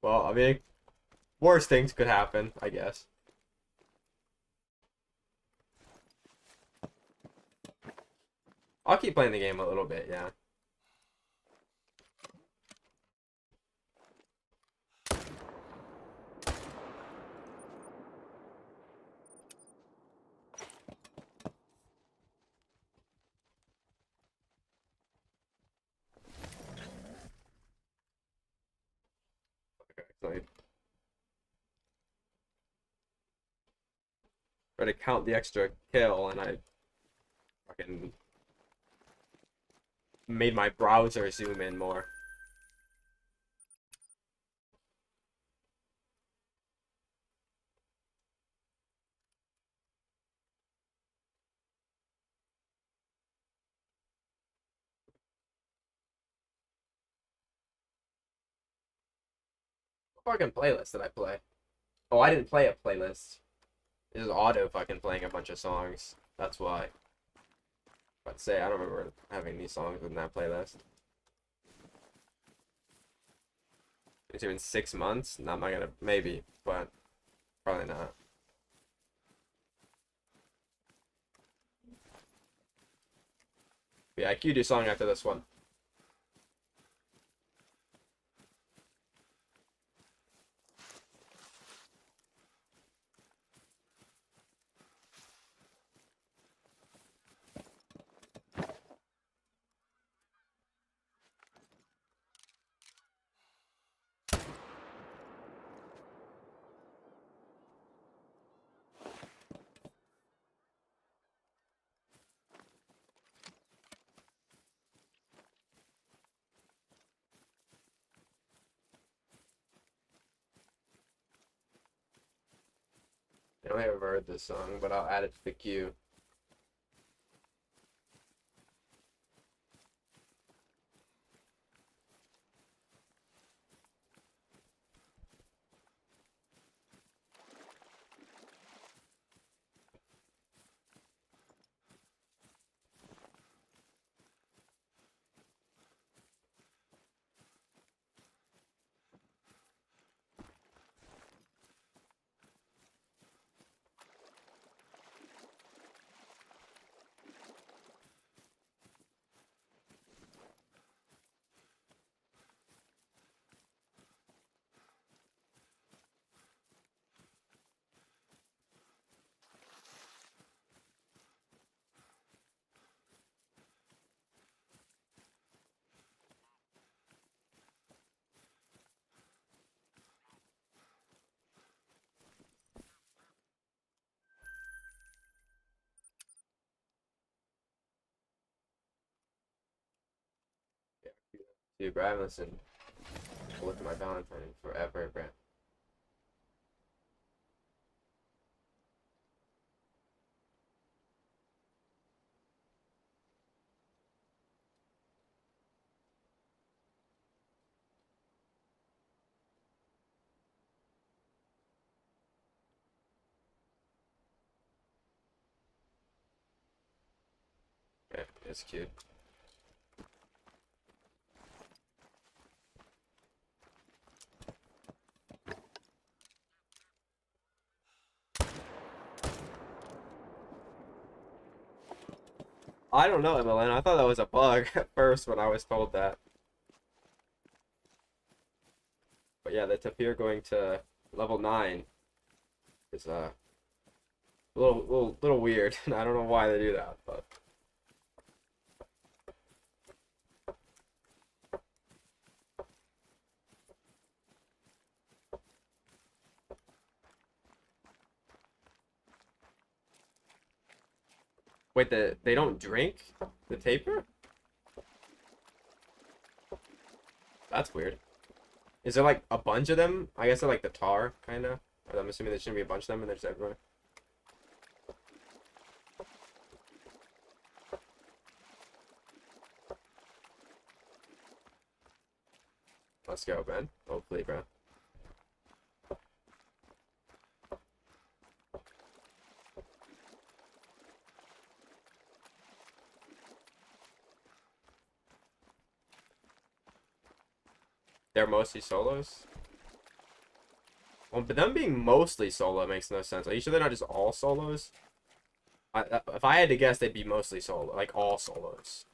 Well, I mean, worse things could happen, I guess. I'll keep playing the game a little bit, yeah. Okay, so I try to count the extra kill, and I fucking made my browser zoom in more. What fucking playlist did I play? Oh, I didn't play a playlist. It was auto fucking playing a bunch of songs. That's why. But say I don't remember having these songs in that playlist. It's been 6 months. Not am I gonna maybe, but probably not. Yeah, I queued a song after this one. I don't ever heard this song, but I'll add it to the queue. Yeah, dude, bro, I haven't listened. I'll look at my Valentine forever, bro. Yeah, it's cute. I don't know, MLN. I thought that was a bug at first when I was told that. But yeah, the tapir going to level 9 is a little weird. I don't know why they do that, but wait, they don't drink the taper? That's weird. Is there like a bunch of them? I guess they're like the tar, kinda. I'm assuming there shouldn't be a bunch of them and they're just everywhere. Let's go, Ben. Hopefully, bro. They're mostly solos. Well, but them being mostly solo makes no sense. Are you sure they're not just all solos? If I had to guess, they'd be mostly solo, like all solos.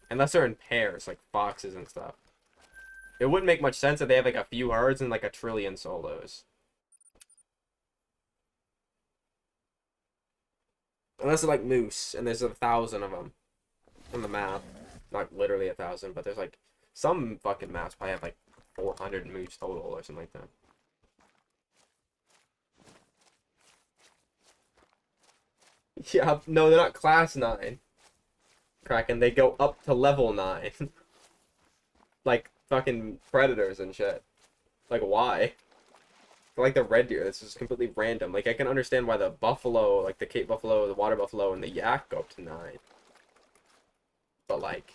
Unless they're in pairs, like foxes and stuff. It wouldn't make much sense if they have like a few herds and like a trillion solos. Unless they're like moose, and there's 1,000 of them on the map. Not literally 1,000, but there's like some fucking maps probably have like 400 moose total or something like that. Yeah, no, they're not class 9. Kraken, they go up to level 9. Like fucking predators and shit. Like, why? Like the red deer, this is completely random. Like, I can understand why the buffalo, like the Cape buffalo, the water buffalo, and the yak go up to 9. But like,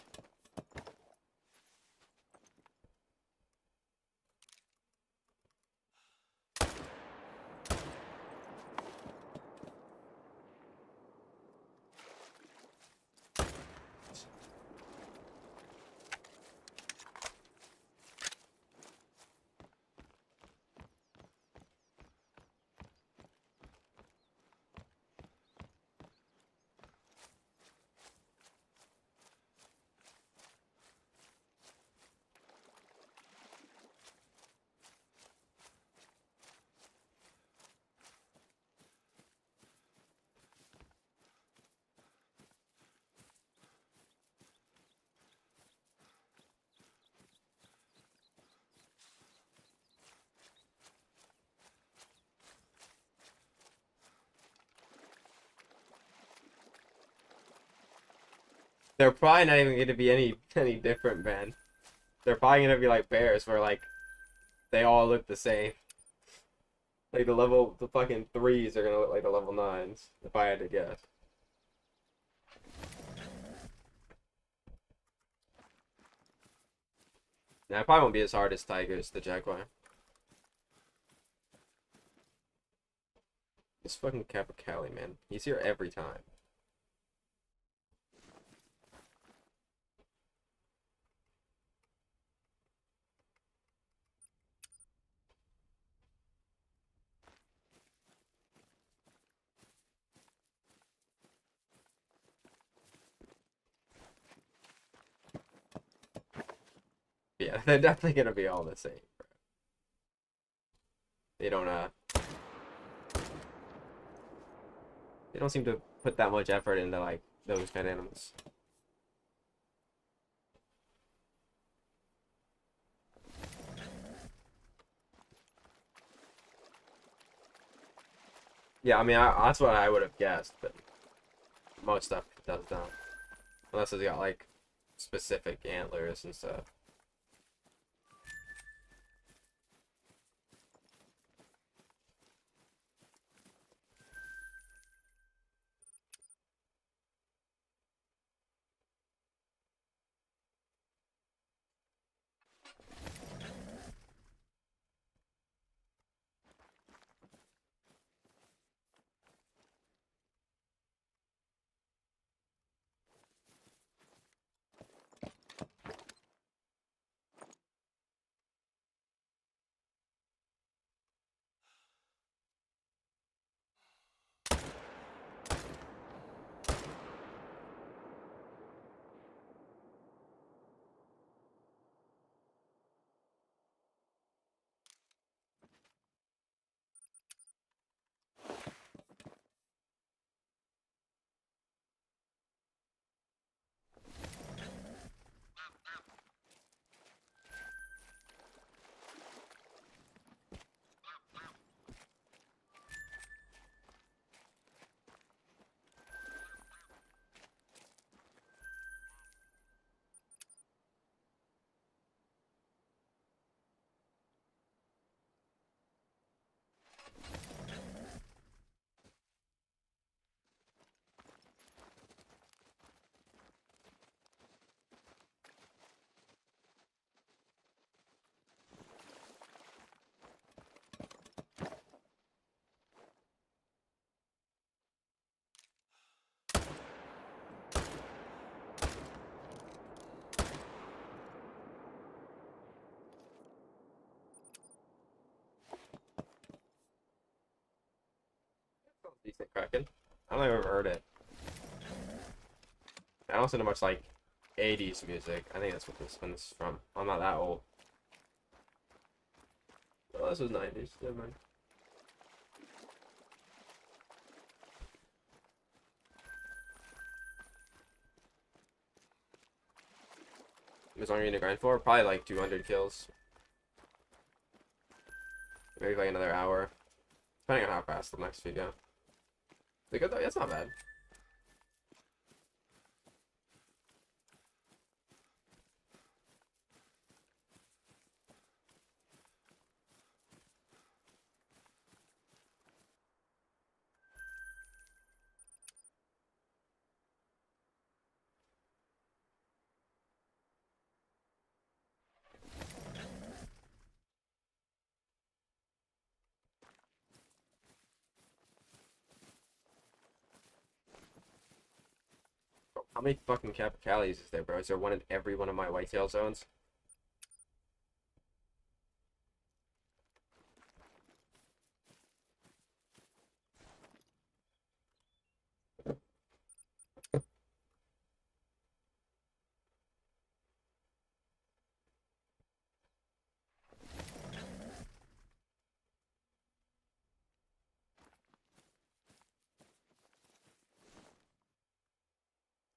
they're probably not even going to be any different, man. They're probably going to be like bears, where like they all look the same. Like the fucking 3s are gonna look like the level 9s, if I had to guess. Now, it probably won't be as hard as tigers, the jaguar. This fucking Capercaillie, man. He's here every time. Yeah, they're definitely gonna be all the same, bro. They don't they don't seem to put that much effort into like those kind of animals. Yeah, I mean, that's what I would have guessed, but most stuff does not. Unless it's got like specific antlers and stuff. Decent Kraken. I don't think I've ever heard it. I don't listen to much like 80s music. I think that's what this one's from. I'm not that old. Oh, this was 90s. Never mind. As long as you're gonna grind for, probably like 200 kills. Maybe like another hour. Depending on how fast the next few go. They good though? Yeah, it's not bad. How many fucking Calicales is there, bro? Is there one in every one of my whitetail zones?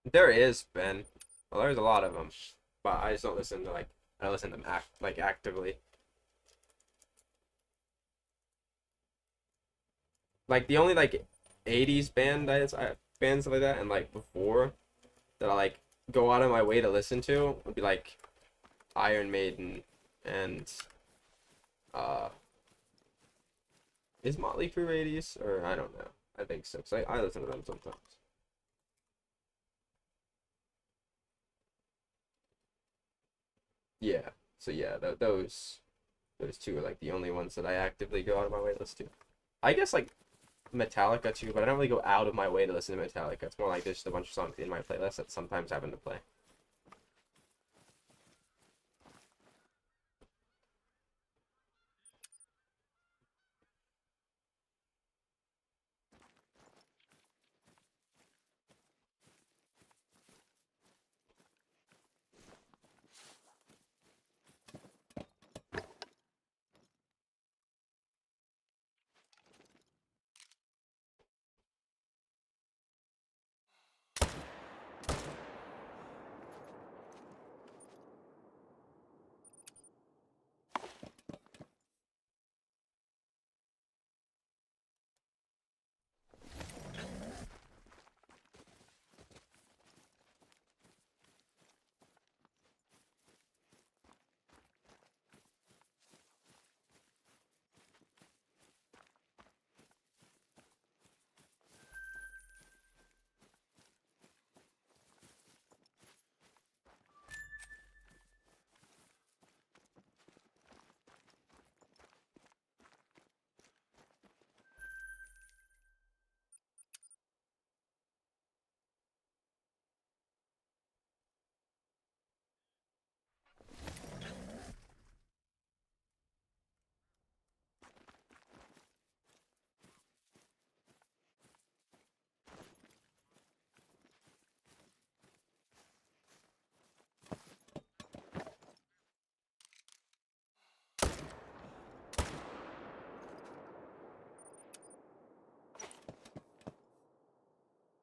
There is, Ben. Well, there's a lot of them, but I just don't listen to like I don't listen to them actively. Like the only like 80s bands like that and like before that I like go out of my way to listen to would be like Iron Maiden and uh is Motley Crue 80s or I don't know. I think so. 'Cause I listen to them sometimes. Yeah. So yeah, those two are like the only ones that I actively go out of my way to listen to. I guess like Metallica too, but I don't really go out of my way to listen to Metallica. It's more like there's just a bunch of songs in my playlist that sometimes happen to play.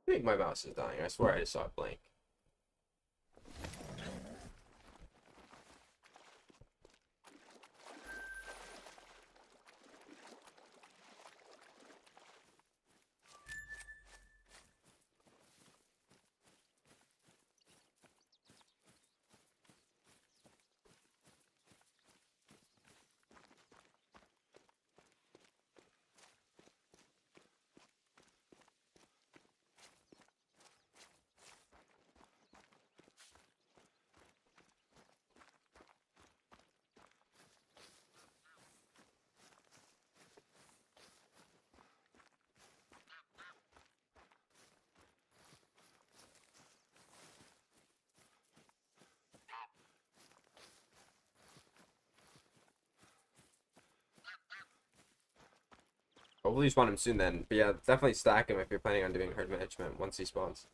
I think my mouse is dying. I swear I just saw it blink. Hopefully you spawn him soon then. But yeah, definitely stack him if you're planning on doing herd management once he spawns.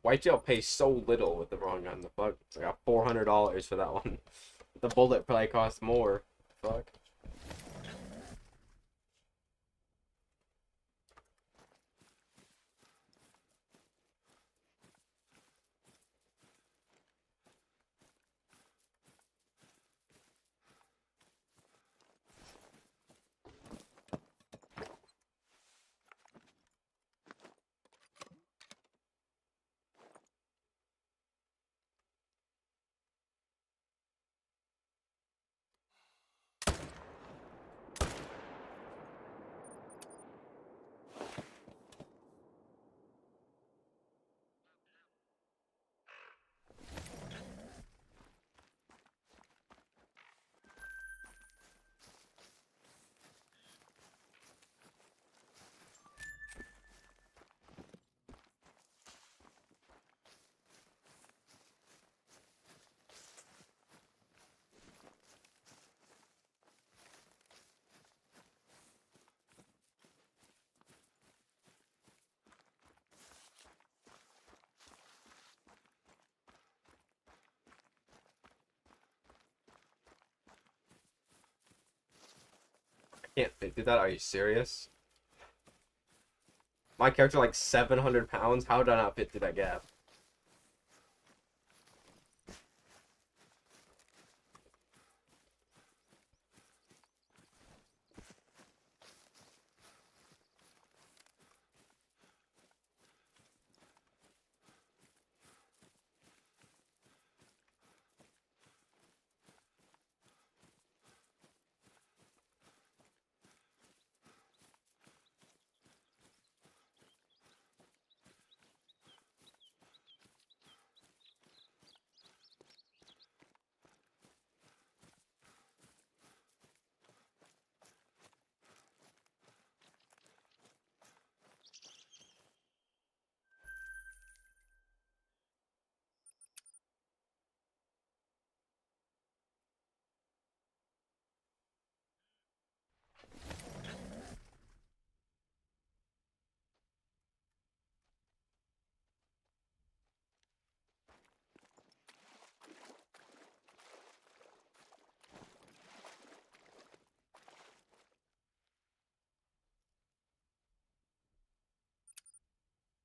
Whitetail pays so little with the wrong gun. The fuck? I got $400 for that one. The bullet probably costs more. Fuck. I can't fit through that. Are you serious? My character like 700 pounds. How did I not fit through that gap?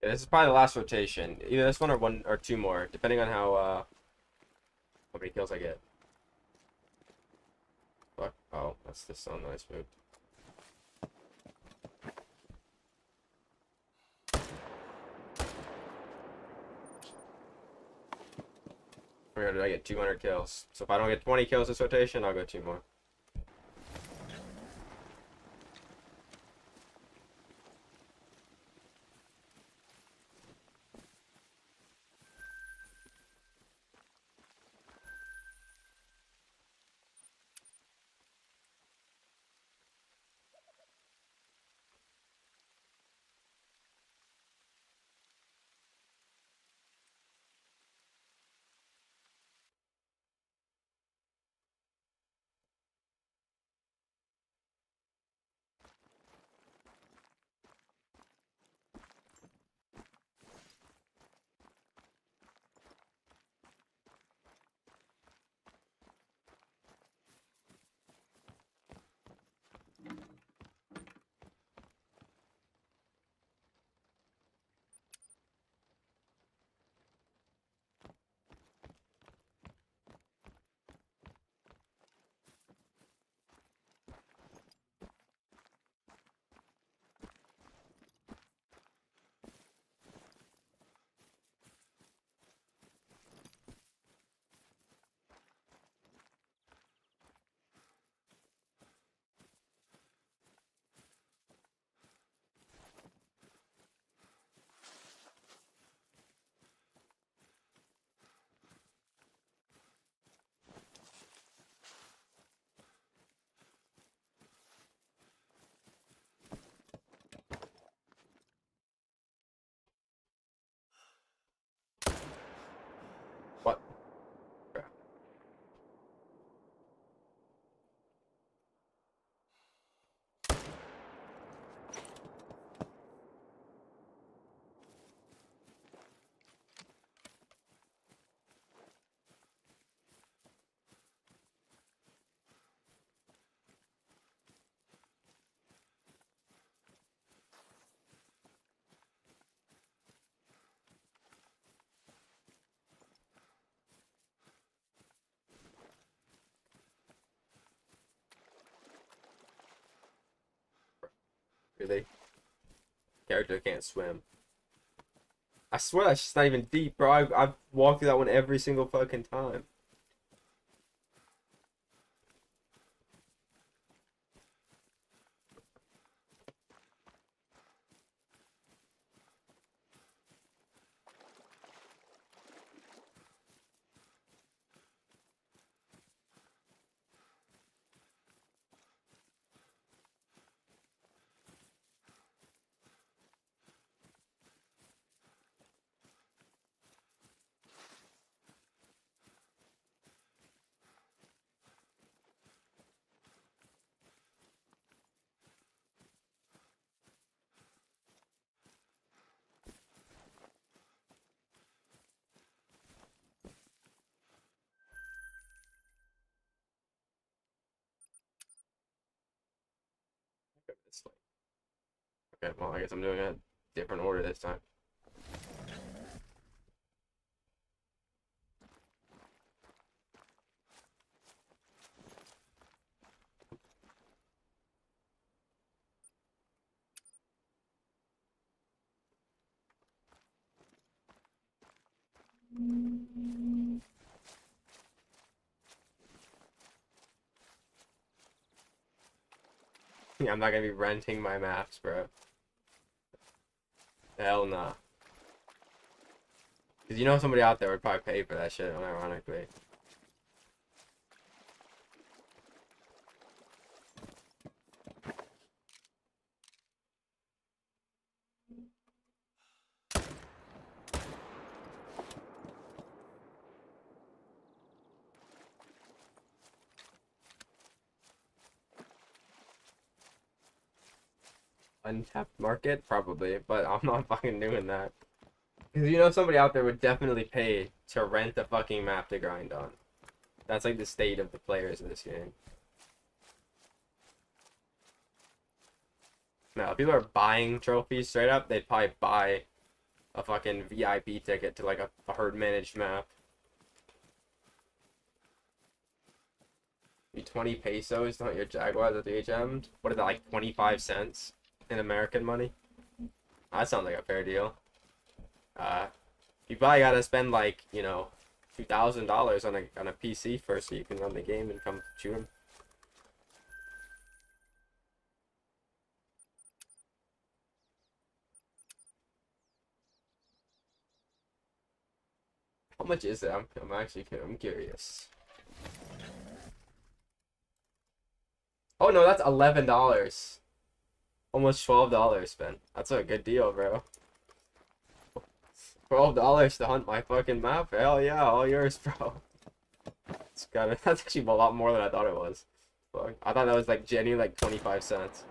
Yeah, this is probably the last rotation. Either this one or two more, depending on how many kills I get. Fuck. Oh, that's the sun that I spooked. I get 200 kills. So if I don't get 20 kills this rotation, I'll go two more. Really? Character can't swim. I swear that's just not even deep, bro. I've walked through that one every single fucking time. Okay, well, I guess I'm doing a different order this time. Yeah, I'm not gonna be renting my maps, bro. Hell nah. Cause you know somebody out there would probably pay for that shit, unironically. Untapped market? Probably, but I'm not fucking doing that. Because you know somebody out there would definitely pay to rent a fucking map to grind on. That's like the state of the players in this game. Now, if people are buying trophies straight up, they'd probably buy a fucking VIP ticket to like a herd managed map. 20 pesos to hunt your jaguars at the HM? What is that, like 25 cents in American money? That sounds like a fair deal. You probably gotta spend like, you know, $2,000 on a PC first so you can run the game and come shoot him. How much is it? I'm curious. Oh no, that's $11. Almost $12 spent. That's a good deal, bro. $12 to hunt my fucking map? Hell yeah, all yours, bro. That's actually a lot more than I thought it was. Fuck. I thought that was like genuine like 25 cents.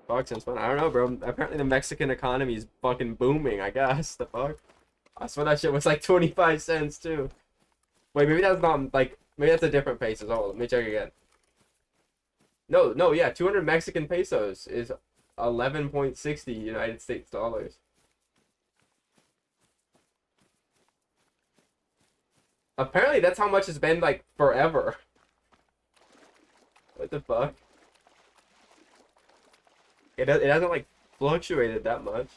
Fuck, since when? I don't know, bro. Apparently the Mexican economy is fucking booming, I guess. The fuck? I swear that shit was like 25 cents too. Wait, maybe that's not like, maybe that's a different pesos. Oh, let me check again. No, yeah, 200 Mexican pesos is 11.60 United States dollars. Apparently that's how much it's been like forever. What the fuck? It hasn't like fluctuated that much.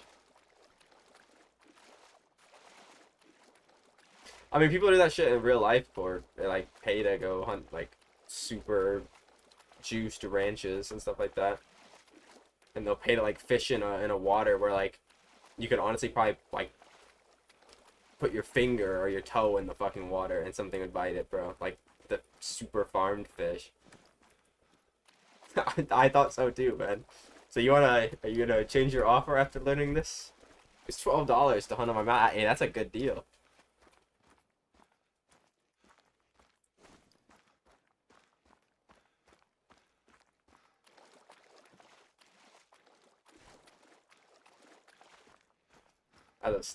I mean, people do that shit in real life for they like pay to go hunt like super juiced ranches and stuff like that, and they'll pay to like fish in a water where like you could honestly probably like put your finger or your toe in the fucking water and something would bite it, bro. Like the super farmed fish. I thought so too, man. So are you gonna change your offer after learning this? It's $12 to hunt on my map. Hey, that's a good deal.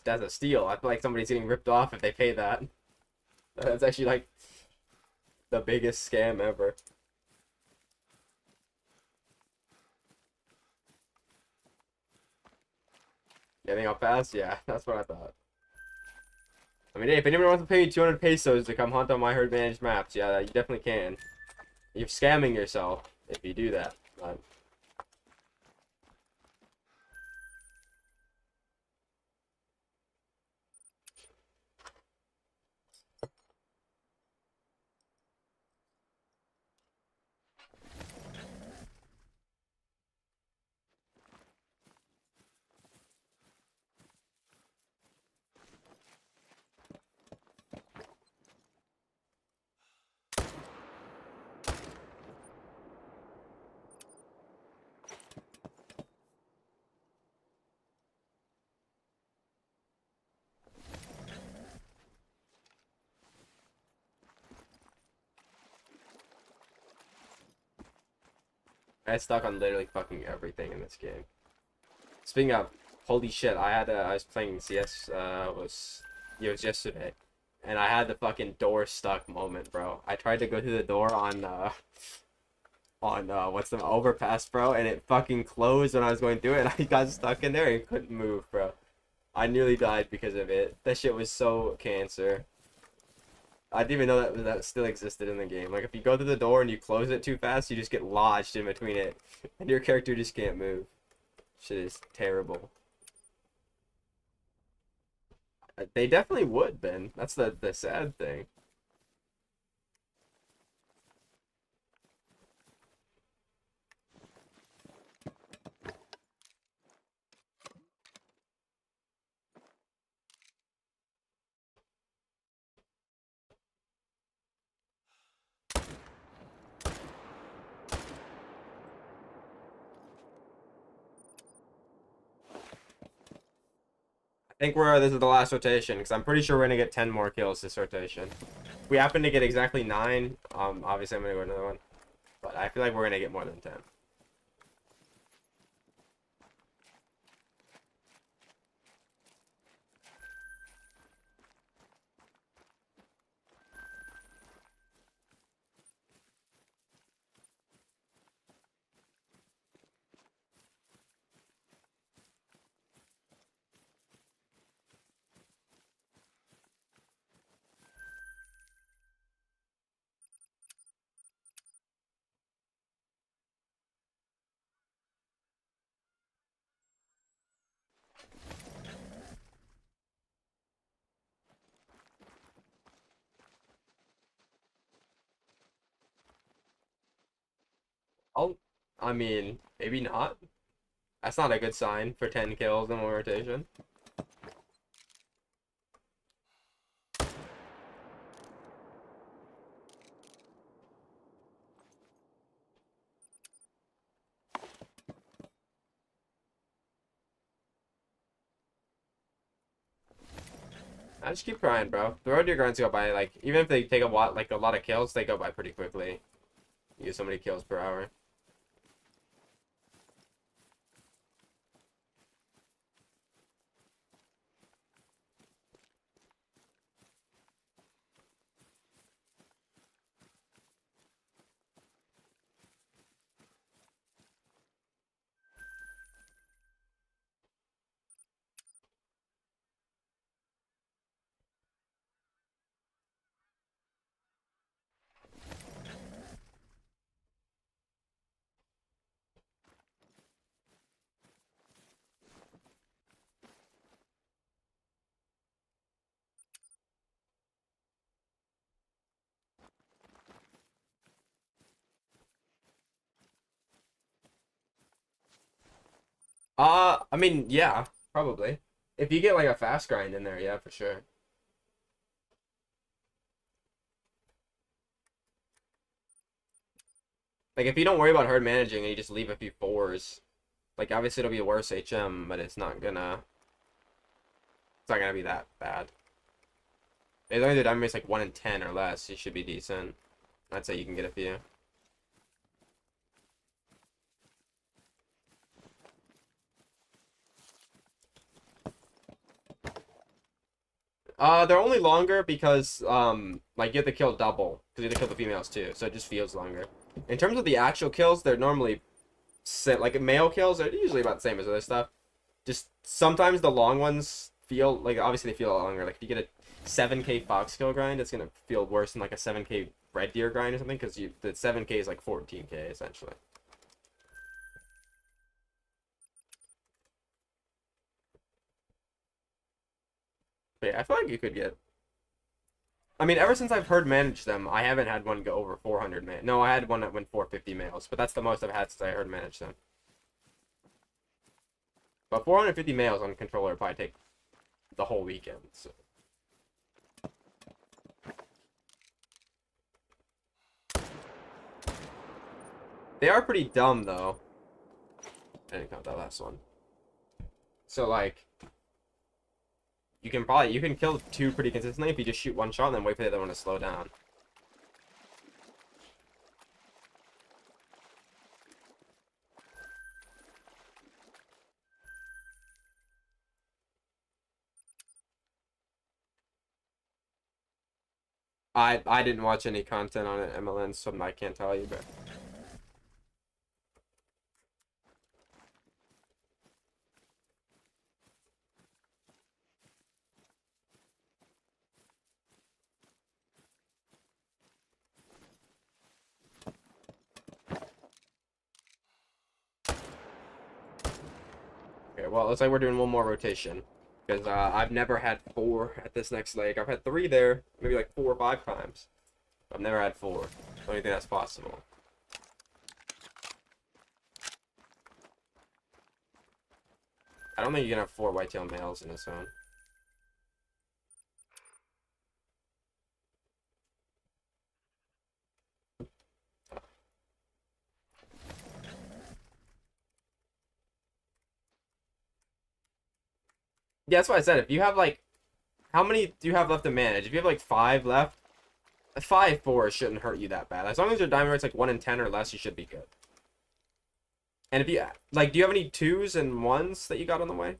That's a steal. I feel like somebody's getting ripped off if they pay that. That's actually like the biggest scam ever. Getting up fast? Yeah, that's what I thought. I mean, hey, if anyone wants to pay me 200 pesos to come hunt on my herd managed maps, yeah, you definitely can. You're scamming yourself. if you do that. But I stuck on literally fucking everything in this game. Speaking of, holy shit, I was playing CS, it was yesterday, and I had the fucking door stuck moment, bro. I tried to go through the door on what's the overpass, bro, and it fucking closed when I was going through it, and I got stuck in there and couldn't move, bro. I nearly died because of it. That shit was so cancer. I didn't even know that still existed in the game. Like, if you go through the door and you close it too fast, you just get lodged in between it, and your character just can't move. Shit is terrible. They definitely would, Ben. That's the sad thing. I think this is the last rotation, because I'm pretty sure we're gonna get 10 more kills this rotation. If we happen to get exactly 9, obviously I'm gonna go another one. But I feel like we're gonna get more than 10. Oh, I mean, maybe not. That's not a good sign for 10 kills in one rotation. I just keep trying, bro. The road to your grinds go by, like, even if they take a lot of kills, they go by pretty quickly. You get so many kills per hour. I mean, yeah, probably. If you get like a fast grind in there, yeah, for sure. Like, if you don't worry about herd managing and you just leave a few 4s, like, obviously it'll be a worse HM, but it's not gonna be that bad. As long as the diamond rate's like 1 in 10 or less, you should be decent. I'd say you can get a few. They're only longer because, like, you have to kill double, because you have to kill the females too, so it just feels longer. In terms of the actual kills, they're normally, like, male kills are usually about the same as other stuff. Just, sometimes the long ones feel, like, obviously they feel a lot longer. Like, if you get a 7k fox kill grind, it's gonna feel worse than, like, a 7k red deer grind or something, because the 7K is like 14K essentially. But yeah, I feel like you could get. I mean, ever since I've heard manage them, I haven't had one go over 400 man. No, I had one that went 450 males, but that's the most I've had since I heard manage them. But 450 males on controller would probably take the whole weekend. So. They are pretty dumb though. I didn't count that last one. So like, you can kill two pretty consistently if you just shoot one shot and then wait for the other one to slow down. I didn't watch any content on it, MLN, so I can't tell you, but. Okay, well, looks like we're doing one more rotation. Because I've never had 4 at this next leg. I've had 3 there, maybe like 4 or 5 times. I've never had 4. Don't you think that's possible? I don't think you can have 4 whitetail males in this zone. Yeah, that's why I said if you have like, how many do you have left to manage? If you have like 5 left, a 5-4 shouldn't hurt you that bad. As long as your diamond rate's like 1 in 10 or less, you should be good. And if you like, do you have any 2s and 1s that you got on the way?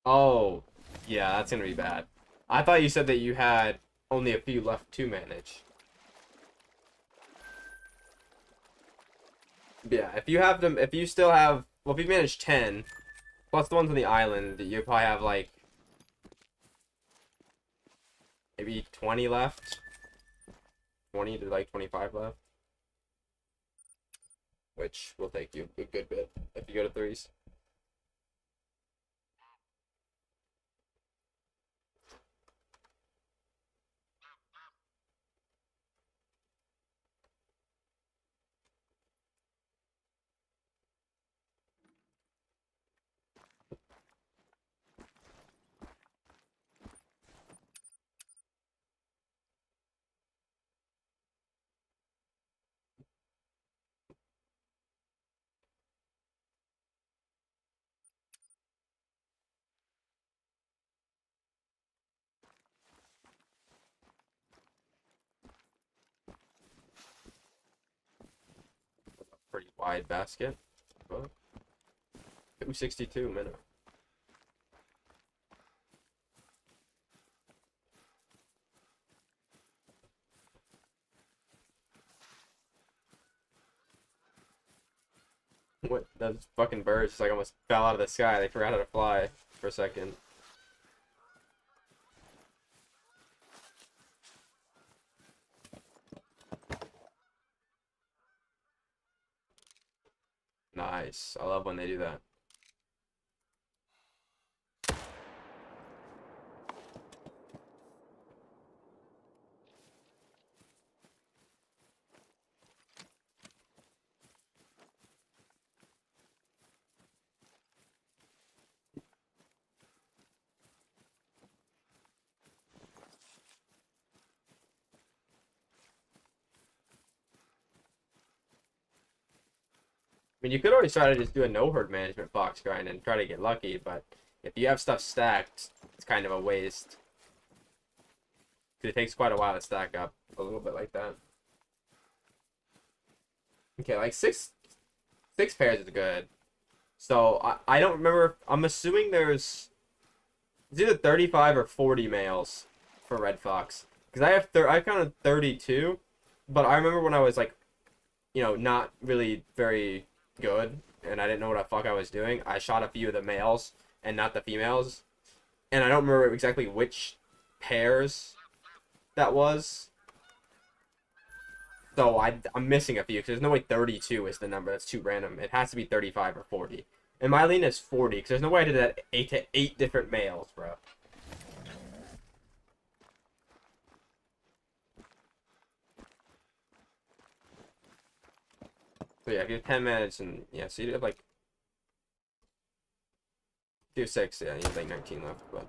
Oh, yeah, that's gonna be bad. I thought you said that you had only a few left to manage. Yeah, if you have them, if you still have, well, if you manage 10, plus the ones on the island, you probably have like maybe 20 left. 20 to like 25 left. Which will take you a good bit if you go to 3s. Pretty wide basket. But 262 minute. What? Those fucking birds just like almost fell out of the sky. They forgot how to fly for a second. Nice. I love when they do that. mean, you could always try to just do a no herd management fox grind and try to get lucky, but if you have stuff stacked, it's kind of a waste. Because it takes quite a while to stack up a little bit like that. Okay, like six pairs is good. So I don't remember. I'm assuming there's it's either 35 or 40 males for red fox. Because I counted 32, but I remember when I was like, not really very good, and I didn't know what the fuck I was doing. I shot a few of the males and not the females, and I don't remember exactly which pairs that was. So I'm missing a few because there's no way 32 is the number. That's too random. It has to be 35 or 40. And my lean is 40 because there's no way I did that eight different males, bro. So yeah, if you have 10 minutes and yeah, so you have like do 6, yeah, you have like 19 left, but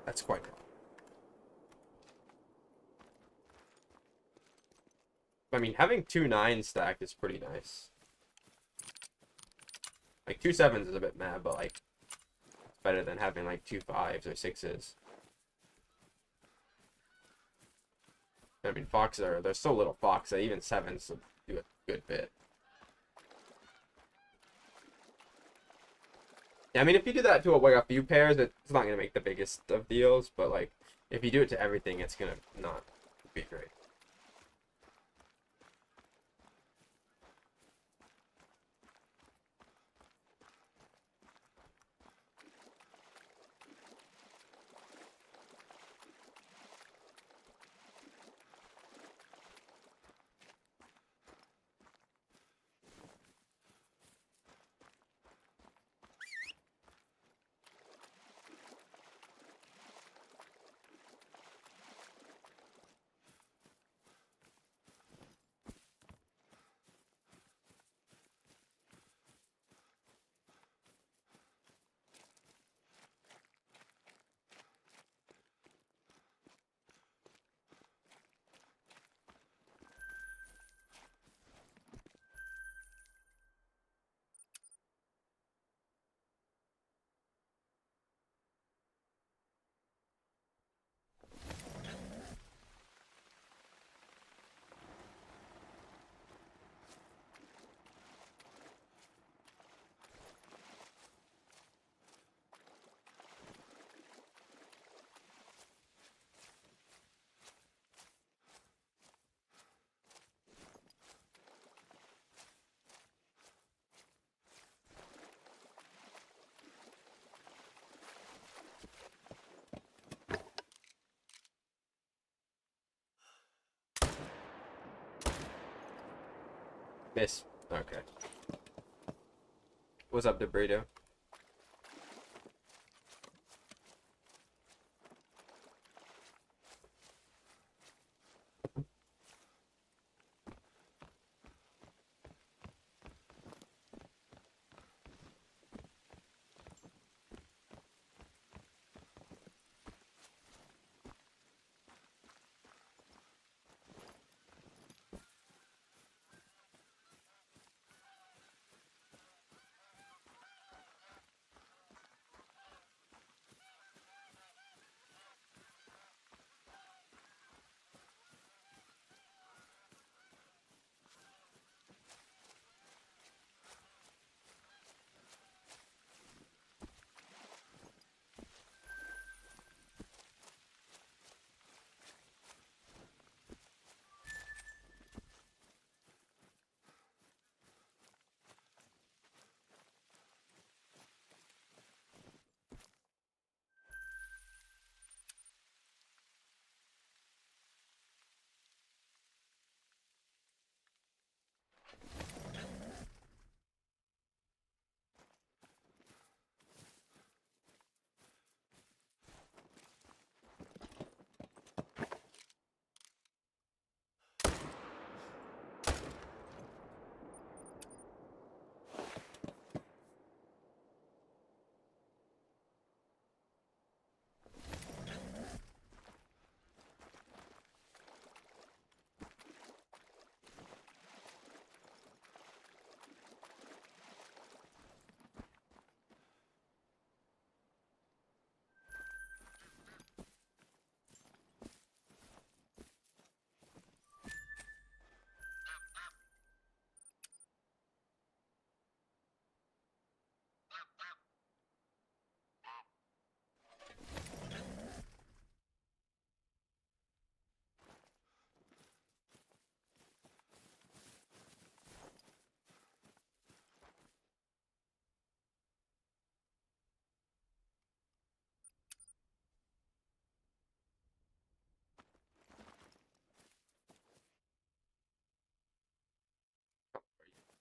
that's quite good. I mean, having 2 9s stacked is pretty nice. Like 2 7s is a bit mad, but like it's better than having like 2 5s or 6s. I mean, foxes they're so little fox that even 7s will do a good bit. Yeah, I mean, if you do that to a few pairs, it's not gonna make the biggest of deals, but like if you do it to everything, it's gonna not be great. Miss. Okay. What's up, the burrito?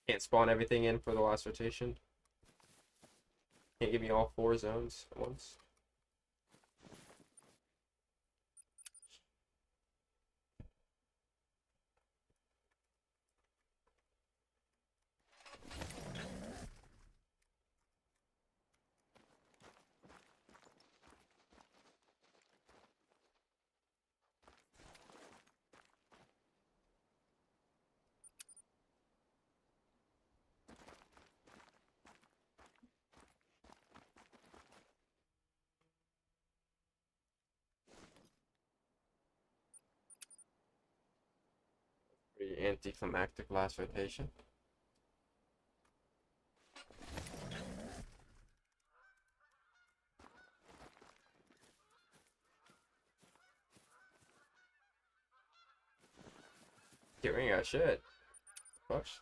Can't spawn everything in for the last rotation. Can't give me all 4 zones at once. Pretty anticlimactic last rotation. Get ring out shit. Push.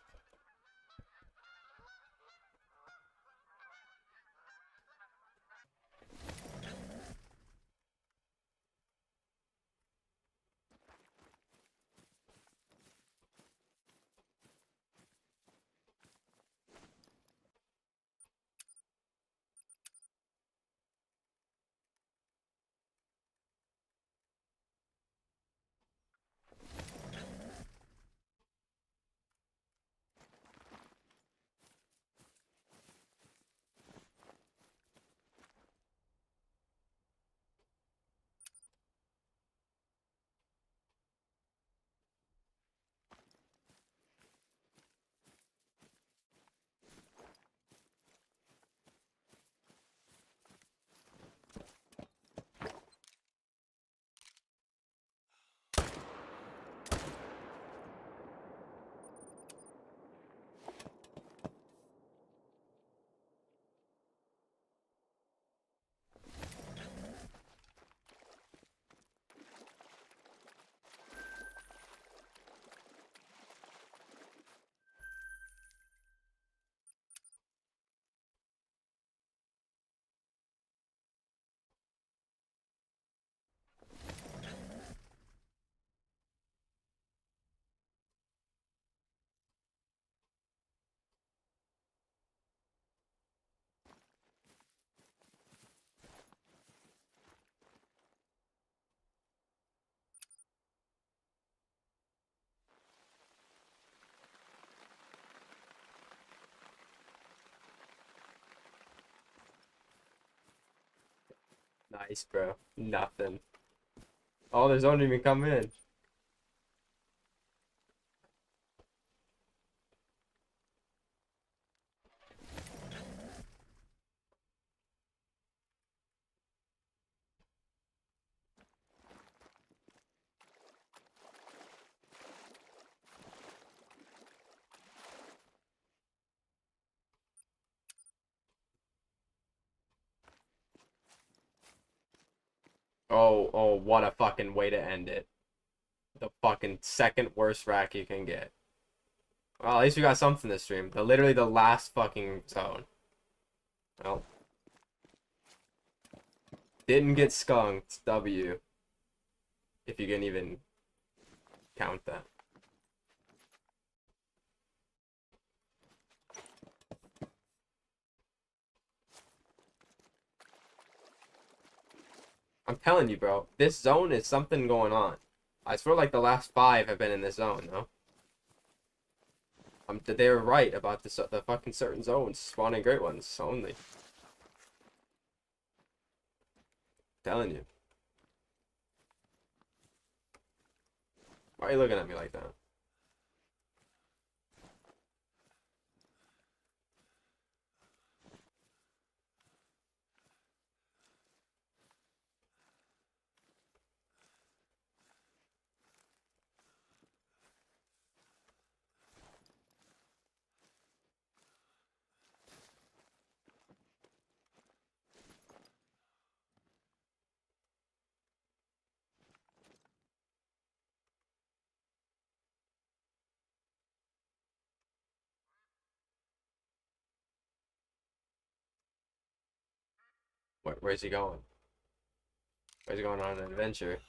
Nice, bro. Nothing. Oh, their zone didn't even come in. Oh, what a fucking way to end it. The fucking second worst rack you can get. Well, at least we got something this stream. Literally the last fucking zone. Well. Didn't get skunked. W. If you can even count that. I'm telling you, bro. This zone is something going on. I swear like the last 5 have been in this zone, no? They were right about the fucking certain zones spawning great ones only. Telling you. Why are you looking at me like that? Where's he going? Where's he going on an adventure?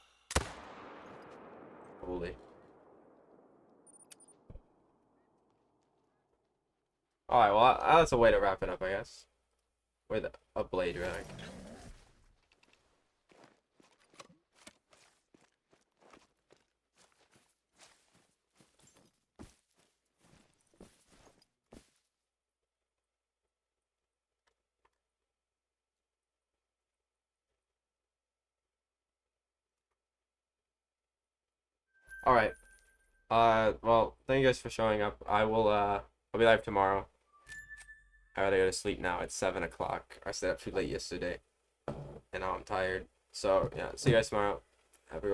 Holy. Alright, well, that's a way to wrap it up, I guess. With a blade drag. Alright. Well, thank you guys for showing up. I'll be live tomorrow. I gotta go to sleep now. It's 7 o'clock. I stayed up too late yesterday. And now I'm tired. So, yeah, see you guys tomorrow. Have a good one.